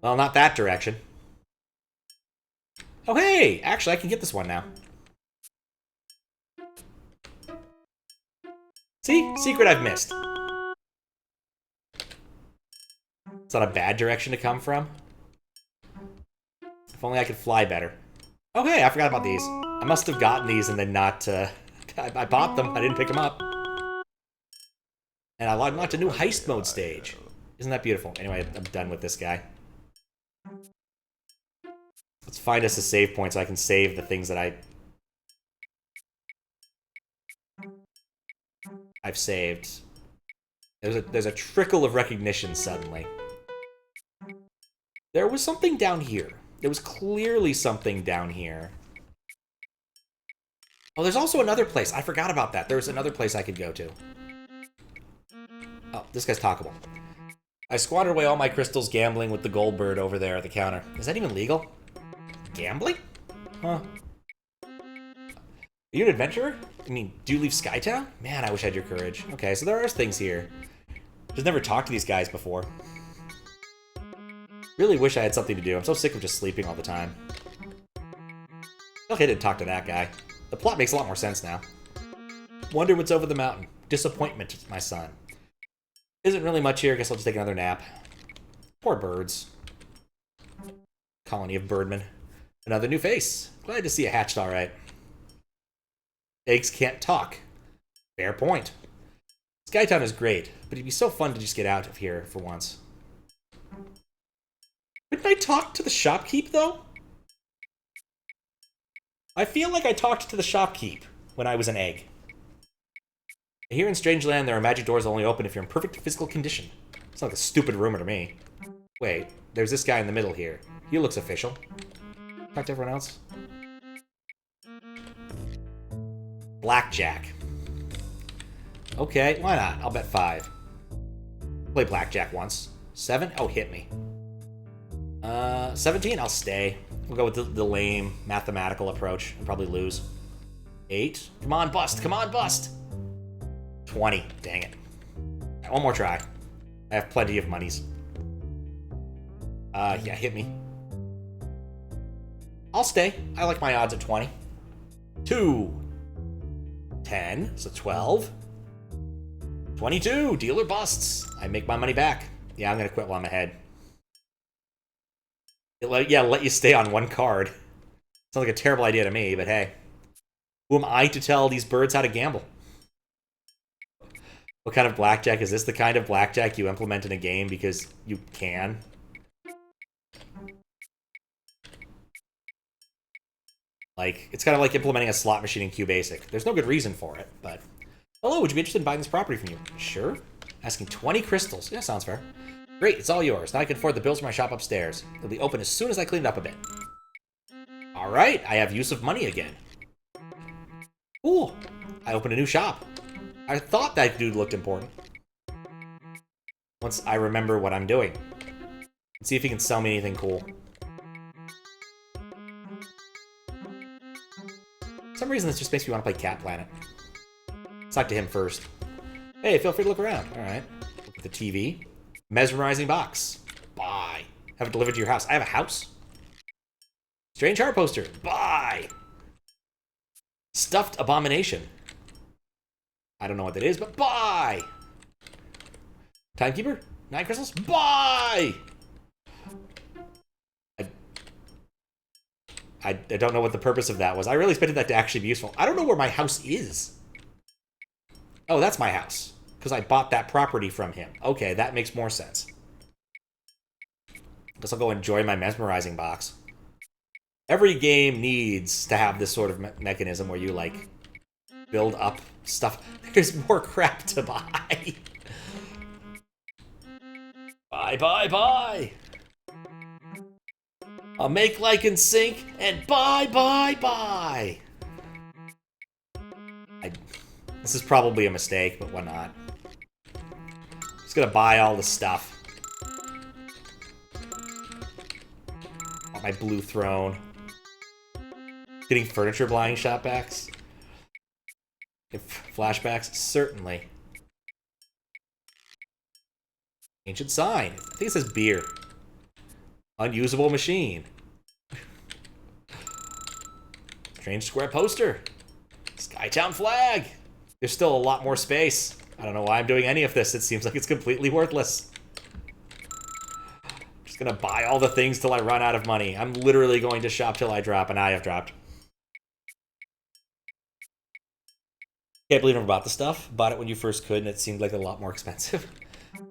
Well, not that direction. Oh, hey! Actually, I can get this one now. See? Secret I've missed. It's not a bad direction to come from. If only I could fly better. Oh, hey, I forgot about these. I must have gotten these and then not, I bought them. I didn't pick them up. And I unlocked a new heist mode stage. Isn't that beautiful? Anyway, I'm done with this guy. Let's find us a save point so I can save the things that I've saved. There's a trickle of recognition suddenly. There was something down here. There was clearly something down here. Oh, there's also another place. I forgot about that. There was another place I could go to. Oh, this guy's talkable. I squandered away all my crystals gambling with the gold bird over there at the counter. Is that even legal? Gambling? Huh. Are you an adventurer? I mean, do you leave Skytown? Man, I wish I had your courage. Okay, so there are things here. Just never talked to these guys before. Really wish I had something to do. I'm so sick of just sleeping all the time. Okay, I didn't talk to that guy. The plot makes a lot more sense now. Wonder what's over the mountain. Disappointment, my son. Isn't really much here. Guess I'll just take another nap. Poor birds. Colony of birdmen. Another new face. Glad to see you hatched all right. Eggs can't talk. Fair point. Skytown is great, but it'd be so fun to just get out of here for once. Didn't I talk to the shopkeep, though? I feel like I talked to the shopkeep when I was an egg. Here in Strangeland, there are magic doors that only open if you're in perfect physical condition. It's like a stupid rumor to me. Wait, there's this guy in the middle here. He looks official. Talk to everyone else. Blackjack. Okay, why not? I'll bet 5. Play blackjack once. 7? Oh, hit me. 17? I'll stay. We'll go with the lame mathematical approach and probably lose. 8? Come on, bust! Come on, bust! 20. Dang it. Right, one more try. I have plenty of monies. Yeah, hit me. I'll stay. I like my odds at 20. 2. 10, so 12. 22, dealer busts. I make my money back. Yeah, I'm gonna quit while I'm ahead. Let you stay on one card. Sounds like a terrible idea to me, but hey. Who am I to tell these birds how to gamble? What kind of blackjack is this? The kind of blackjack you implement in a game because you can? Like, it's kind of like implementing a slot machine in QBasic. There's no good reason for it, but... Hello, would you be interested in buying this property from you? Sure. Asking 20 crystals. Yeah, sounds fair. Great, it's all yours. Now I can afford the bills for my shop upstairs. It'll be open as soon as I clean it up a bit. Alright, I have use of money again. Cool. I opened a new shop. I thought that dude looked important. Once I remember what I'm doing. Let's see if he can sell me anything cool. For some reason, this just makes me want to play Cat Planet. Let's talk to him first. Hey, feel free to look around. Alright. Look at the TV. Mesmerizing box. Buy. Have it delivered to your house. I have a house? Strange heart poster. Buy. Stuffed abomination. I don't know what that is, but buy. Timekeeper. 9 crystals. Buy. I don't know what the purpose of that was. I really expected that to actually be useful. I don't know where my house is. Oh, that's my house. Because I bought that property from him. Okay, that makes more sense. Guess I'll go enjoy my mesmerizing box. Every game needs to have this sort of mechanism where you, like, build up stuff. There's more crap to buy. Buy, buy, buy. I'll make, like, and sync, and buy, buy, buy. This is probably a mistake, but why not? Just gonna buy all the stuff. Want my blue throne. Getting furniture buying shop backs? Flashbacks? Certainly. Ancient sign. I think it says beer. Unusable machine. Strange square poster. Skytown flag. There's still a lot more space. I don't know why I'm doing any of this. It seems like it's completely worthless. Just gonna buy all the things till I run out of money. I'm literally going to shop till I drop, and I have dropped. Can't believe I never bought the stuff. Bought it when you first could, and it seemed like a lot more expensive.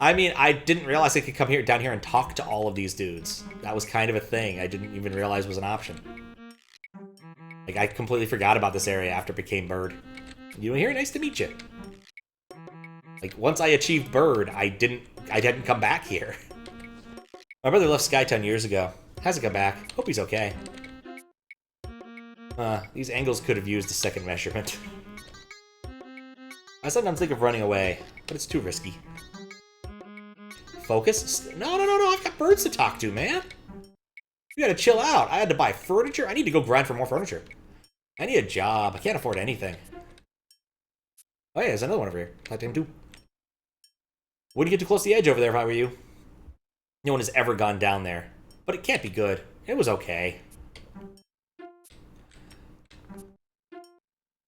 I mean, I didn't realize I could come down here and talk to all of these dudes. That was kind of a thing I didn't even realize was an option. Like, I completely forgot about this area after it became Bird. You here? Nice to meet you. Like, once I achieved Bird, I hadn't come back here. My brother left Skytown years ago. Hasn't come back. Hope he's okay. These angles could have used a second measurement. I sometimes think of running away, but it's too risky. Focus? No, I've got birds to talk to, man. You gotta chill out. I had to buy furniture. I need to go grind for more furniture. I need a job. I can't afford anything. Oh yeah, there's another one over here. Like him too. Wouldn't get too close to the edge over there if I were you. No one has ever gone down there. But it can't be good. It was okay.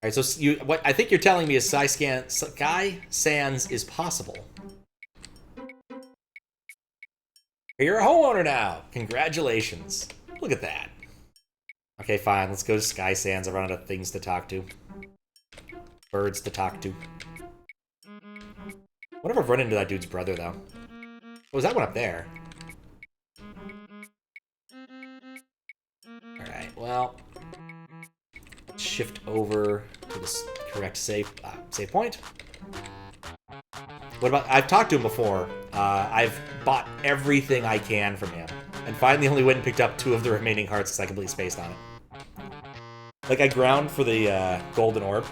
Alright, so what I think you're telling me is SkySands is possible. You're a homeowner now. Congratulations. Look at that. Okay, fine. Let's go to SkySands. I run out of things to talk to. Birds to talk to. What if I've run into that dude's brother, though? Oh, was that one up there? Alright, well... shift over to this correct save point. What about... I've talked to him before. I've bought everything I can from him. And finally only went and picked up 2 of the remaining hearts because I completely spaced on it. Like, I ground for the golden orb,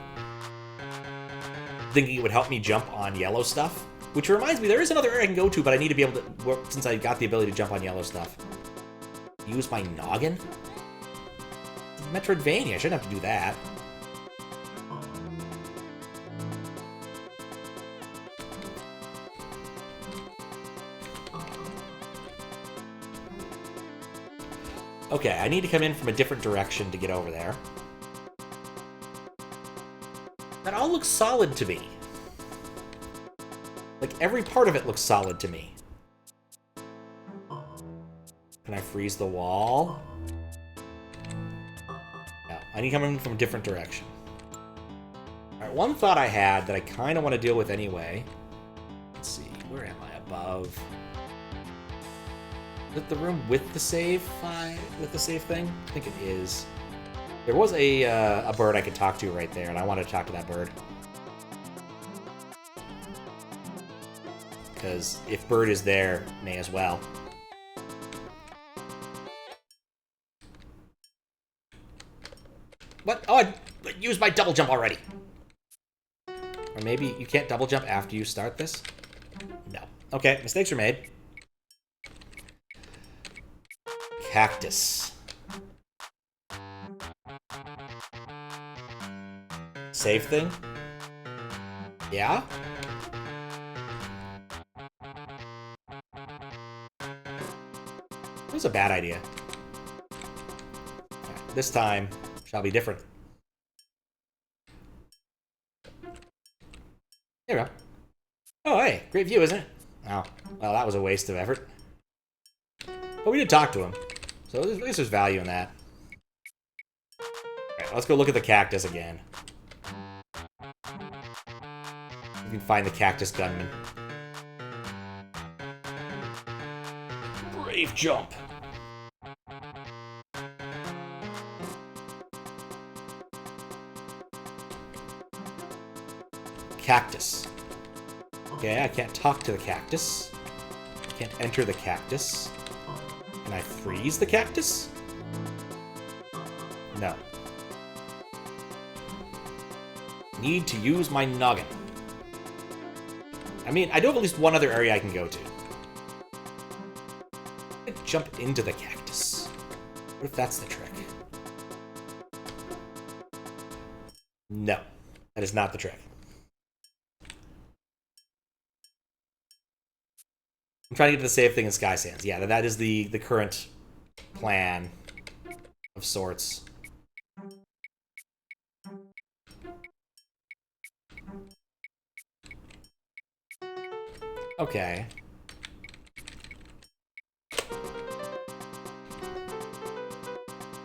thinking it would help me jump on yellow stuff. Which reminds me, there is another area I can go to, but I need to be able to... since I got the ability to jump on yellow stuff. Use my noggin? Metroidvania, I shouldn't have to do that. Okay, I need to come in from a different direction to get over there. That all looks solid to me. Like, every part of it looks solid to me. Can I freeze the wall? No, I need to come in from a different direction. Alright, one thought I had that I kind of want to deal with anyway. Let's see, where am I? Above. Is it the room with the save thing? I think it is. There was a bird I could talk to right there, and I wanted to talk to that bird. Because if bird is there, may as well. What? Oh, I used my double jump already. Or maybe you can't double jump after you start this? No. Okay, mistakes are made. Cactus. Save thing? Yeah? It was a bad idea. Right, this time shall be different. There we go. Oh, hey, great view, isn't it? Oh, well, that was a waste of effort. But we did talk to him, so at least there's value in that. Alright, let's go look at the cactus again. You can find the cactus gunman. Brave jump. Cactus. Okay, I can't talk to the cactus. I can't enter the cactus. Can I freeze the cactus? No. Need to use my noggin. I mean, I do have at least one other area I can go to. I could jump into the cactus. What if that's the trick? No. That is not the trick. I'm trying to get to the save thing in SkySands. Yeah, that is the current plan of sorts. Okay.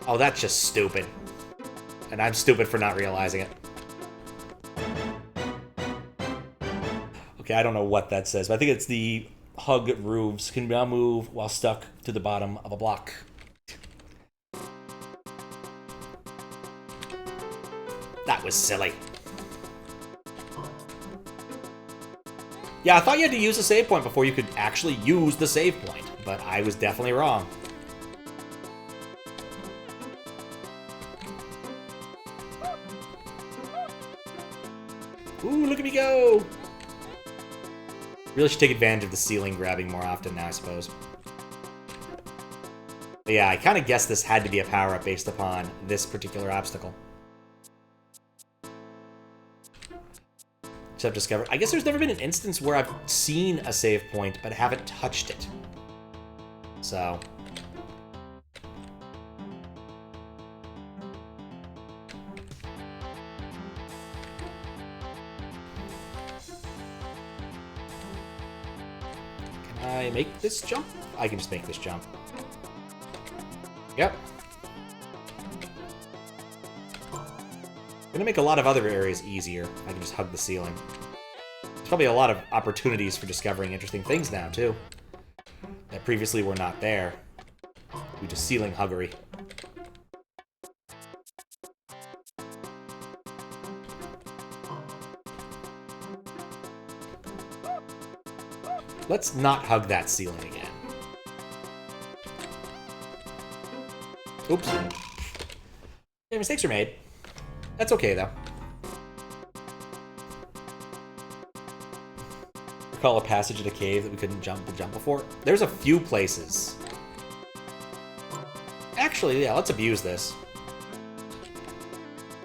Oh, that's just stupid. And I'm stupid for not realizing it. Okay, I don't know what that says, but I think it's the hug roofs can now move while stuck to the bottom of a block. That was silly. Yeah, I thought you had to use a save point before you could actually use the save point, but I was definitely wrong. Ooh, look at me go! Really should take advantage of the ceiling grabbing more often now, I suppose. But yeah, I kind of guessed this had to be a power-up based upon this particular obstacle. Except discovered. I guess there's never been an instance where I've seen a save point, but haven't touched it. So. Can I make this jump? I can just make this jump. Yep. Gonna make a lot of other areas easier. I can just hug the ceiling. There's probably a lot of opportunities for discovering interesting things now, too. That previously were not there. Due to ceiling huggery. Let's not hug that ceiling again. Oops. Yeah, mistakes are made. That's okay, though. Recall a passage in a cave that we couldn't jump before. There's a few places. Actually, yeah, let's abuse this.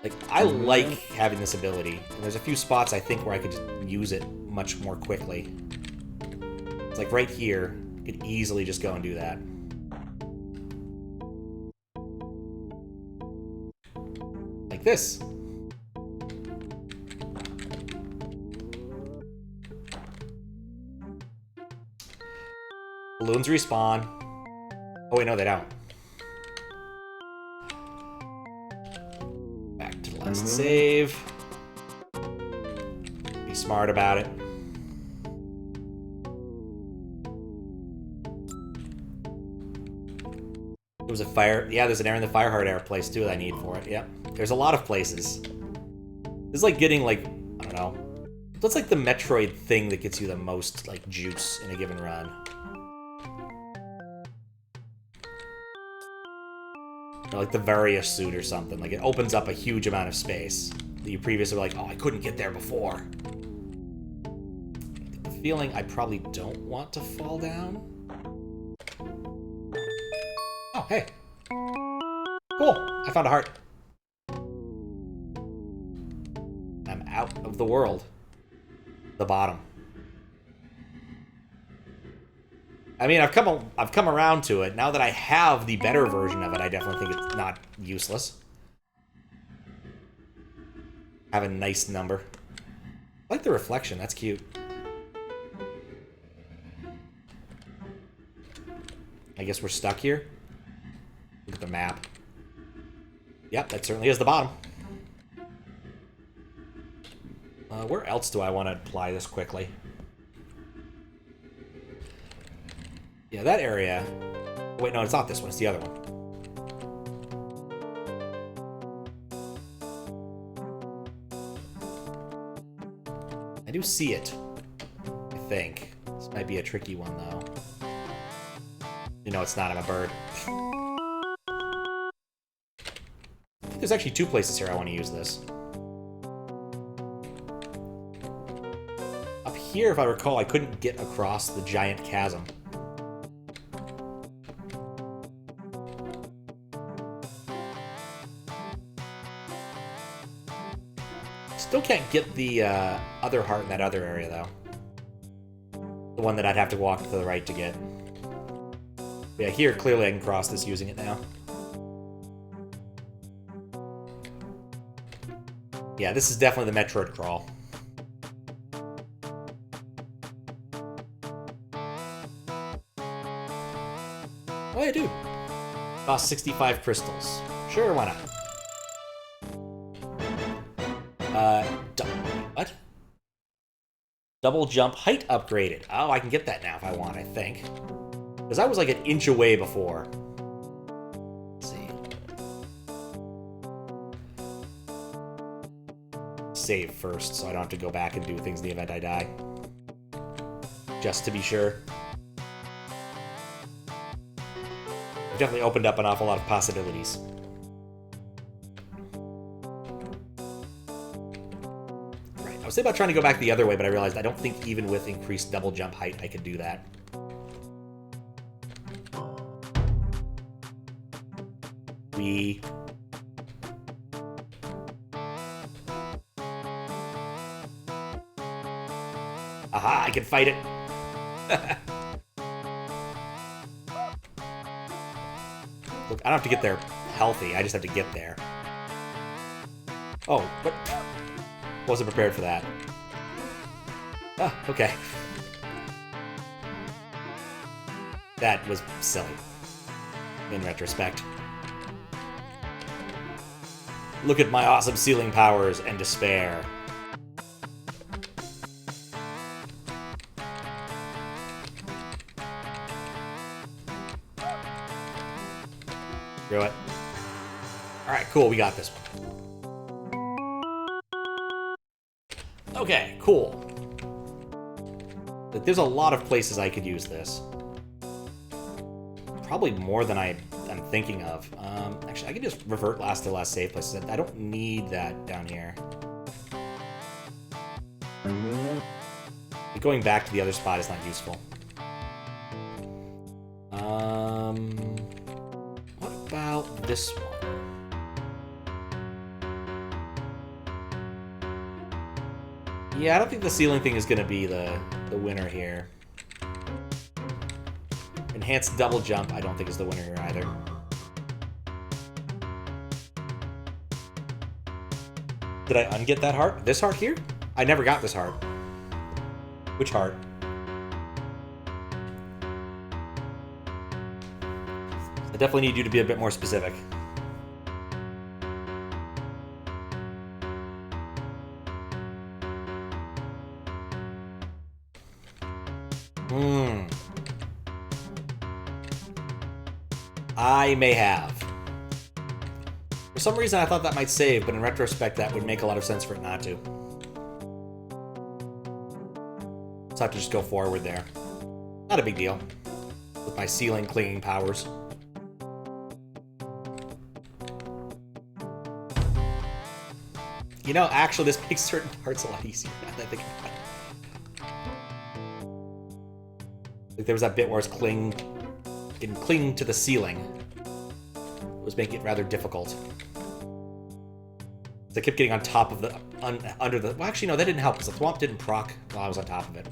Like, I like having this ability. And there's a few spots, I think, where I could just use it much more quickly. It's like right here. I could easily just go and do that. Like this. Balloons respawn. Oh wait, no, they don't. Back to the last save. Be smart about it. There was a fire. Yeah, there's an air in the Fireheart air place too that I need for it. Yep. There's a lot of places. This is like getting like, I don't know. That's like the Metroid thing that gets you the most like juice in a given run. Or like the Varia suit or something. Like it opens up a huge amount of space that you previously were like, oh, I couldn't get there before. The feeling I probably don't want to fall down. Oh, hey. Cool. I found a heart. I'm out of the world. The bottom. I mean, I've come around to it. Now that I have the better version of it, I definitely think it's not useless. Have a nice number. I like the reflection. That's cute. I guess we're stuck here. Look at the map. Yep, that certainly is the bottom. Where else do I want to apply this quickly? Yeah, that area... Wait, no, it's not this one. It's the other one. I do see it, I think. This might be a tricky one, though. You know, it's not. I'm a bird. I think there's actually two places here I want to use this. Up here, if I recall, I couldn't get across the giant chasm. Still can't get the other heart in that other area, though. The one that I'd have to walk to the right to get. Yeah, here, clearly I can cross this using it now. Yeah, this is definitely the Metroid crawl. Oh, yeah, dude. Cost 65 crystals. Sure, why not? What? Double jump height upgraded. Oh, I can get that now if I want, I think. Because I was like an inch away before. Let's see. Save first, so I don't have to go back and do things in the event I die. Just to be sure. I've definitely opened up an awful lot of possibilities. I was thinking about trying to go back the other way, but I realized I don't think even with increased double jump height I could do that. Aha, I can fight it. Look, I don't have to get there healthy, I just have to get there. Oh, what? Wasn't prepared for that. Ah, okay. That was silly. In retrospect. Look at my awesome ceiling powers and despair. Screw it. Alright, cool, we got this one. Okay, cool. There's a lot of places I could use this. Probably more than I'm thinking of. Actually, I can just revert last to last save places. I don't need that down here. Going back to the other spot is not useful. What about this one? Yeah, I don't think the ceiling thing is going to be the winner here. Enhanced double jump, I don't think is the winner here either. Did I unget that heart? This heart here? I never got this heart. Which heart? I definitely need you to be a bit more specific. I may have. For some reason, I thought that might save, but in retrospect, that would make a lot of sense for it not to. So I have to just go forward there. Not a big deal. With my ceiling clinging powers. You know, actually, this makes certain parts a lot easier now that I think about it. Like there was that bit where I was clinging to the ceiling. It was making it rather difficult. I kept getting on top of the under the. Well, actually, no, that didn't help because the thwomp didn't proc while I was on top of it.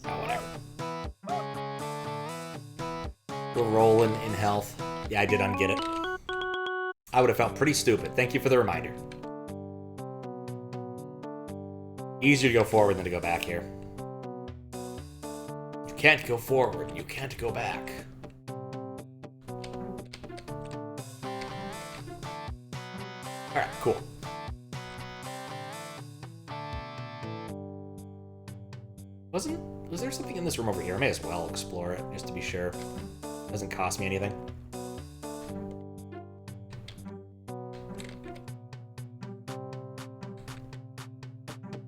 Oh, whatever. We're rolling in health. Yeah, I did unget it. I would have felt pretty stupid. Thank you for the reminder. Easier to go forward than to go back here. You can't go forward. You can't go back. Alright, cool. Was there something in this room over here? I may as well explore it, just to be sure. It doesn't cost me anything.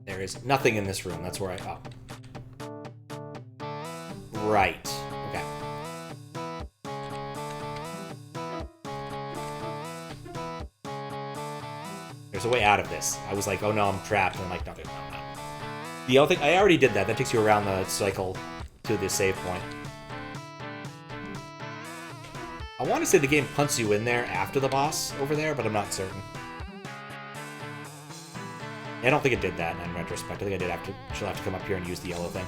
There is nothing in this room. That's where I... Oh. Right. Okay. There's a way out of this. I was like, oh no, I'm trapped. And I'm like, no. The other thing... I already did that. That takes you around the cycle to the save point. I want to say the game punts you in there after the boss over there, but I'm not certain. I don't think it did that in retrospect. I think I did she'll have to come up here and use the yellow thing.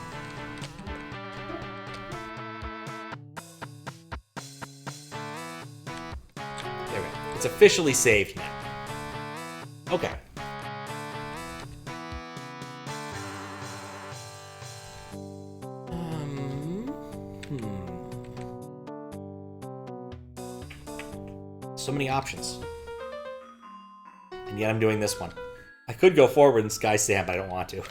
There we go. It's officially saved now. Okay. So many options. And yet I'm doing this one. I could go forward in SkySand, but I don't want to.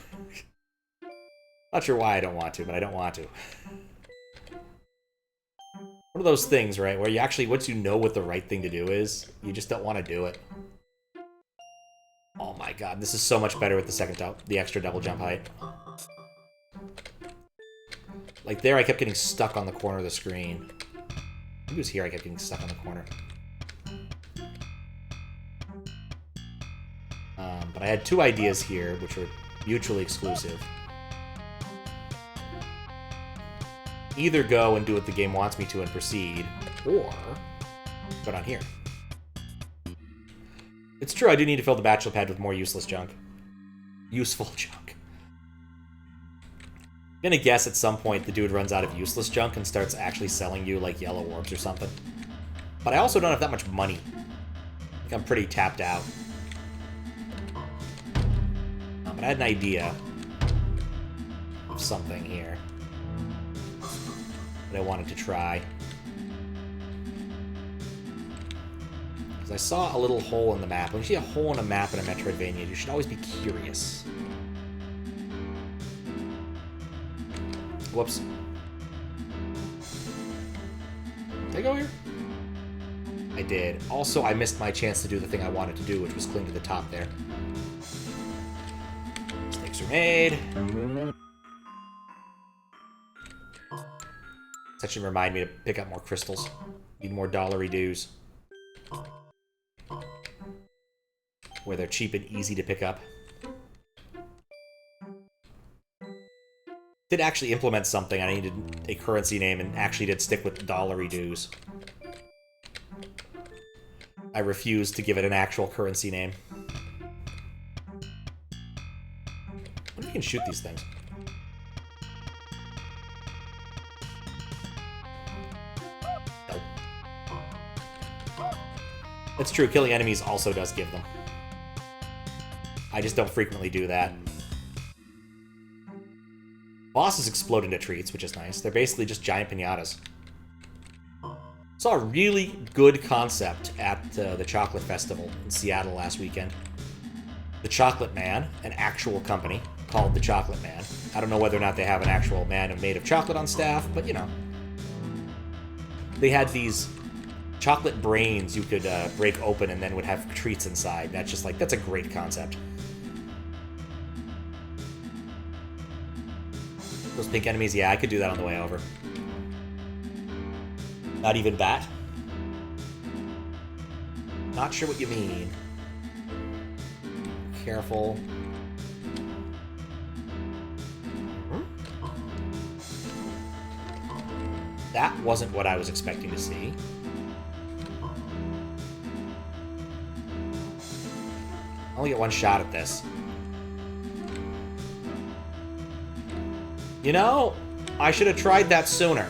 Not sure why I don't want to, but I don't want to. One of those things, right, where you actually, once you know what the right thing to do is, you just don't want to do it. Oh my god, this is so much better with the extra double jump height. Like there, I kept getting stuck on the corner of the screen. Maybe it was here I kept getting stuck on the corner. But I had two ideas here, which were mutually exclusive. Either go and do what the game wants me to and proceed, or go down here. It's true, I do need to fill the bachelor pad with more useless junk. Useful junk. I'm gonna guess at some point the dude runs out of useless junk and starts actually selling you, like, yellow orbs or something. But I also don't have that much money. I think I'm pretty tapped out. But I had an idea of something here that I wanted to try. Because I saw a little hole in the map. When you see a hole in a map in a Metroidvania, you should always be curious. Whoops. Did I go here? I did. Also, I missed my chance to do the thing I wanted to do, which was cling to the top there. Mistakes are made. That should remind me to pick up more crystals. Need more dollary dues. Where they're cheap and easy to pick up. Did actually implement something. I needed a currency name and actually did stick with dollary dues. I refused to give it an actual currency name. I wonder if you can shoot these things. Nope. It's true, killing enemies also does give them. I just don't frequently do that. Bosses explode into treats, which is nice. They're basically just giant piñatas. Saw a really good concept at the Chocolate Festival in Seattle last weekend. The Chocolate Man, an actual company called the Chocolate Man. I don't know whether or not they have an actual man made of chocolate on staff, but you know. They had these chocolate brains you could break open and then would have treats inside. That's just like, that's a great concept. Those pink enemies, yeah, I could do that on the way over. Not even that? Not sure what you mean. Careful. That wasn't what I was expecting to see. I only get one shot at this. You know, I should have tried that sooner.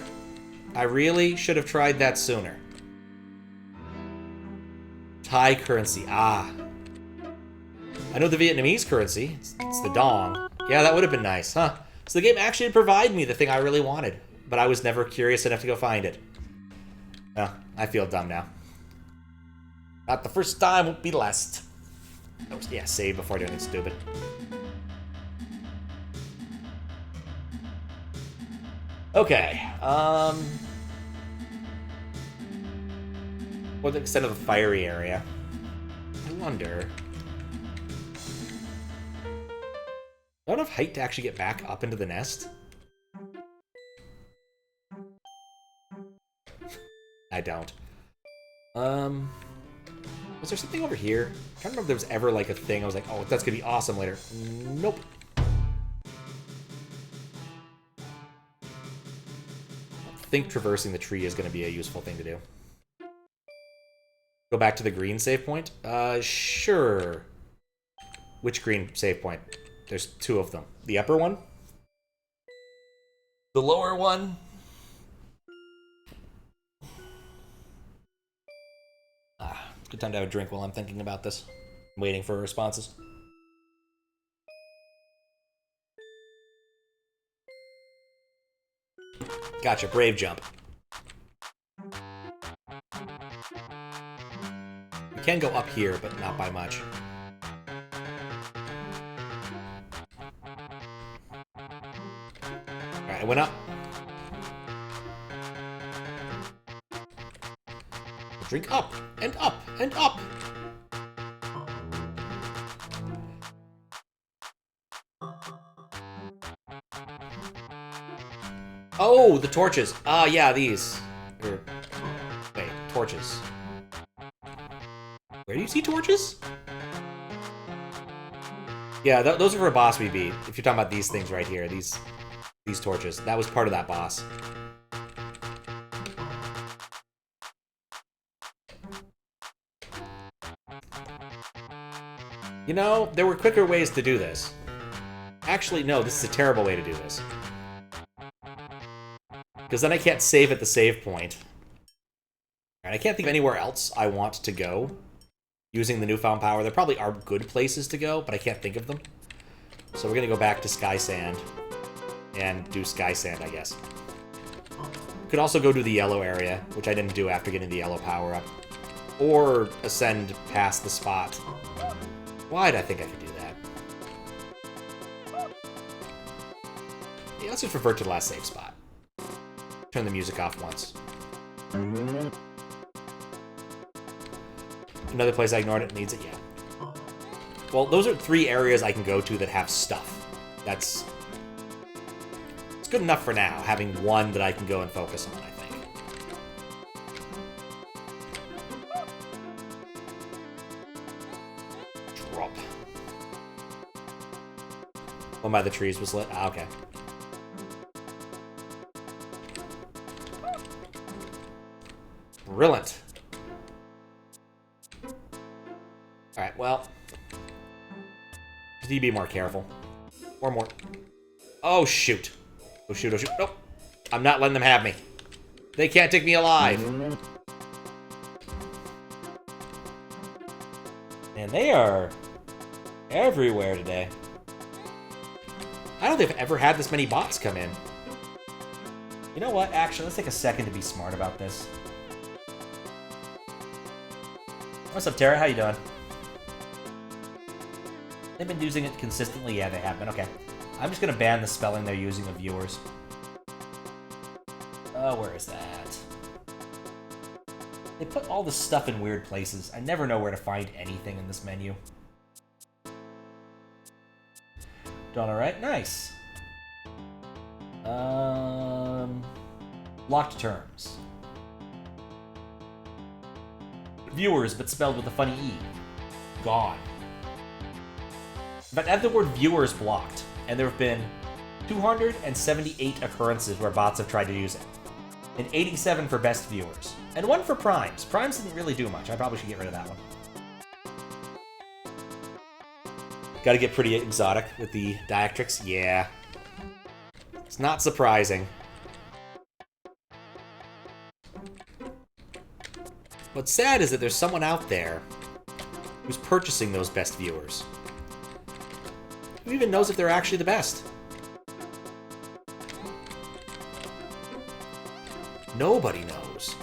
I really should have tried that sooner. Thai currency, ah. I know the Vietnamese currency. It's the dong. Yeah, that would have been nice, huh? So the game actually did provide me the thing I really wanted, but I was never curious enough to go find it. Oh, I feel dumb now. Not the first time, won't be the last. Yeah, save before doing anything stupid. Okay, what's the extent of the fiery area? I wonder. Do I have enough height to actually get back up into the nest? I don't. Was there something over here? I can't remember if there was ever like a thing I was like, oh, that's gonna be awesome later. Nope. I think traversing the tree is gonna be a useful thing to do. Go back to the green save point? Sure. Which green save point? There's two of them. The upper one? The lower one? Good time to have a drink while I'm thinking about this. I'm waiting for responses. Gotcha, brave jump. We can go up here, but not by much. Alright, I went up. Drink up, and up, and up! Oh, the torches. Ah, yeah, these. Wait, torches. Where do you see torches? Yeah, those are for a boss we beat. If you're talking about these things right here, these torches. That was part of that boss. You know, there were quicker ways to do this. Actually, no, this is a terrible way to do this. Because then I can't save at the save point. And I can't think of anywhere else I want to go using the newfound power. There probably are good places to go, but I can't think of them. So we're going to go back to SkySand and do SkySand, I guess. Could also go to the yellow area, which I didn't do after getting the yellow power up. Or ascend past the spot. Why'd I think I could do that? Yeah, let's just revert to the last save spot. Turn the music off once. Another place I ignored it needs it, yeah. Well, those are 3 areas I can go to that have stuff. It's good enough for now, having one that I can go and focus on, I think. Drop. One by the trees was lit? Ah, okay. Brilliant. Alright, well. Just need to be more careful. Or more. Oh, shoot. Oh, shoot, oh, shoot. Nope. I'm not letting them have me. They can't take me alive. And they are everywhere today. I don't think I've ever had this many bots come in. You know what? Actually, let's take a second to be smart about this. What's up, Tara? How you doing? They've been using it consistently? Yeah, they have been. Okay. I'm just going to ban the spelling they're using of viewers. Where is that? They put all this stuff in weird places. I never know where to find anything in this menu. Done alright? Nice. Locked terms. Viewers, but spelled with a funny E. Gone. In fact, I have the word viewers blocked, and there have been 278 occurrences where bots have tried to use it. And 87 for best viewers. And 1 for primes. Primes didn't really do much. I probably should get rid of that one. Gotta get pretty exotic with the diacritics. Yeah. It's not surprising. What's sad is that there's someone out there who's purchasing those best viewers. Who even knows if they're actually the best? Nobody knows.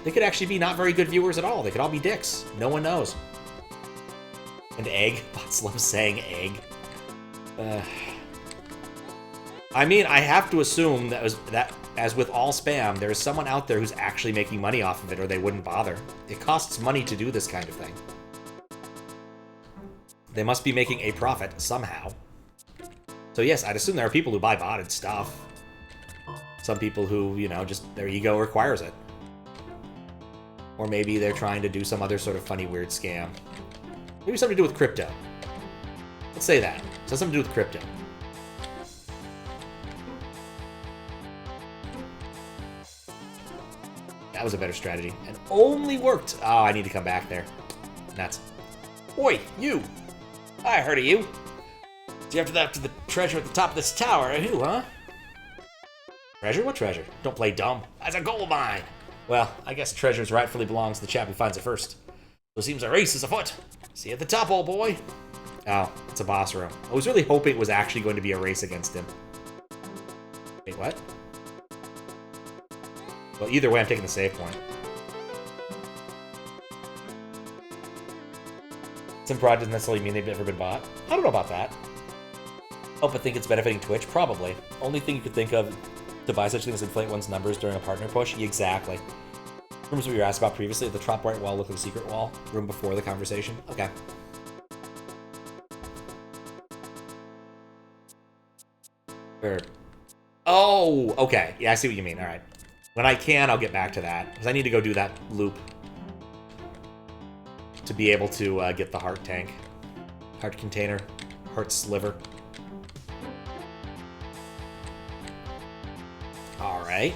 They could actually be not very good viewers at all. They could all be dicks. No one knows. And egg. Bots love saying egg. I mean, I have to assume that as with all spam, there is someone out there who's actually making money off of it, or they wouldn't bother. It costs money to do this kind of thing. They must be making a profit somehow. So yes, I'd assume there are people who buy botted stuff. Some people who, you know, just their ego requires it. Or maybe they're trying to do some other sort of funny, weird scam. Maybe something to do with crypto. Let's say that. So something to do with crypto. That was a better strategy. And only worked. Oh, I need to come back there. Nuts. Oi, you! I heard of you. So you have to after the treasure at the top of this tower, who, huh? Treasure? What treasure? Don't play dumb. That's a gold mine! Well, I guess treasure rightfully belongs to the chap who finds it first. So it seems a race is afoot. See you at the top, old boy. Oh, it's a boss room. I was really hoping it was actually going to be a race against him. Wait, what? Well, either way, I'm taking the save point. Simprod doesn't necessarily mean they've ever been bought. I don't know about that. Oh, but think it's benefiting Twitch? Probably. Only thing you could think of to buy such things as inflate one's numbers during a partner push? Exactly. Remember what you were asked about previously? The top right wall looked like a secret wall. Room before the conversation? Okay. Oh, okay. Yeah, I see what you mean. All right. When I can, I'll get back to that. Because I need to go do that loop. To be able to get the heart tank. Heart container. Heart sliver. Alright.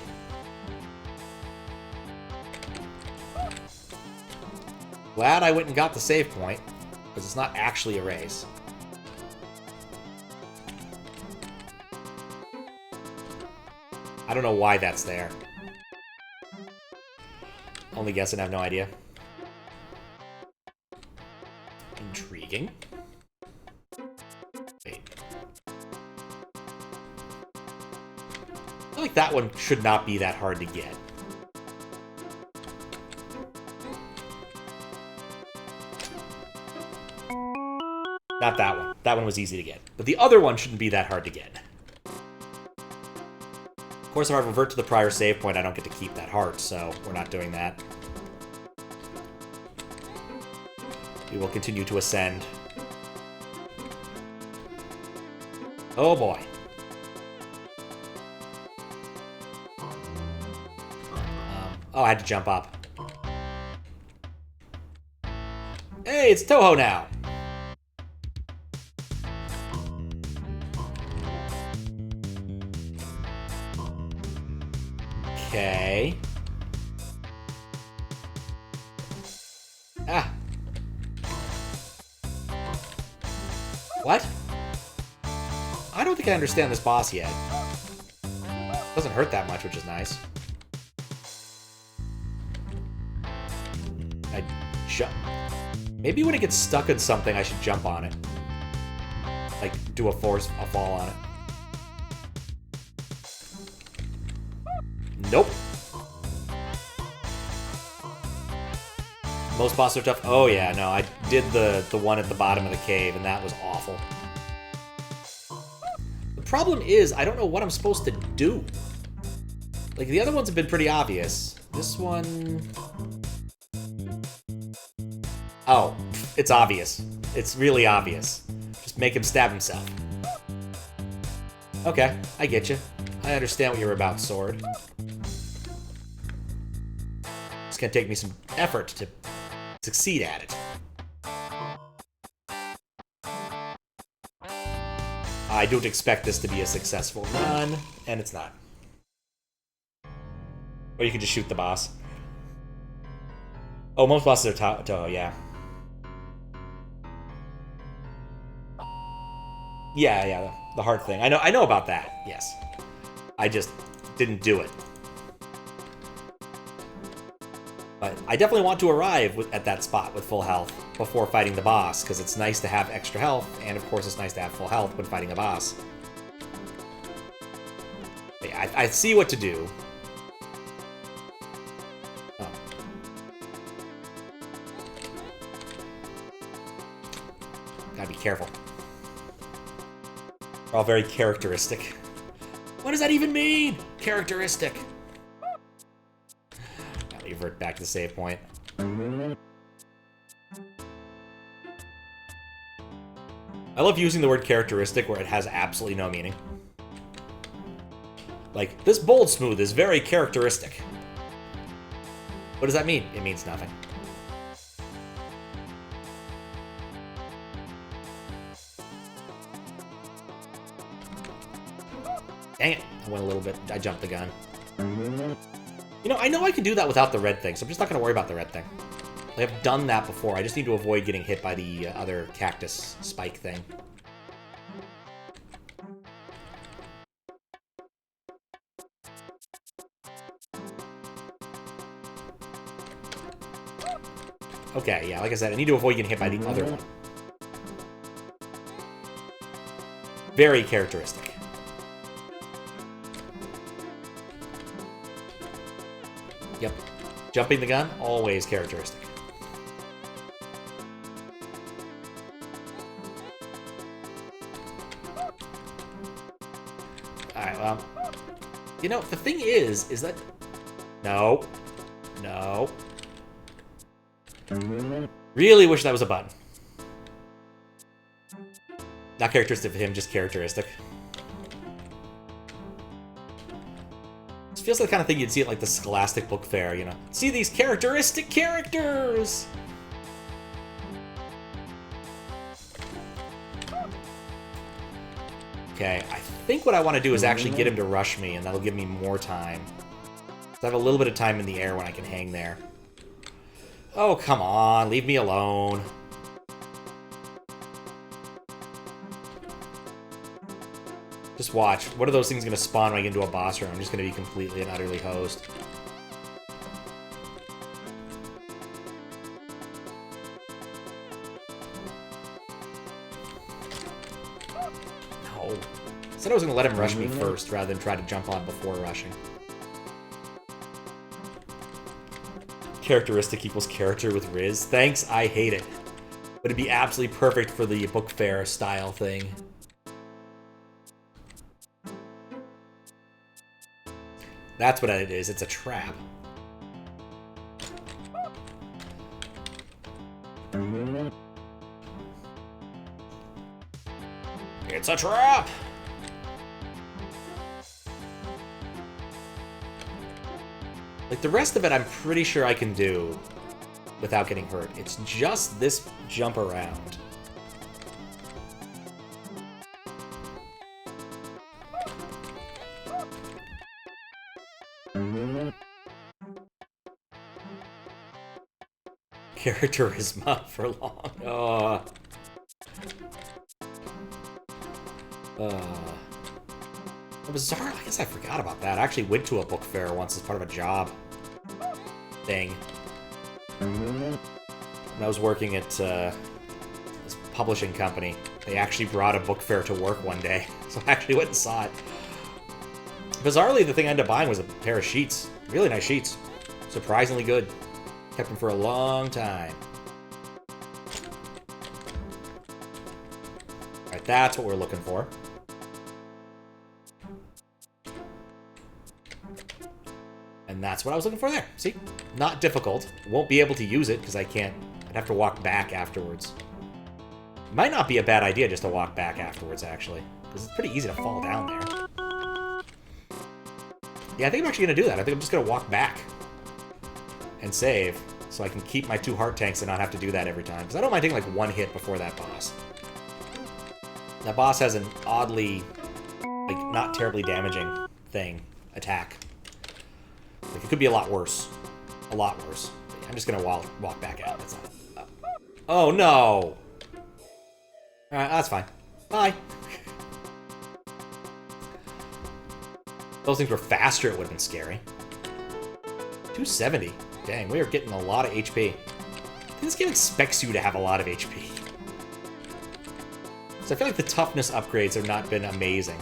Glad I went and got the save point. Because it's not actually a race. I don't know why that's there. Only guessing, I have no idea. Intriguing. Wait. I feel like that one should not be that hard to get. Not that one. That one was easy to get. But the other one shouldn't be that hard to get. Of course, if I revert to the prior save point, I don't get to keep that heart, so we're not doing that. We will continue to ascend. Oh boy. Oh, I had to jump up. Hey, it's Toho now! Okay. Ah. What? I don't think I understand this boss yet. Doesn't hurt that much, which is nice. I jump. Maybe when it gets stuck in something, I should jump on it. Like, do a fall on it. Nope. Most bosses are tough. Oh yeah, no, I did the one at the bottom of the cave, and that was awful. The problem is, I don't know what I'm supposed to do. Like, the other ones have been pretty obvious. This one... Oh, it's obvious. It's really obvious. Just make him stab himself. Okay, I get you. I understand what you're about, sword. It's gonna take me some effort to succeed at it. I don't expect this to be a successful run, and it's not. Or you can just shoot the boss. Oh, most bosses are yeah. Yeah, the heart thing. I know about that, yes. I just didn't do it. But I definitely want to arrive at that spot with full health before fighting the boss, because it's nice to have extra health, and of course it's nice to have full health when fighting a boss. But yeah, I see what to do. Oh. Gotta be careful. They're all very characteristic. What does that even mean? Characteristic. I'll revert back to the save point. I love using the word characteristic where it has absolutely no meaning. Like, this bold smooth is very characteristic. What does that mean? It means nothing. Dang it, I went a little bit, I jumped the gun. You know I can do that without the red thing, so I'm just not going to worry about the red thing. Like, I've done that before, I just need to avoid getting hit by the other cactus spike thing. Okay, yeah, like I said, I need to avoid getting hit by the other one. Very characteristic. Yep. Jumping the gun, always characteristic. Alright, well... You know, the thing is that... No. No. Really wish that was a button. Not characteristic of him, just characteristic. This feels like the kind of thing you'd see at like the Scholastic Book Fair, you know. See these characteristic characters! Okay, I think what I want to do is actually get him to rush me, and that'll give me more time. So I have a little bit of time in the air when I can hang there. Oh, come on, leave me alone. Just watch. What are those things going to spawn when I get into a boss room? I'm just going to be completely and utterly hosed. No. I said I was going to let him rush me first rather than try to jump on before rushing. Characteristic equals character with Riz. Thanks, I hate it. But it'd be absolutely perfect for the book fair style thing. That's what it is. It's a trap. It's a trap! Like, the rest of it I'm pretty sure I can do without getting hurt. It's just this jump around. Characterisma for long. Oh. Bizarre. I guess I forgot about that. I actually went to a book fair once as part of a job thing. when I was working at this publishing company, they actually brought a book fair to work one day. So I actually went and saw it. Bizarrely, the thing I ended up buying was a pair of sheets. Really nice sheets. Surprisingly good. Kept them for a long time. Alright, that's what we're looking for. And that's what I was looking for there. See? Not difficult. Won't be able to use it because I can't. I'd have to walk back afterwards. Might not be a bad idea just to walk back afterwards, actually. Because it's pretty easy to fall down there. Yeah, I think I'm actually going to do that. I think I'm just going to walk back and save so I can keep my 2 heart tanks and not have to do that every time. Because I don't mind taking like 1 hit before that boss. That boss has an oddly, like, not terribly damaging attack. Like, it could be a lot worse. A lot worse. I'm just going to walk back out. That's not... Oh, no! Alright, that's fine. Bye. If those things were faster, it would have been scary. 270. Dang, we are getting a lot of HP. This game expects you to have a lot of HP. So I feel like the toughness upgrades have not been amazing.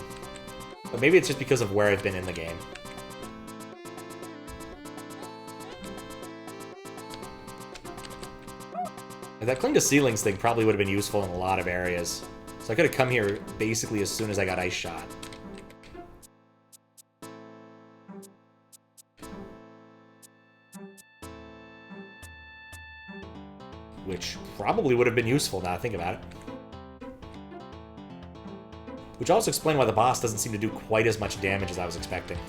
But maybe it's just because of where I've been in the game. That cling to ceilings thing probably would have been useful in a lot of areas. So I could have come here basically as soon as I got ice shot. Which probably would have been useful now I think about it. Which also explains why the boss doesn't seem to do quite as much damage as I was expecting.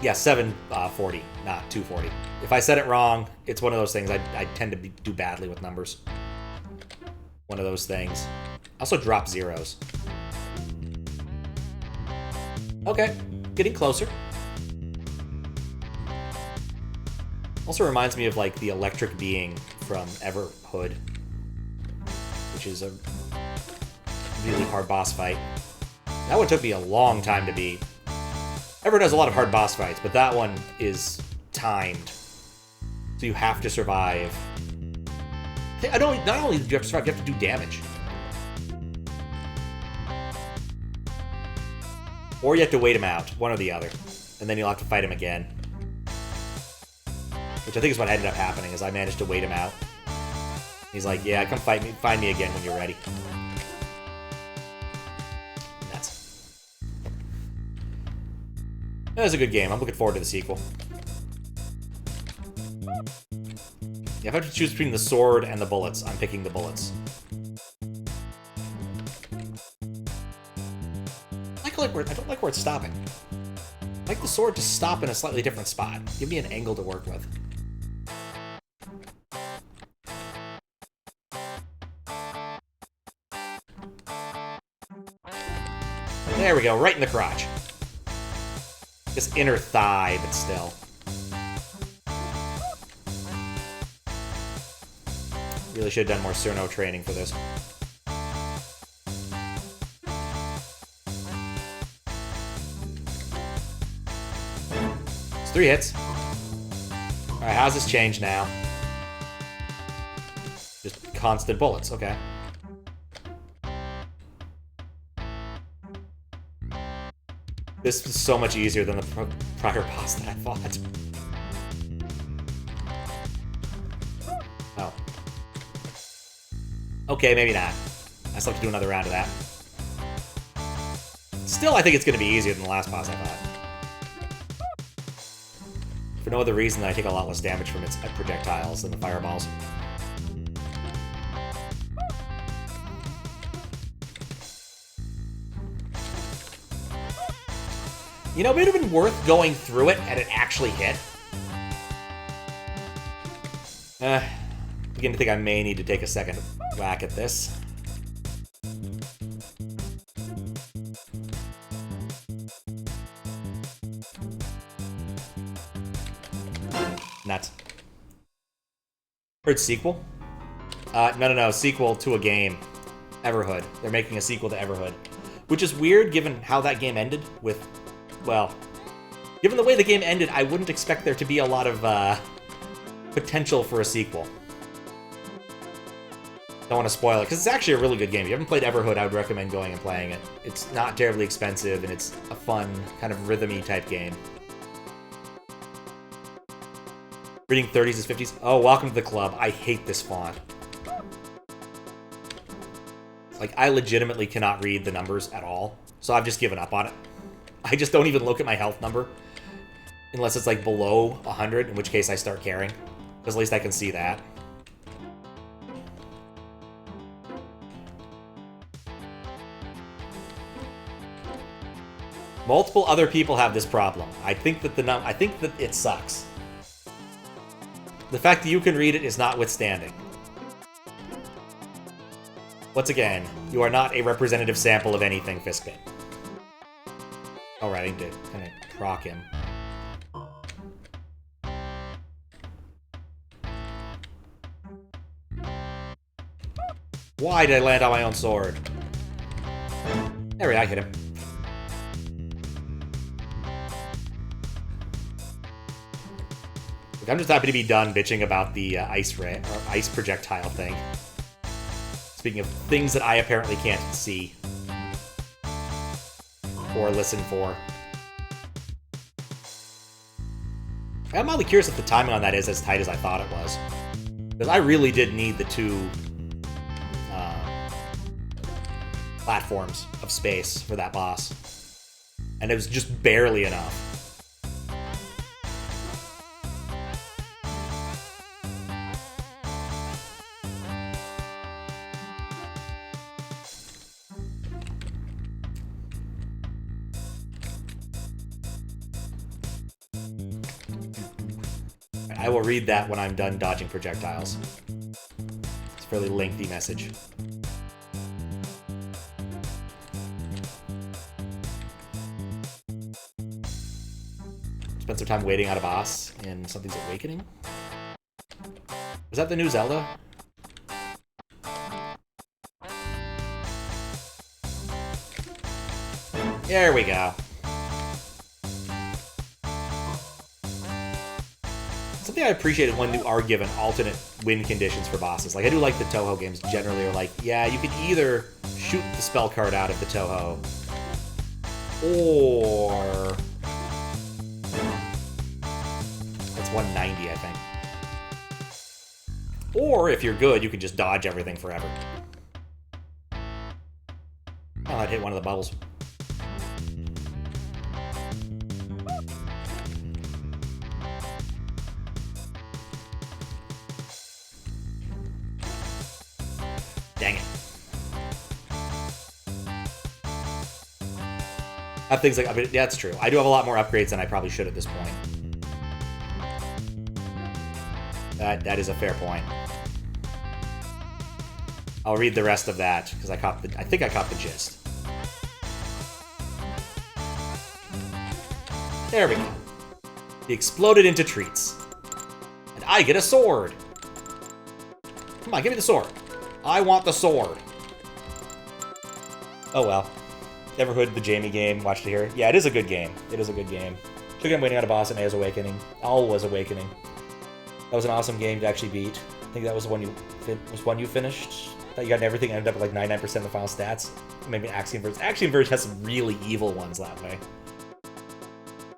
Yeah, 740, not 240. If I said it wrong, it's one of those things. I tend to do badly with numbers. One of those things. Also drop zeros. Okay, getting closer. Also reminds me of like the electric being from Everhood, which is a really hard boss fight. That one took me a long time to beat. Everyone has a lot of hard boss fights, but that one is timed. So you have to survive. Not only do you have to survive, you have to do damage. Or you have to wait him out, one or the other. And then you'll have to fight him again. Which I think is what ended up happening, is I managed to wait him out. He's like, yeah, come find me again when you're ready. That was a good game. I'm looking forward to the sequel. Yeah, if I have to choose between the sword and the bullets, I'm picking the bullets. I don't like where it's stopping. I like the sword to stop in a slightly different spot. Give me an angle to work with. There we go, right in the crotch. This inner thigh, but still. Really should have done more Cerno training for this. It's 3 hits. Alright, how's this change now? Just constant bullets, okay. This was so much easier than the prior boss that I fought. Oh. Okay, maybe not. I still have to do another round of that. Still, I think it's going to be easier than the last boss I fought. For no other reason than I take a lot less damage from its projectiles than the fireballs. You know, it would have been worth going through it and it actually hit. Begin to think I may need to take a second whack at this. Nuts. Heard sequel? No. Sequel to a game. Everhood. They're making a sequel to Everhood. Which is weird given how that game ended with... Well, given the way the game ended, I wouldn't expect there to be a lot of potential for a sequel. Don't want to spoil it, because it's actually a really good game. If you haven't played Everhood, I would recommend going and playing it. It's not terribly expensive, and it's a fun, kind of rhythm-y type game. Reading 30s is 50s. Oh, welcome to the club. I hate this font. Like, I legitimately cannot read the numbers at all, so I've just given up on it. I just don't even look at my health number, unless it's, like, below 100, in which case I start caring, because at least I can see that. Multiple other people have this problem. I think that it sucks. The fact that you can read it is notwithstanding. Once again, you are not a representative sample of anything, Fiskbit. Alright, I need to kind of proc him. Why did I land on my own sword? There we go, I hit him. Look, I'm just happy to be done bitching about the ice projectile thing. Speaking of things that I apparently can't see or listen for. I'm mildly curious if the timing on that is as tight as I thought it was. Because I really did need the two platforms of space for that boss. And it was just barely enough. I will read that when I'm done dodging projectiles. It's a fairly lengthy message. Spent some time waiting on a boss in Something's Awakening. Was that the new Zelda? There we go. Something I appreciate is when you are given alternate win conditions for bosses. Like, I do like the Toho games generally are like, yeah, you can either shoot the spell card out of the Toho, or... That's 190, I think. Or, if you're good, you can just dodge everything forever. Oh, I'd hit one of the bubbles. Dang it. I have things like, I mean, yeah, that's true. I do have a lot more upgrades than I probably should at this point. That is a fair point. I'll read the rest of that, because I think I caught the gist. There we go. He exploded into treats. And I get a sword! Come on, give me the sword. I want the sword. Oh well. Everhood, the Jamie game, watched it here. Yeah, it is a good game. It is a good game. Took him waiting on a boss at Maya's Awakening. All was Awakening. That was an awesome game to actually beat. I think that was the one you finished. That you got everything, ended up with like 99% of the final stats. Maybe Axiom Verge. Axiom Verge has some really evil ones that way.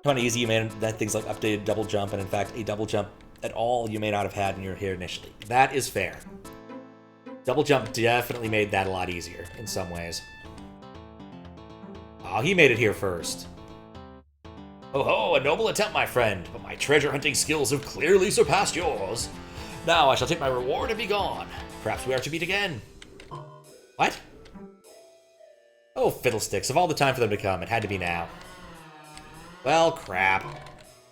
Kind of easy, you made that things like updated double jump, and in fact, a double jump at all you may not have had when you were here initially. That is fair. Double jump definitely made that a lot easier in some ways. Oh, he made it here first. Oh ho, a noble attempt, my friend, but my treasure hunting skills have clearly surpassed yours. Now I shall take my reward and be gone. Perhaps we are to meet again. What? Oh, fiddlesticks. Of all the time for them to come, it had to be now. Well, crap. I'm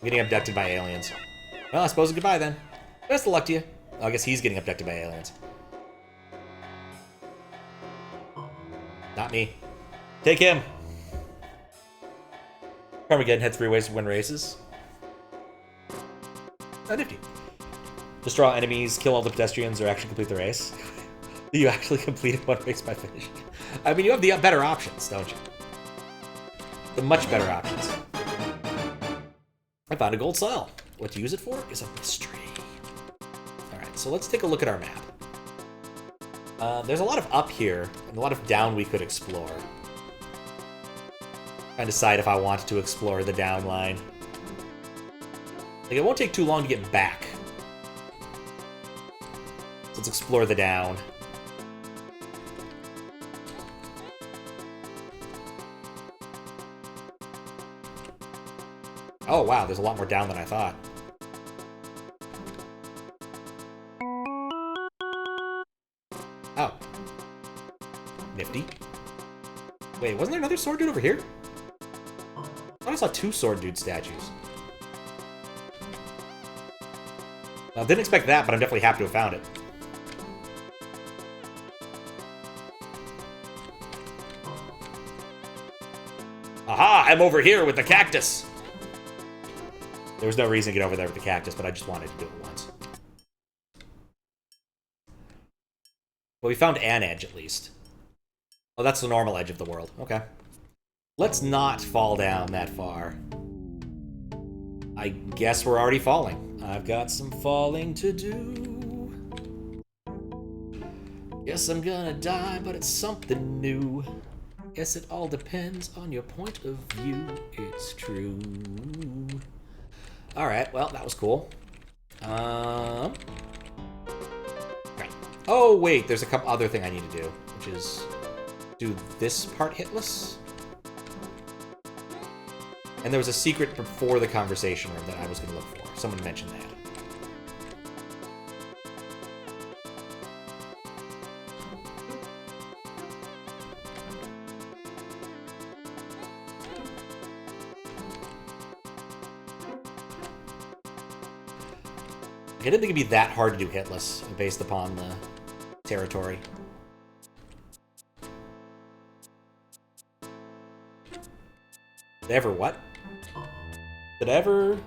getting abducted by aliens. Well, I suppose goodbye then. Best of luck to you. Oh, I guess he's getting abducted by aliens. Not me. Take him. Carmageddon had 3 ways to win races. Oh, nifty. Destroy all enemies, kill all the pedestrians, or actually complete the race. You actually completed one race by finishing. I mean, you have the better options, don't you? The much better options. I found a gold cell. What to use it for is a mystery. so let's take a look at our map. There's a lot of up here, and a lot of down we could explore. Trying to decide if I want to explore the down line. Like, it won't take too long to get back. So let's explore the down. Oh, wow, there's a lot more down than I thought. Oh. Nifty. Wait, wasn't there another sword dude over here? I thought I saw 2 sword dude statues. I didn't expect that, but I'm definitely happy to have found it. Aha! I'm over here with the cactus! There was no reason to get over there with the cactus, but I just wanted to do it once. Well, we found an edge, at least. Oh, that's the normal edge of the world. Okay. Let's not fall down that far. I guess we're already falling. I've got some falling to do. Guess I'm gonna die, but it's something new. Guess it all depends on your point of view. It's true. Alright, well, that was cool. Okay. Oh, wait, there's a couple other thing I need to do, which is do this part hitless. And there was a secret before the conversation room that I was going to look for. Someone mentioned that. I didn't think it'd be that hard to do hitless based upon the territory. Did I ever what? Did I ever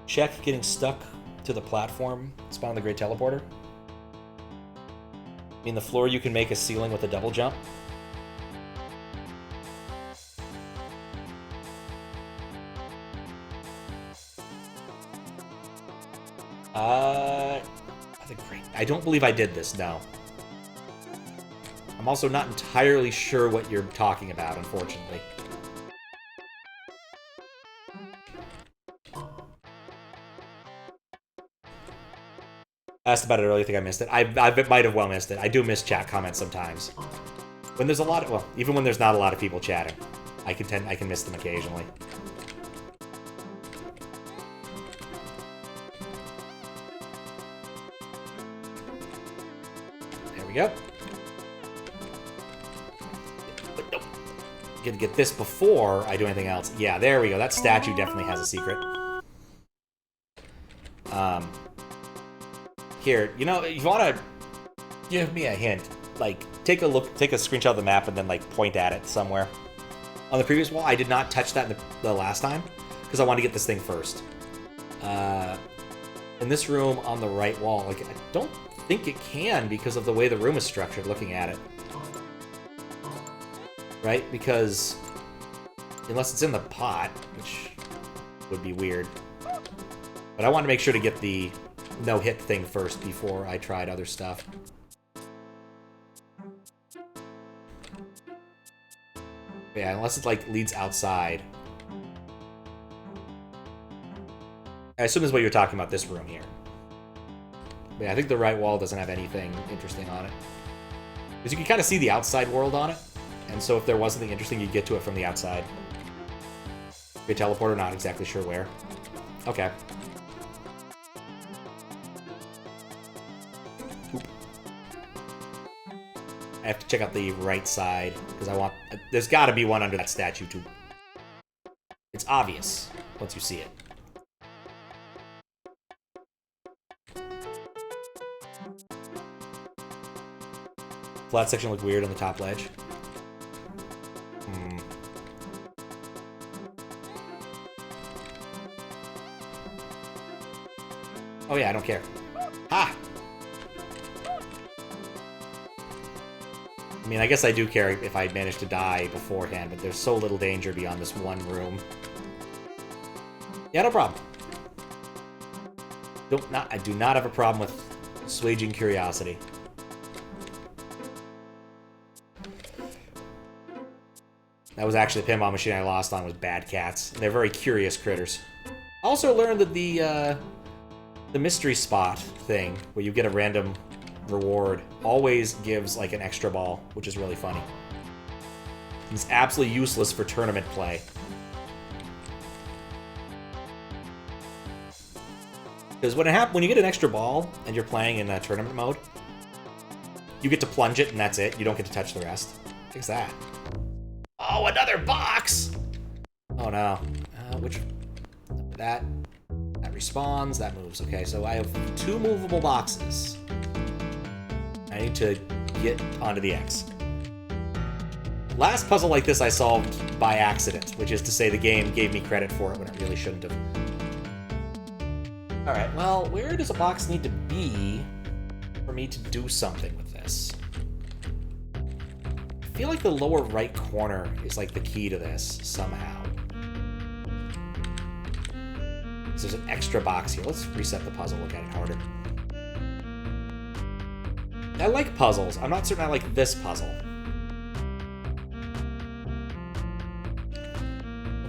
check getting stuck to the platform spawn the Great Teleporter? I mean, the floor you can make a ceiling with a double jump? I don't believe I did this, no. I'm also not entirely sure what you're talking about, unfortunately. I asked about it earlier, I think I missed it. I might have well missed it. I do miss chat comments sometimes. When there's a lot of, well, even when there's not a lot of people chatting, I can miss them occasionally. There we go. But nope. Gonna get this before I do anything else. Yeah, there we go. That statue definitely has a secret. Here, you know, if you want to give me a hint, like, take a look, take a screenshot of the map and then, like, point at it somewhere. On the previous wall, I did not touch that the last time, because I wanted to get this thing first. In this room on the right wall, like, I don't think it can because of the way the room is structured, looking at it. Right? Because, unless it's in the pot, which would be weird. But I wanted to make sure to get the no-hit thing first before I tried other stuff. Yeah, unless it, like, leads outside. I assume this is what you're talking about, this room here. But yeah, I think the right wall doesn't have anything interesting on it. Because you can kind of see the outside world on it. And so if there was something interesting, you'd get to it from the outside. Great teleporter, not exactly sure where. Okay. I have to check out the right side, because I want... There's got to be one under that statue, too. It's obvious once you see it. Flat section look weird on the top ledge. Oh yeah, I don't care. Ha! I mean, I guess I do care if I manage to die beforehand, but there's so little danger beyond this one room. Yeah, no problem. I do not have a problem with Swaging curiosity. That was actually the pinball machine I lost on with bad cats. They're very curious critters. Also learned that the mystery spot thing, where you get a random reward, always gives like an extra ball, which is really funny. It's absolutely useless for tournament play. Because when you get an extra ball and you're playing in tournament mode, you get to plunge it and that's it. You don't get to touch the rest. What's that? Oh, another box! Oh no. That respawns, that moves. Okay, so I have 2 movable boxes. I need to get onto the X. Last puzzle like this I solved by accident, which is to say the game gave me credit for it when it really shouldn't have. Alright, well, where does a box need to be for me to do something with this? I feel like the lower right corner is like the key to this, somehow. There's an extra box here. Let's reset the puzzle, look at it harder. I like puzzles. I'm not certain I like this puzzle.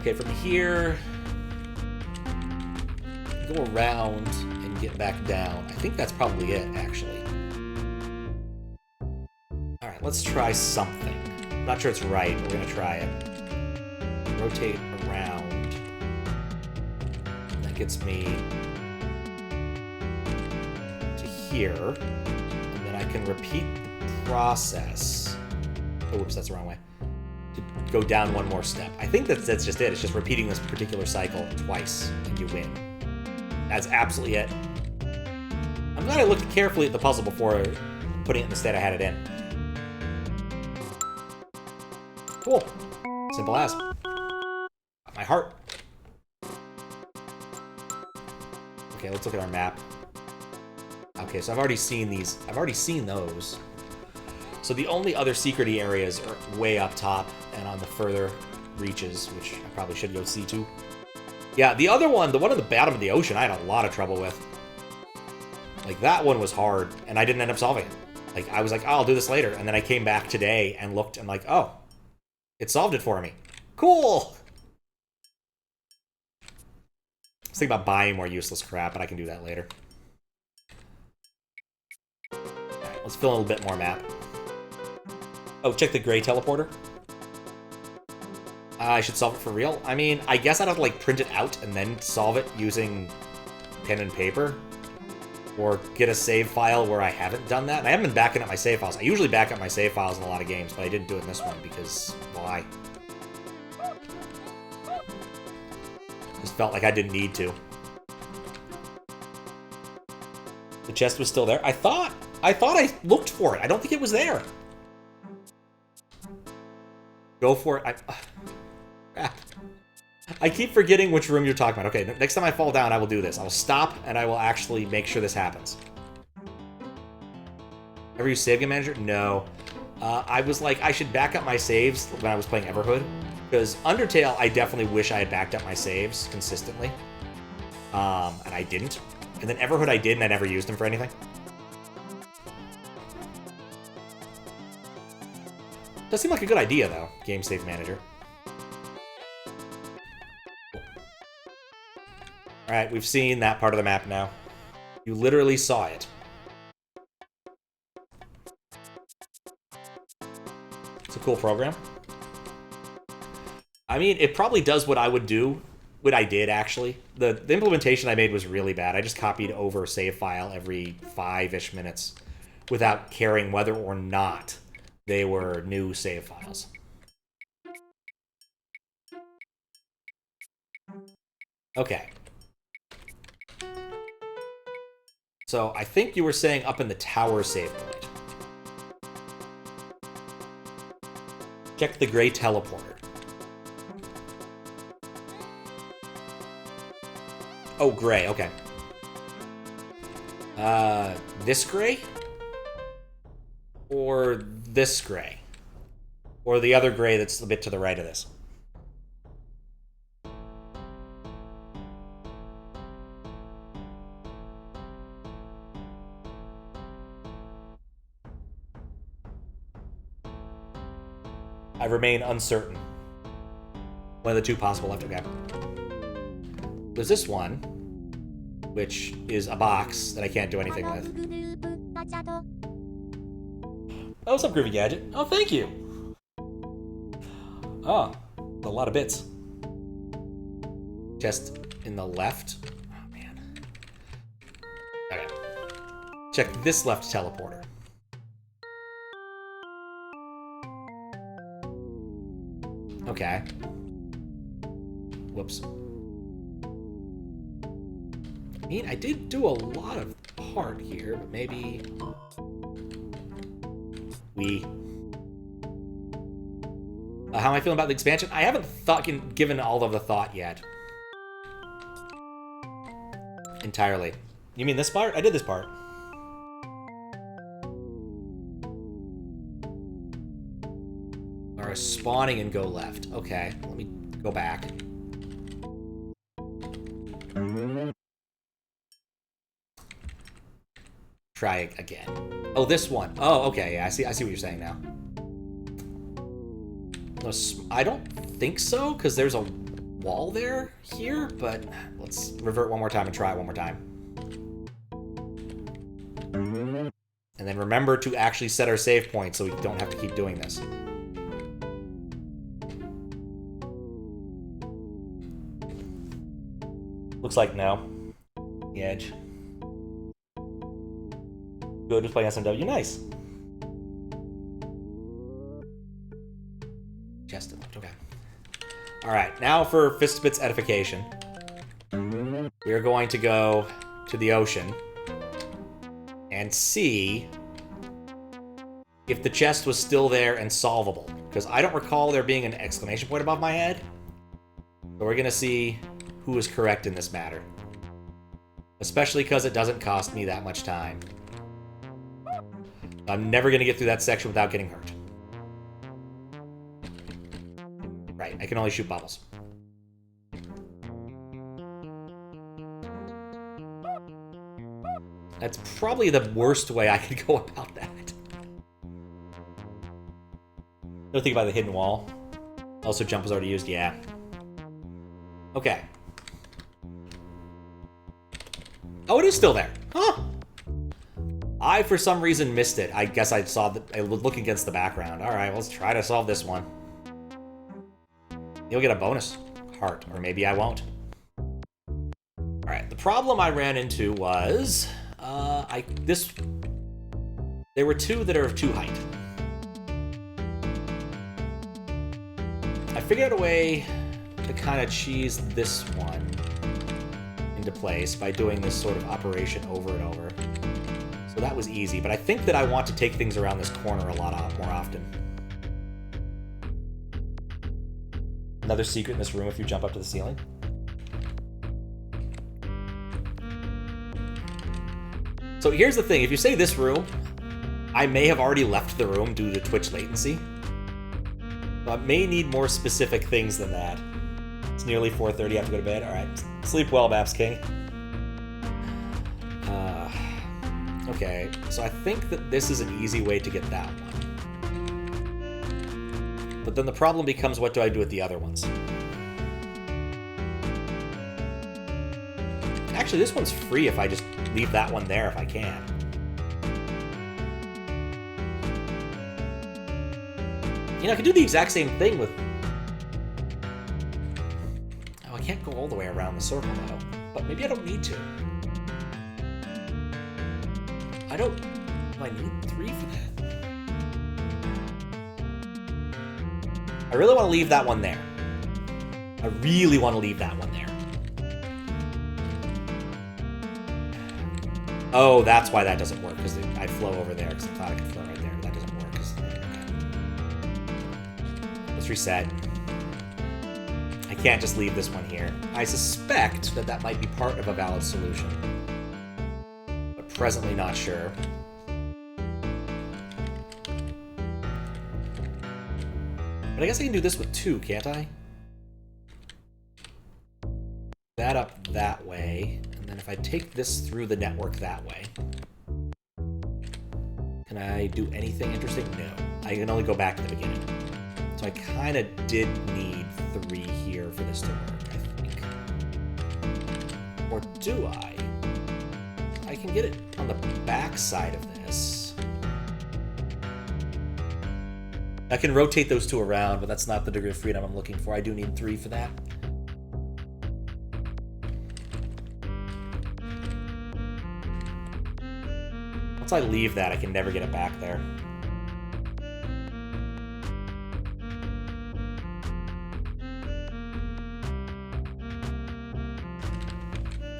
Okay, from here, go around and get back down. I think that's probably it, actually. Alright, let's try something. I'm not sure it's right, but we're going to try it. Rotate around. That gets me to here. And then I can repeat the process. Oh, whoops, that's the wrong way. To go down one more step. I think that's just it. It's just repeating this particular cycle twice, and you win. That's absolutely it. I'm glad I looked carefully at the puzzle before putting it in the state I had it in. Cool. Simple as. Got my heart. Okay, let's look at our map. Okay, so I've already seen these. I've already seen those. So the only other secret-y areas are way up top and on the further reaches, which I probably should go see too. Yeah, the other one, the one at the bottom of the ocean, I had a lot of trouble with. Like, that one was hard, and I didn't end up solving it. Like, I was like, oh, I'll do this later. And then I came back today and looked and like, oh, it solved it for me. Cool! I was thinking about buying more useless crap, but I can do that later. Alright, let's fill in a little bit more map. Oh, check the gray teleporter. I should solve it for real. I mean, I guess I'd have to, like, print it out and then solve it using pen and paper. Or get a save file where I haven't done that. And I haven't been backing up my save files. I usually back up my save files in a lot of games, but I didn't do it in this one because why? Just felt like I didn't need to. The chest was still there. I thought I looked for it. I don't think it was there. Go for it. I keep forgetting which room you're talking about. Okay, next time I fall down, I will do this. I will stop, and I will actually make sure this happens. Ever use Save Game Manager? No. I was like, I should back up my saves when I was playing Everhood. Because Undertale, I definitely wish I had backed up my saves consistently. And I didn't. And then Everhood I did, and I never used them for anything. Does seem like a good idea, though, Game Save Manager. Alright, we've seen that part of the map now. You literally saw it. It's a cool program. I mean, it probably does what I would do. What I did, actually. The implementation I made was really bad. I just copied over a save file every 5-ish minutes without caring whether or not they were new save files. Okay. So, I think you were saying up in the tower save point. Check the gray teleporter. Oh, gray, okay. This gray? Or this gray? Or the other gray that's a bit to the right of this? I remain uncertain. One of the two possible left. Okay. There's this one, which is a box that I can't do anything with. Oh, what's up, Groovy Gadget? Oh, thank you. Oh, a lot of bits. Just in the left. Oh, man. Okay. Check this left teleporter. Okay. Whoops. I mean, I did do a lot of part here, but maybe... how am I feeling about the expansion? I haven't given all of the thought yet. Entirely. You mean this part? I did this part. Or spawning and go left. Okay, let me go back. Try again. Oh, this one. Oh, okay. Yeah, I see what you're saying now. No, I don't think so, because there's a wall there here, but let's revert one more time and try it one more time. And then remember to actually set our save point so we don't have to keep doing this. Looks like no. The edge. Good, just playing SMW. Nice. Chest left. Okay. All right, now for Fiskbit's edification. We are going to go to the ocean and see if the chest was still there and solvable. Because I don't recall there being an exclamation point above my head. So we're going to see who is correct in this matter. Especially because it doesn't cost me that much time. I'm never going to get through that section without getting hurt. Right, I can only shoot bubbles. That's probably the worst way I could go about that. Don't think about the hidden wall. Also, jump was already used, yeah. Okay. Oh, it is still there. Huh. I, for some reason, missed it. I guess I saw that I was looking against the background. All right, let's try to solve this one. You'll get a bonus heart, or maybe I won't. All right, the problem I ran into was there were two that are of 2 height. I figured out a way to kind of cheese this one into place by doing this sort of operation over and over. So that was easy, but I think that I want to take things around this corner a lot more often. Another secret in this room if you jump up to the ceiling. So here's the thing, if you say this room, I may have already left the room due to Twitch latency. So I may need more specific things than that. It's nearly 4:30, I have to go to bed. Alright, sleep well, Baps King. Okay, so I think that this is an easy way to get that one. But then the problem becomes, what do I do with the other ones? Actually, this one's free if I just leave that one there if I can. You know, I could do the exact same thing with... Oh, I can't go all the way around the circle, though. But maybe I don't need to. Do I need 3 for that? I really want to leave that one there. I really want to leave that one there. Oh, that's why that doesn't work, because I'd flow over there, because I thought I could flow right there, but that doesn't work. Okay. Let's reset. I can't just leave this one here. I suspect that that might be part of a valid solution. Presently not sure. But I guess I can do this with 2, can't I? That up that way, and then if I take this through the network that way, can I do anything interesting? No. I can only go back to the beginning. So I kind of did need 3 here for this to work, I think. Or do I? I can get it on the back side of this. I can rotate those 2 around, but that's not the degree of freedom I'm looking for. I do need 3 for that. Once I leave that, I can never get it back there.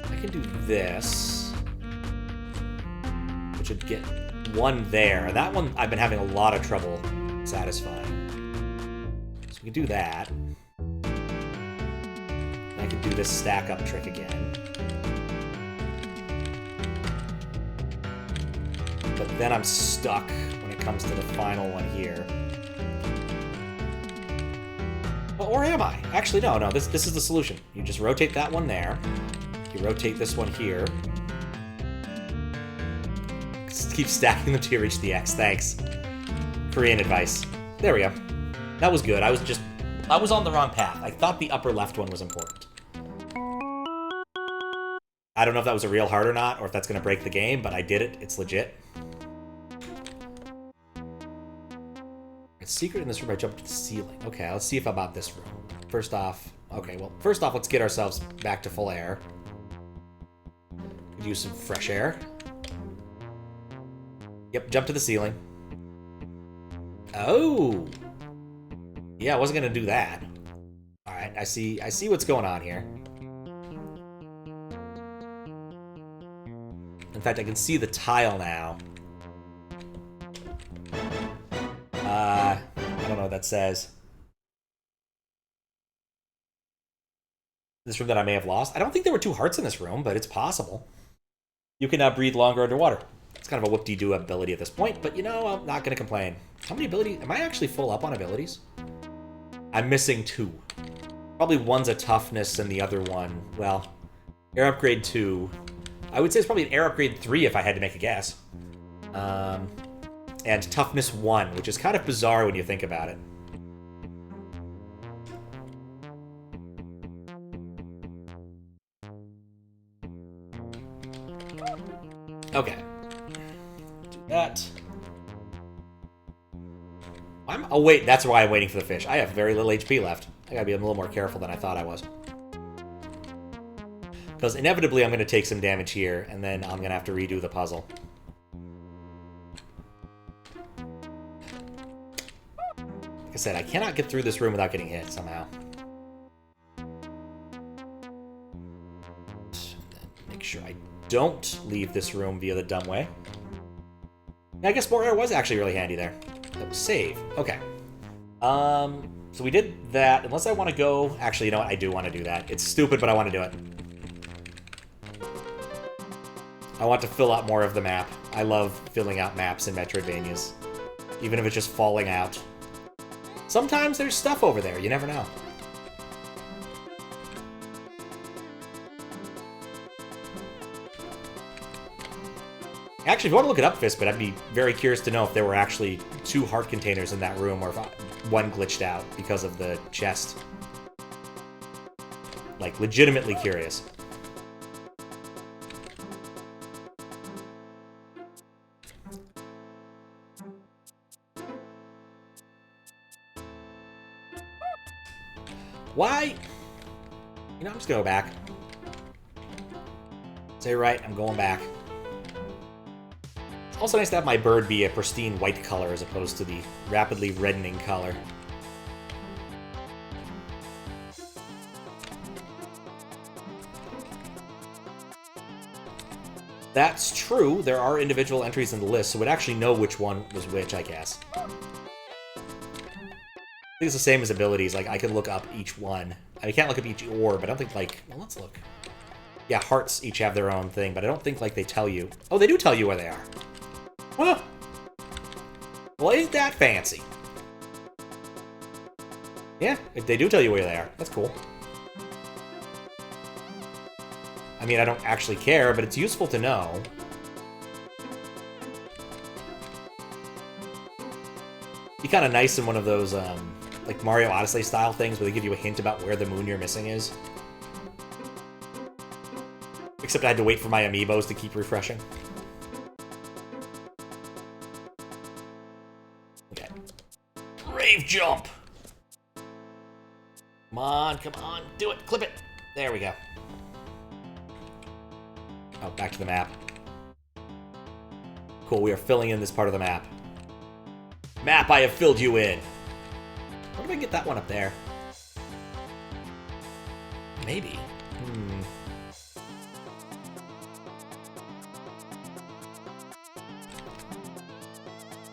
I can do this, which would get 1 there. That one I've been having a lot of trouble satisfying. So we can do that. And I can do this stack up trick again. But then I'm stuck when it comes to the final one here. Well, or am I? Actually, no, this is the solution. You just rotate that one there. You rotate this one here. Just keep stacking them till you reach the X. Thanks. Korean advice. There we go. That was good. I was on the wrong path. I thought the upper left one was important. I don't know if that was a real heart or not, or if that's going to break the game, but I did it. It's legit. It's secret in this room. I jumped to the ceiling. Okay, let's see if I'm about this room. First off, let's get ourselves back to full air. Could use some fresh air. Yep, jump to the ceiling. Oh! Yeah, I wasn't gonna do that. Alright, I see what's going on here. In fact, I can see the tile now. I don't know what that says. This room that I may have lost? I don't think there were 2 hearts in this room, but it's possible. You can now breathe longer underwater. It's kind of a whoop-de-doo ability at this point, but you know, I'm not going to complain. How many abilities? Am I actually full up on abilities? I'm missing 2. Probably one's a toughness and the other one, well, air upgrade 2. I would say it's probably an air upgrade 3 if I had to make a guess. And toughness 1, which is kind of bizarre when you think about it. Okay. Do that. Oh wait, that's why I'm waiting for the fish. I have very little HP left. I gotta be a little more careful than I thought I was. Because inevitably I'm gonna take some damage here, and then I'm gonna have to redo the puzzle. Like I said, I cannot get through this room without getting hit somehow. Make sure I don't leave this room via the dumb way. I guess more air was actually really handy there. That was save. Okay. So we did that. Unless I want to go... Actually, you know what? I do want to do that. It's stupid, but I want to do it. I want to fill out more of the map. I love filling out maps in Metroidvanias. Even if it's just falling out. Sometimes there's stuff over there. You never know. Actually, if you want to look it up, Fiskbit, I'd be very curious to know if there were actually 2 heart containers in that room, or if one glitched out because of the chest. Like, legitimately curious. Why? You know, I'm just gonna go back. Say right, I'm going back. Also nice to have my bird be a pristine white color as opposed to the rapidly reddening color. That's true. There are individual entries in the list, so we'd actually know which one was which, I guess. I think it's the same as abilities. Like, I could look up each one. I can't look up each orb, but I don't think, like... Well, let's look. Yeah, hearts each have their own thing, but I don't think, like, they tell you... Oh, they do tell you where they are. Huh. Well, ain't that fancy? Yeah, they do tell you where they are. That's cool. I mean, I don't actually care, but it's useful to know. Be kind of nice in one of those, like like Mario Odyssey style things where they give you a hint about where the moon you're missing is. Except I had to wait for my amiibos to keep refreshing. Okay. Brave jump! Come on, do it, clip it! There we go. Oh, back to the map. Cool, we are filling in this part of the map. Map, I have filled you in! How do I get that one up there? Maybe.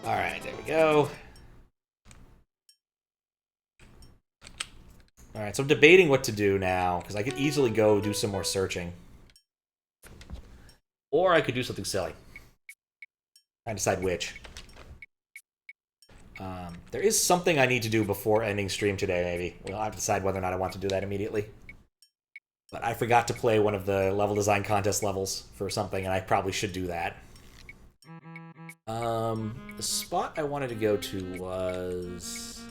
Alright, there we go. Alright, so I'm debating what to do now, because I could easily go do some more searching. Or I could do something silly. Trying to decide which. There is something I need to do before ending stream today, maybe. We'll have to decide whether or not I want to do that immediately. But I forgot to play one of the level design contest levels for something, and I probably should do that. The spot I wanted to go to was...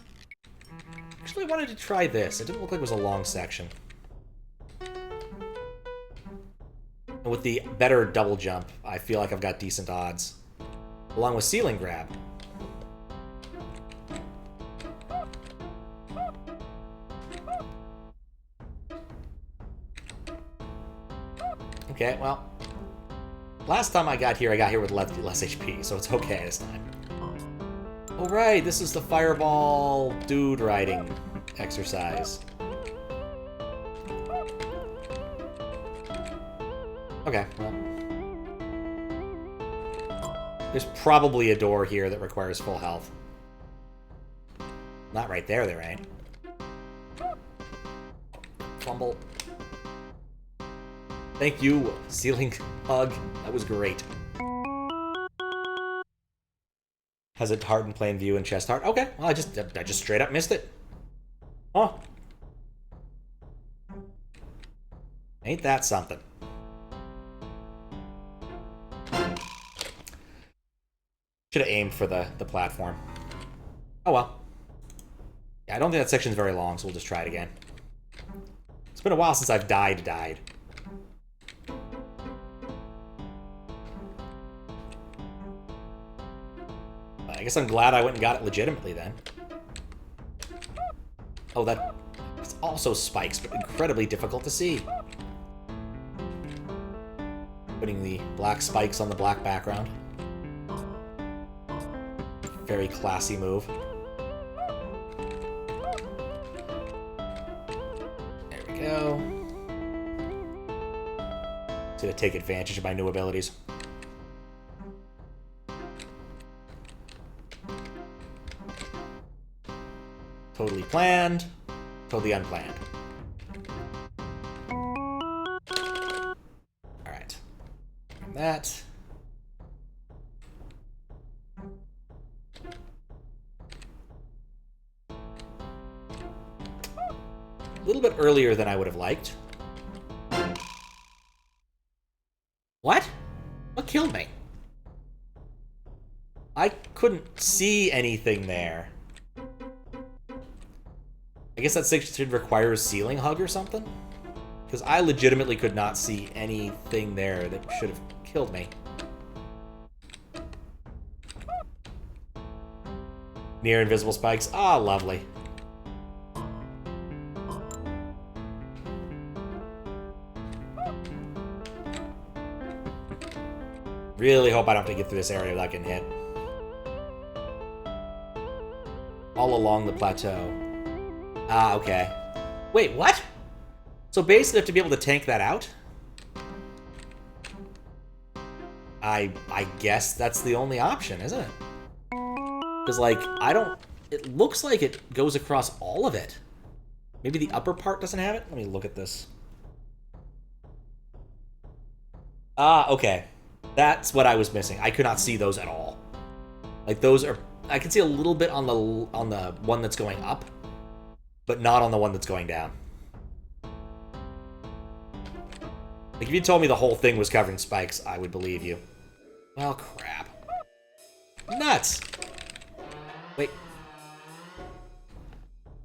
Actually, I wanted to try this. It didn't look like it was a long section. And with the better double jump, I feel like I've got decent odds. Along with ceiling grab. Okay, well, last time I got here with less HP, so it's okay this time. Oh right, this is the fireball dude riding exercise. Okay, well. There's probably a door here that requires full health. Not right there, there ain't. Fumble. Thank you, ceiling hug. That was great. Has it heart in plain view and chest heart? Okay, well I just straight up missed it. Oh. Ain't that something? Should have aimed for the platform. Oh well. Yeah, I don't think that section's very long, so we'll just try it again. It's been a while since I've died. I guess I'm glad I went and got it legitimately then. Oh, it's also spikes, but incredibly difficult to see. Putting the black spikes on the black background. Very classy move. There we go. To take advantage of my new abilities. Totally planned, totally unplanned. Alright. And that. A little bit earlier than I would have liked. What? What killed me? I couldn't see anything there. I guess that section requires ceiling hug or something? Because I legitimately could not see anything there that should have killed me. Near invisible spikes. Ah, lovely. Really hope I don't have to get through this area without getting hit. All along the plateau. Ah, okay. Wait, what? So basically I have to be able to tank that out? I guess that's the only option, isn't it? Because, like, it looks like it goes across all of it. Maybe the upper part doesn't have it? Let me look at this. Ah, okay. That's what I was missing. I could not see those at all. Like, those are... I can see a little bit on the one that's going up, but not on the one that's going down. Like, if you told me the whole thing was covered in spikes, I would believe you. Well, crap. Nuts! Wait.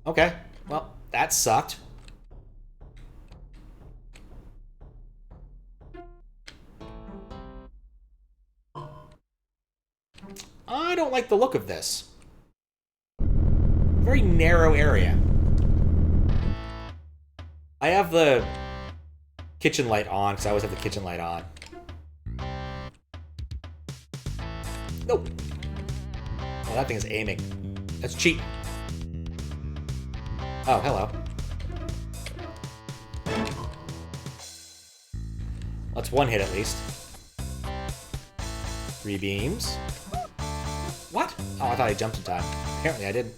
Okay, well, that sucked. I don't like the look of this. Very narrow area. I have the kitchen light on, because I always have the kitchen light on. Nope. Oh, that thing is aiming. That's cheap. Oh, hello. That's one hit at least. 3 beams. What? Oh, I thought I jumped in time. Apparently I didn't.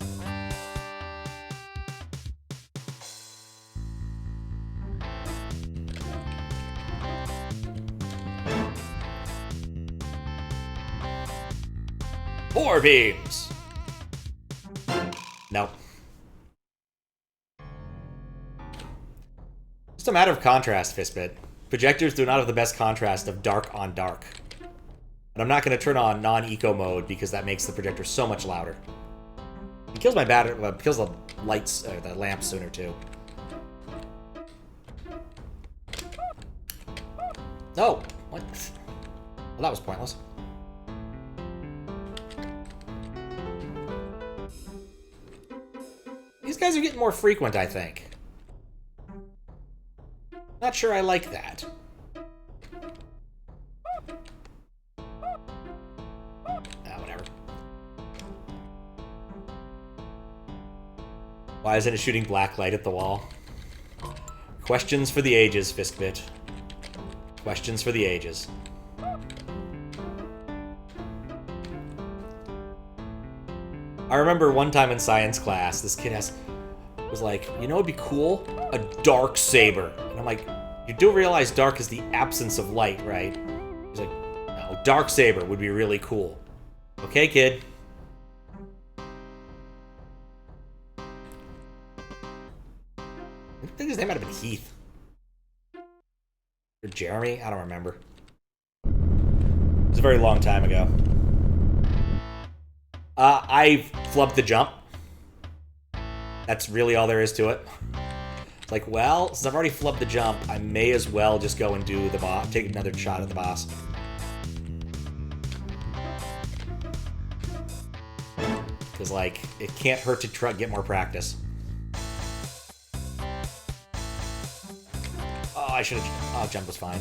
Four beams! Nope. Just a matter of contrast, Fiskbit. Projectors do not have the best contrast of dark on dark. And I'm not going to turn on non-eco mode because that makes the projector so much louder. It kills my battery, well, it kills the lights, the lamps sooner too. Oh, what? Well, that was pointless. These guys are getting more frequent, I think. Not sure I like that. Whatever. Why isn't it shooting black light at the wall? Questions for the ages, Fiskbit. Questions for the ages. I remember one time in science class, this kid was like, you know what'd be cool? A dark saber. And I'm like, you do realize dark is the absence of light, right? He's like, no, dark saber would be really cool. Okay, kid. I think his name might have been Heath. Or Jeremy? I don't remember. It was a very long time ago. I flubbed the jump. That's really all there is to it. It's like, well, since I've already flubbed the jump, I may as well just go and do the boss, take another shot at the boss. Because, like, it can't hurt to try get more practice. Oh, I should have... Oh, jump was fine.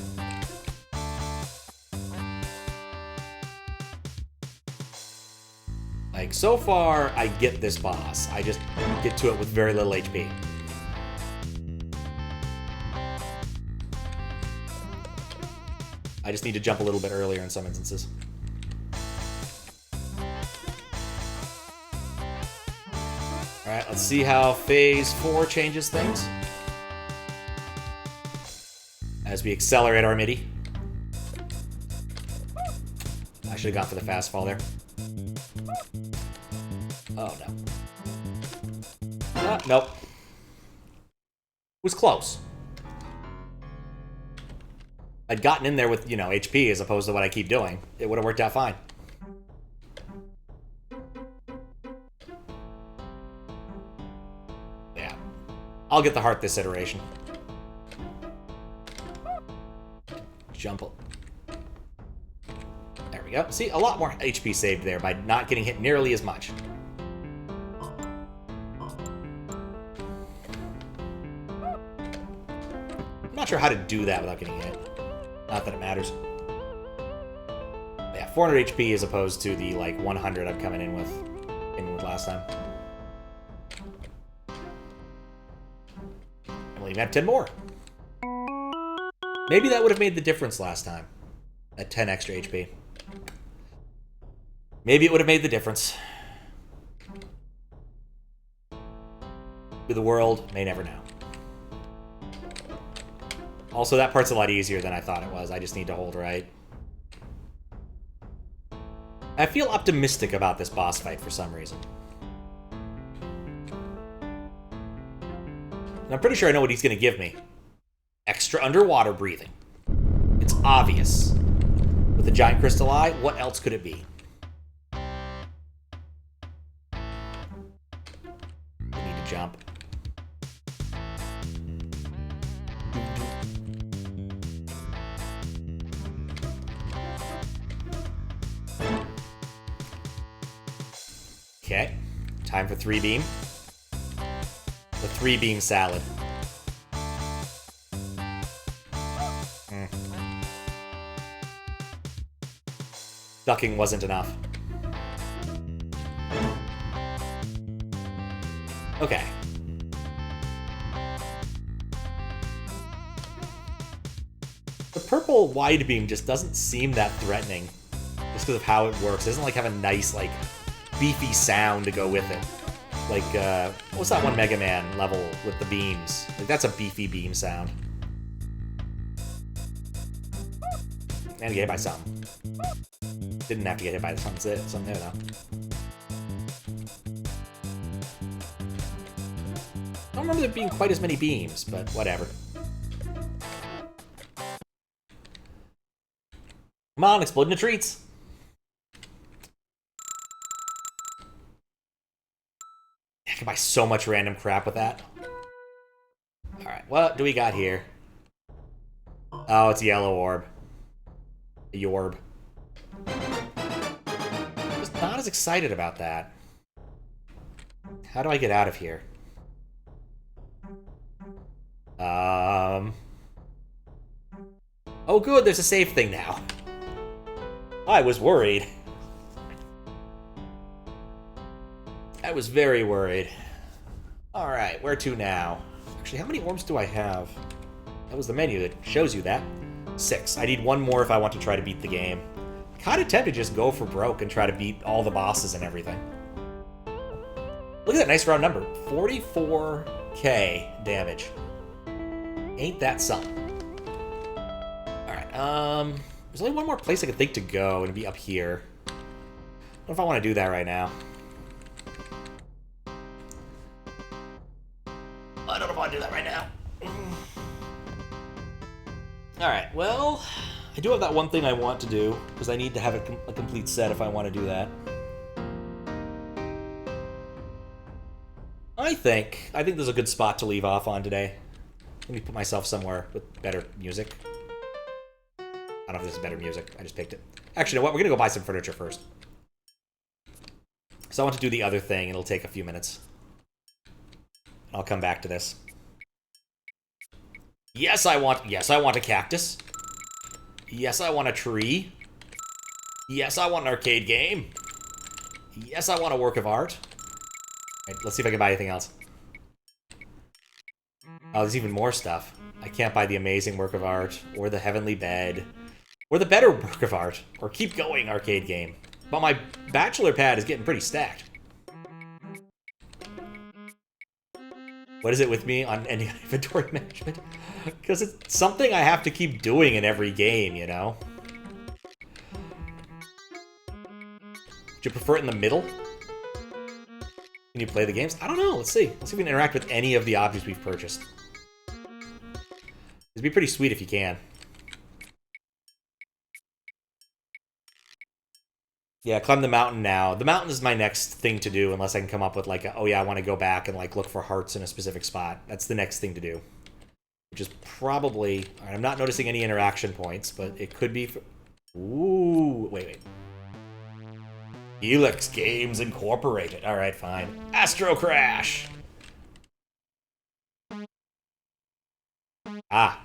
Like, so far, I get this boss. I just get to it with very little HP. I just need to jump a little bit earlier in some instances. Alright, let's see how Phase 4 changes things. As we accelerate our MIDI. I should have gone for the fast fall there. Oh, no. Nope. It was close. I'd gotten in there with, you know, HP as opposed to what I keep doing. It would have worked out fine. Yeah. I'll get the heart this iteration. Jump. There we go. See, a lot more HP saved there by not getting hit nearly as much. I'm not sure how to do that without getting hit. Not that it matters. But yeah, 400 HP as opposed to the, like, 100 I'm coming in with last time. I believe I have 10 more. Maybe that would have made the difference last time. At 10 extra HP. Maybe it would have made the difference. The world may never know. Also, that part's a lot easier than I thought it was. I just need to hold right. I feel optimistic about this boss fight for some reason. And I'm pretty sure I know what he's going to give me. Extra underwater breathing. It's obvious. With the giant crystal eye, what else could it be? I need to jump. Okay. Time for 3-beam. The 3-beam salad. Ducking wasn't enough. Okay. The purple wide beam just doesn't seem that threatening. Just because of how it works. It doesn't like have a nice, like, beefy sound to go with it. Like, what's that one Mega Man level with the beams? Like, that's a beefy beam sound. And get hit by something. Didn't have to get hit by something there, though. I don't remember there being quite as many beams, but whatever. Come on, explode into treats! I can buy so much random crap with that. Alright, what do we got here? Oh, it's a yellow orb. A yorb. Just not as excited about that. How do I get out of here? Oh good, there's a save thing now. I was worried. I was very worried. Alright, where to now? Actually, how many orbs do I have? That was the menu that shows you that. 6. I need one more if I want to try to beat the game. Kinda tempted to just go for broke and try to beat all the bosses and everything. Look at that nice round number. 44k damage. Ain't that something? Alright, there's only one more place I could think to go, and it'd be up here. I don't know if I want to do that right now. I don't know if I want to do that right now. Alright, well, I do have that one thing I want to do, because I need to have a complete set if I want to do that. I think there's a good spot to leave off on today. Let me put myself somewhere with better music. I don't know if this is better music. I just picked it. Actually, you know what? We're going to go buy some furniture first. So I want to do the other thing. It'll take a few minutes. I'll come back to this. Yes, I want a cactus. Yes, I want a tree. Yes, I want an arcade game. Yes, I want a work of art. Right, let's see if I can buy anything else. Oh, there's even more stuff. I can't buy the amazing work of art, or the heavenly bed, or the better work of art, or keep going arcade game. But my bachelor pad is getting pretty stacked. What is it with me on any inventory management? Because it's something I have to keep doing in every game, you know? Would you prefer it in the middle? Can you play the games? I don't know. Let's see. Let's see if we can interact with any of the objects we've purchased. It'd be pretty sweet if you can. Yeah, climb the mountain now. The mountain is my next thing to do, unless I can come up with like, oh yeah, I want to go back and like look for hearts in a specific spot. That's the next thing to do. Which is probably... All right, I'm not noticing any interaction points, but it could be... Ooh, wait. Helix Games Incorporated. All right, fine. Astro Crash. Ah,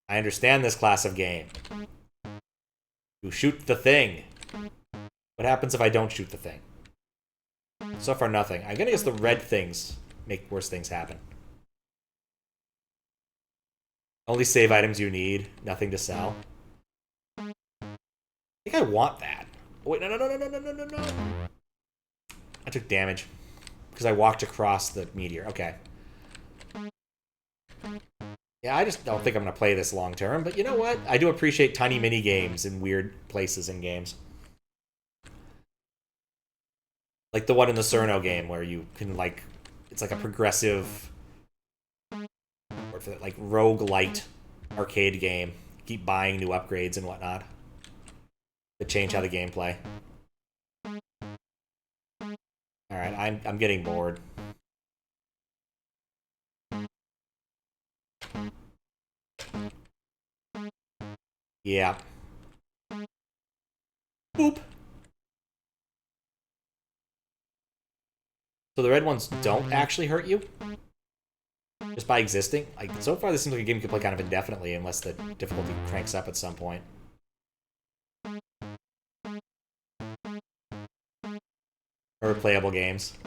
I understand this class of game. You shoot the thing. What happens if I don't shoot the thing? So far, nothing. I'm gonna guess the red things make worse things happen. Only save items you need. Nothing to sell. I think I want that. Oh, wait, no. I took damage. Because I walked across the meteor. Okay. Yeah, I just don't think I'm going to play this long term. But you know what? I do appreciate tiny mini games in weird places in games. Like the one in the Cerno game where you can, like... It's like a progressive... Word for that, like, roguelite arcade game. Keep buying new upgrades and whatnot. To change how the game play. Alright, I'm getting bored. Yeah. Boop. So the red ones don't actually hurt you? Just by existing? Like, so far this seems like a game you can play kind of indefinitely unless the difficulty cranks up at some point. Or playable games.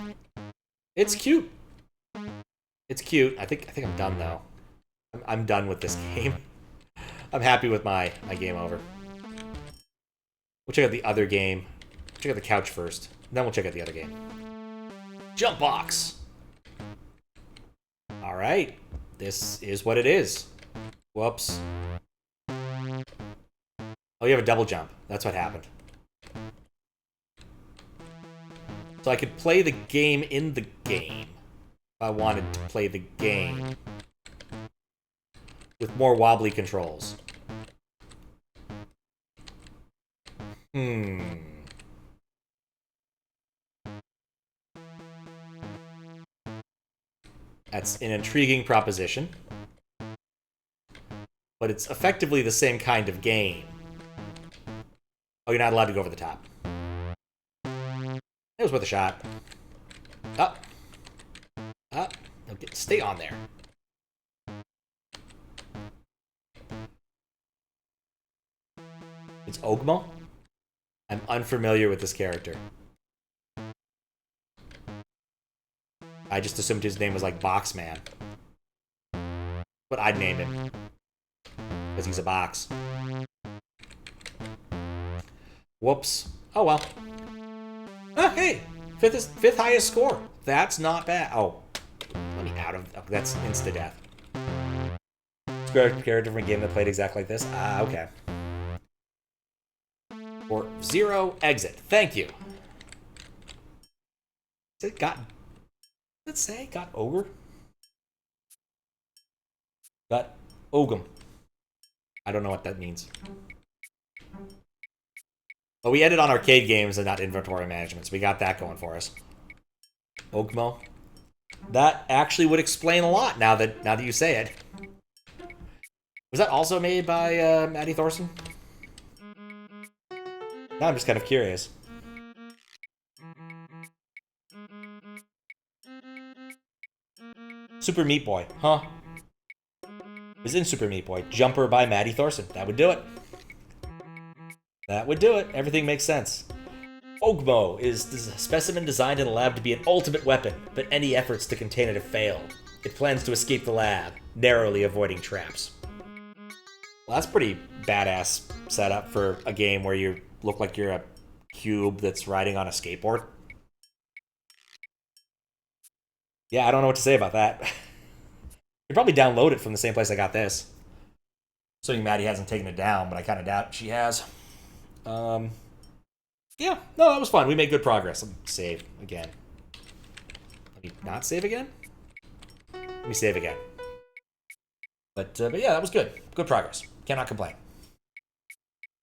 It's cute. It's cute. I think I'm done though. I'm done with this game. I'm happy with my game over. We'll check out the other game. Check out the couch first. Then we'll check out the other game. Jump box. All right. This is what it is. Whoops. Oh, you have a double jump. That's what happened. So I could play the game in the game if I wanted to play the game with more wobbly controls. That's an intriguing proposition. But it's effectively the same kind of game. Oh, you're not allowed to go over the top. It was worth a shot. Up. Up. Okay, stay on there. It's Ogmo? I'm unfamiliar with this character. I just assumed his name was like Boxman. But I'd name him. Because he's a box. Whoops. Oh well. Oh, hey! Fifth highest score. That's not bad. Oh. Let me out of... Oh, that's insta-death. Compare a different game that played exactly like this? Ah, okay. Or 0, exit. Thank you. Is it got... Let's say got ogre? Got ogum. I don't know what that means. But we ended on arcade games and not inventory management, so we got that going for us. Ogmo. That actually would explain a lot now that you say it. Was that also made by Maddie Thorson? Now I'm just kind of curious. Super Meat Boy, huh? It was in Super Meat Boy. Jumper by Maddie Thorson. That would do it. That would do it. Everything makes sense. Ogmo is a specimen designed in a lab to be an ultimate weapon, but any efforts to contain it have failed. It plans to escape the lab, narrowly avoiding traps. Well, that's pretty badass setup for a game where you look like you're a cube that's riding on a skateboard. Yeah, I don't know what to say about that. You probably download it from the same place I got this. Assuming Maddie hasn't taken it down, but I kind of doubt she has. Yeah, no, that was fun. We made good progress. Let me save again. Let me not save again? Let me save again. But yeah, that was good. Good progress. Cannot complain.